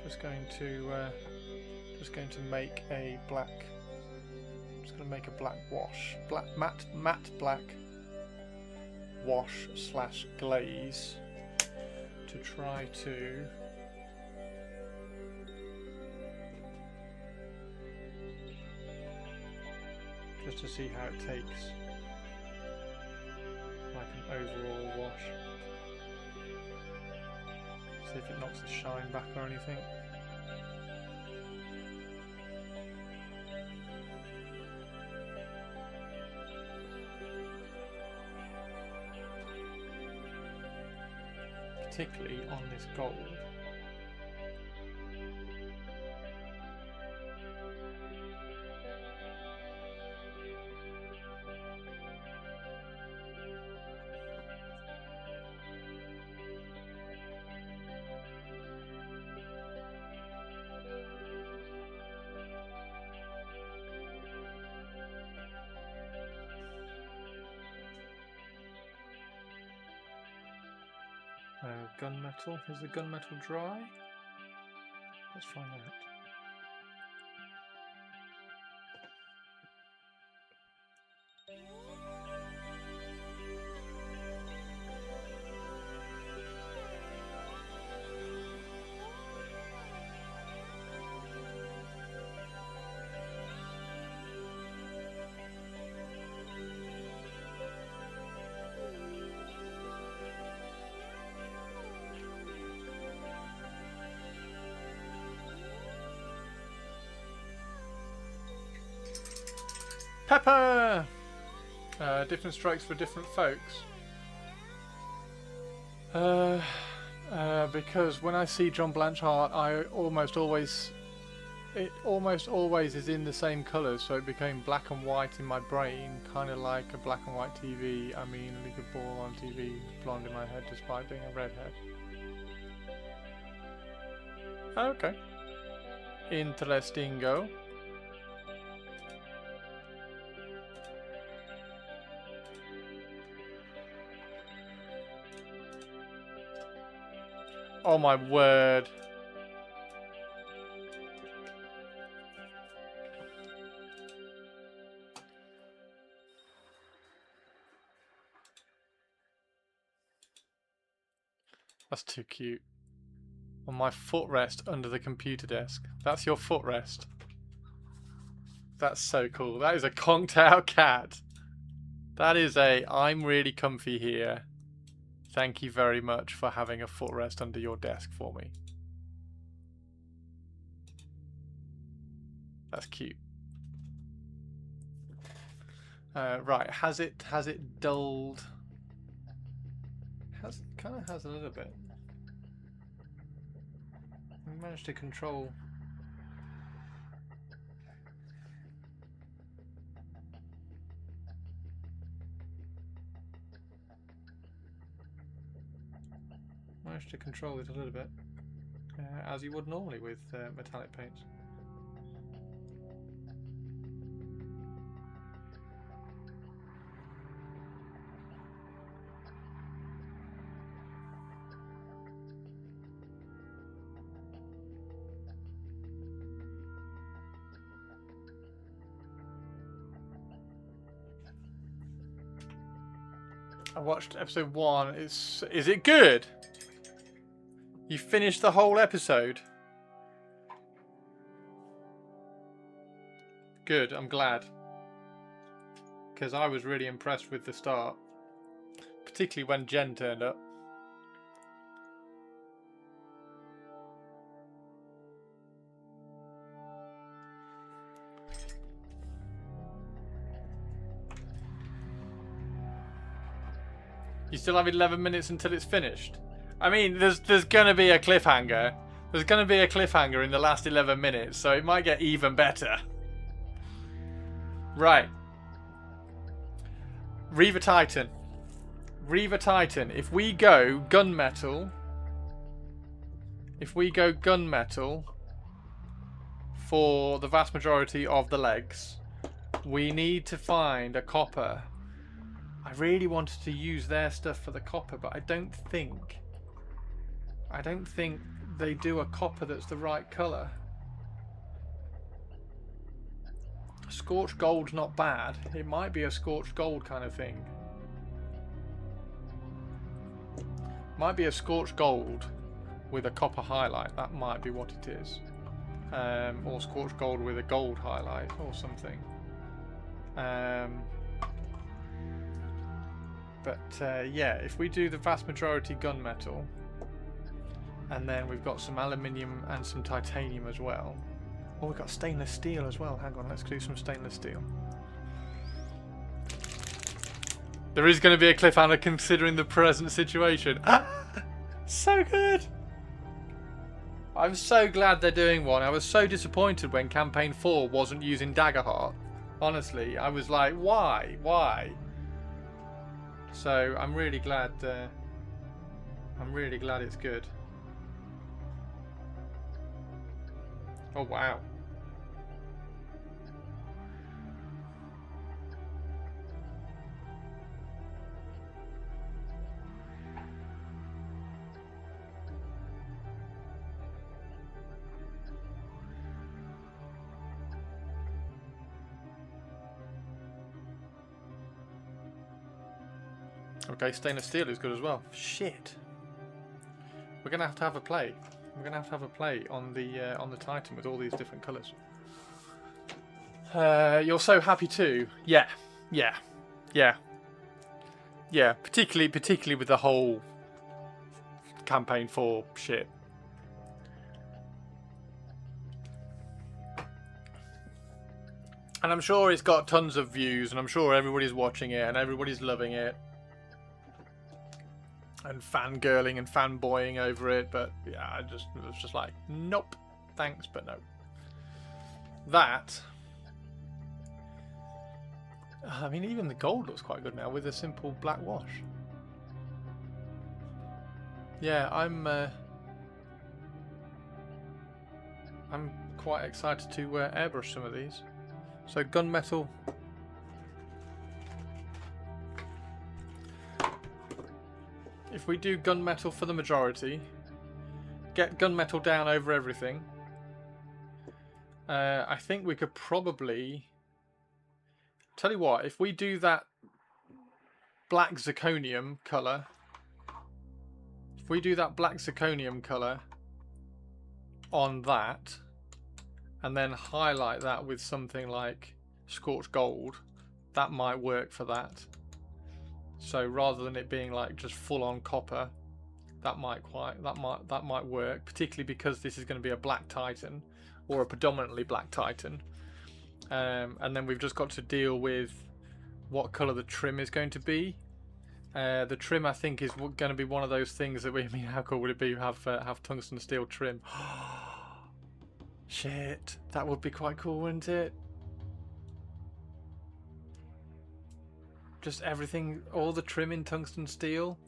Just going to make a black. Just going to make a black wash, matte black wash / glaze. To try to just to see how it takes, like an overall wash. See if it knocks the shine back or anything. Particularly on this gold. Gunmetal. Is the gunmetal dry? Let's find out. Pepper! Different strokes for different folks. Because when I see John Blanche art, I almost always it almost always is in the same colours, so it became black and white in my brain, kind of like a black and white TV. I mean, a little ball on TV, blonde in my head despite being a redhead. Okay. Interestingo. Oh my word. That's too cute. On my footrest under the computer desk. That's your footrest. That's so cool. That is a conked out cat. That is a I'm really comfy here. Thank you very much for having a footrest under your desk for me. That's cute. Right, has it dulled? Kind of has a little bit. I managed to control. Managed to control it a little bit, as you would normally with metallic paints. I watched episode 1. Is it good? You finished the whole episode? Good, I'm glad. Because I was really impressed with the start. Particularly when Jen turned up. You still have 11 minutes until it's finished. I mean, there's gonna be a cliffhanger. There's gonna be a cliffhanger in the last 11 minutes, so it might get even better. Right. Reaver Titan. Reaver Titan. If we go gunmetal for the vast majority of the legs, we need to find a copper. I really wanted to use their stuff for the copper, but I don't think they do a copper that's the right colour. Scorched gold's not bad. It might be a scorched gold kind of thing. Might be a scorched gold with a copper highlight. That might be what it is. Or scorched gold with a gold highlight or something. But yeah, if we do the vast majority gunmetal, and then we've got some aluminium and some titanium as well. Oh, we've got stainless steel as well. Hang on, let's do some stainless steel. There is going to be a cliffhanger considering the present situation. So good! I'm so glad they're doing one. I was so disappointed when Campaign 4 wasn't using Daggerheart. Honestly, I was like, why? Why? So I'm really glad. I'm really glad it's good. Oh wow! Okay, stainless steel is good as well. Shit. We're gonna have a play. We're gonna have a play on the Titan with all these different colours. You're so happy too. Yeah. Particularly with the whole Campaign 4 shit. And I'm sure it's got tons of views, and I'm sure everybody's watching it, and everybody's loving it. And fangirling and fanboying over it, but yeah, I was just like, nope, thanks, but no. that. I mean, even the gold looks quite good now with a simple black wash. Yeah, I'm quite excited to airbrush some of these. So gunmetal. If we do gunmetal for the majority, get gunmetal down over everything, I think we could probably... Tell you what, if we do that black zirconium colour, on that, and then highlight that with something like scorched gold, that might work for that. So rather than it being like just full on copper, that might work, particularly because this is going to be a black Titan, or a predominantly black Titan. And then we've just got to deal with what colour the trim is going to be. The trim, I think, is going to be one of those things that I mean, how cool would it be to have tungsten steel trim? Shit, that would be quite cool, wouldn't it? Just everything, all the trim in tungsten steel,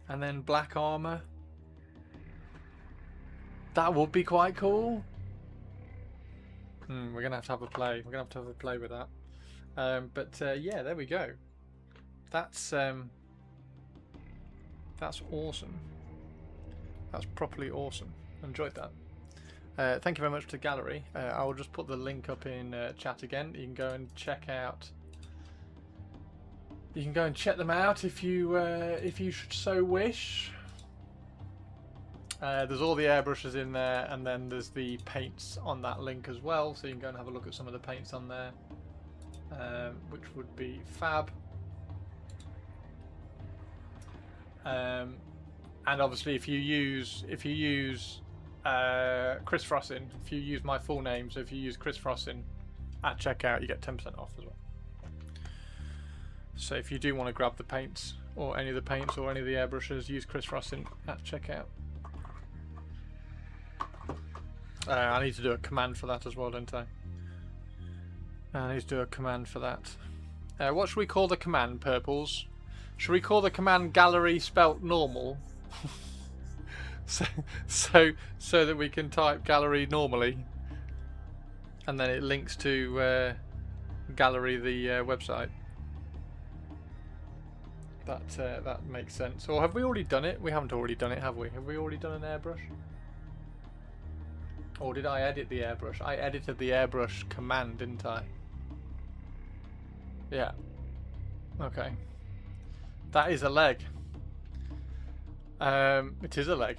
and then black armour. That would be quite cool. We're gonna have to have a play. We're gonna have to have a play with that. Yeah, there we go. That's awesome. That's properly awesome. Enjoyed that. Thank you very much to Gallery. I will just put the link up in chat again. You can go and check out. You can go and check them out if you should so wish. There's all the airbrushes in there, and then there's the paints on that link as well, so you can go and have a look at some of the paints on there, which would be fab. And obviously, if you use Chris Frossin, if you use my full name, so if you use Chris Frossin at checkout, you get 10% off as well. So if you do want to grab the paints, or any of the paints, or any of the airbrushes, use Chris Frossin at checkout. I need to do a command for that as well, don't I? I need to do a command for that. What should we call the command, Purples? Should we call the command gallery spelt normal? so that we can type gallery normally, and then it links to gallery, the website. That makes sense. Or have we already done it? We haven't already done it, have we? Have we already done an airbrush? Or did I edit the airbrush? I edited the airbrush command, didn't I? Yeah. Okay. That is a leg. It is a leg.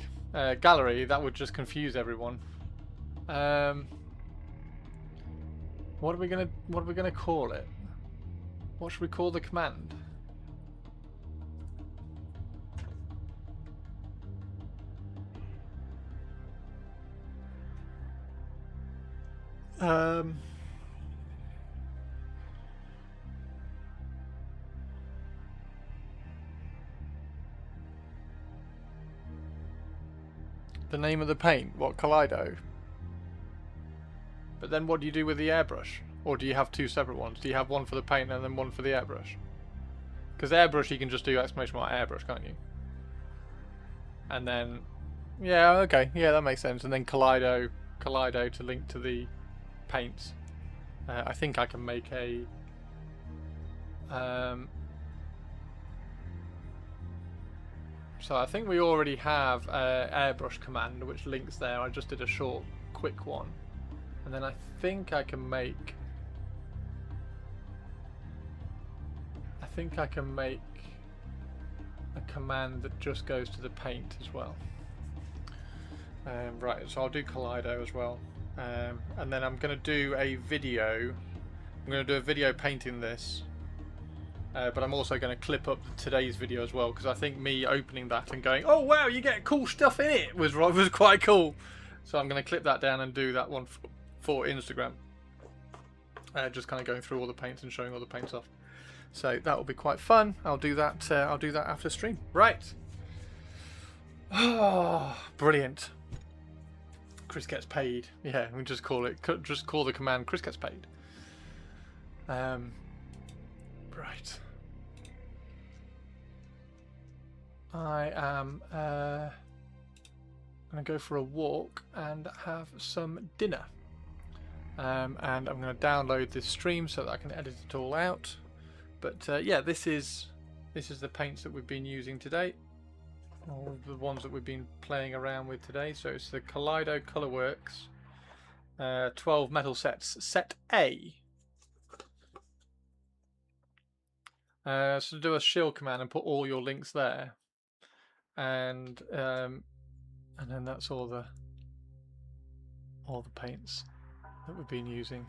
Gallery, that would just confuse everyone. What are we gonna call it? What should we call the command? The name of the paint, what, Kaleido? But then what do you do with the airbrush? Or do you have two separate ones? Do you have one for the paint and then one for the airbrush? Because airbrush you can just do exclamation mark airbrush, can't you? And then, yeah, okay, yeah, that makes sense. And then Kaleido to link to the paints. I think I can make a so I think we already have airbrush command which links there. I just did a short quick one, and then I think I can make a command that just goes to the paint as well. Right, so I'll do Kaleido as well. And then I'm going to do a video. I'm going to do a video painting this, but I'm also going to clip up today's video as well, because I think me opening that and going, "Oh wow, you get cool stuff in it," was quite cool. So I'm going to clip that down and do that one for Instagram. Just kind of going through all the paints and showing all the paints off. So that will be quite fun. I'll do that. I'll do that after stream. Right. Oh, brilliant. Chris gets paid. Yeah, we just call the command Chris gets paid. Right. I am gonna go for a walk and have some dinner. And I'm going to download this stream so that I can edit it all out. But yeah, this is the paints that we've been using today, all the ones that we've been playing around with today. So it's the Kaleido Colorworks 12 metal sets, set A. So do a shield command and put all your links there, and then that's all the paints that we've been using.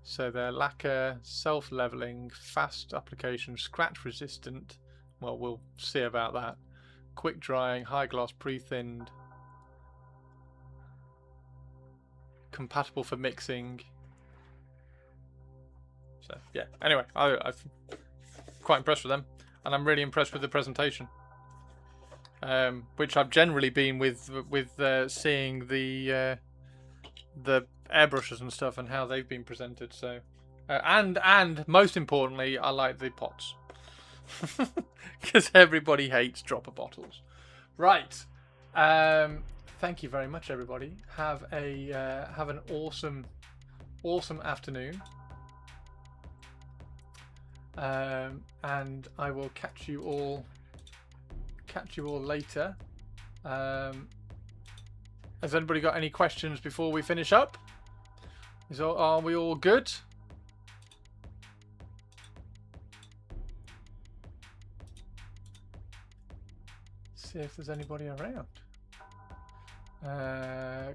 So they're lacquer, self-leveling, fast application, scratch resistant. Well, we'll see about that. Quick drying, high gloss, pre-thinned, compatible for mixing. So yeah. Anyway, I'm quite impressed with them, and I'm really impressed with the presentation. Which I've generally been with seeing the airbrushes and stuff and how they've been presented. So and most importantly, I like the pots because everybody hates dropper bottles. Right. Thank you very much, everybody. Have an awesome afternoon. And I will catch you all later. Has anybody got any questions before we finish up? Are we all good? See if there's anybody around.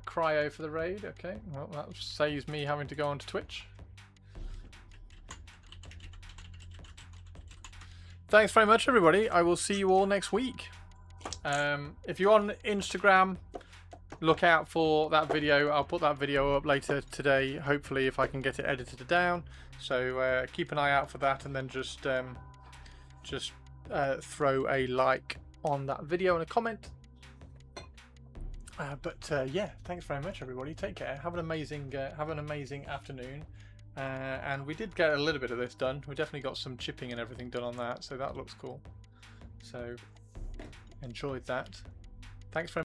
Cryo for the raid. Okay, well that saves me having to go onto Twitch. Thanks very much, everybody. I will see you all next week. If you're on Instagram, look out for that video. I'll put that video up later today, hopefully, if I can get it edited down. So keep an eye out for that, and then just throw a like on that video and a comment. Yeah, thanks very much, everybody. Take care. Have an amazing afternoon. And we did get a little bit of this done. We definitely got some chipping and everything done on that, so that looks cool. So enjoyed that. Thanks very much.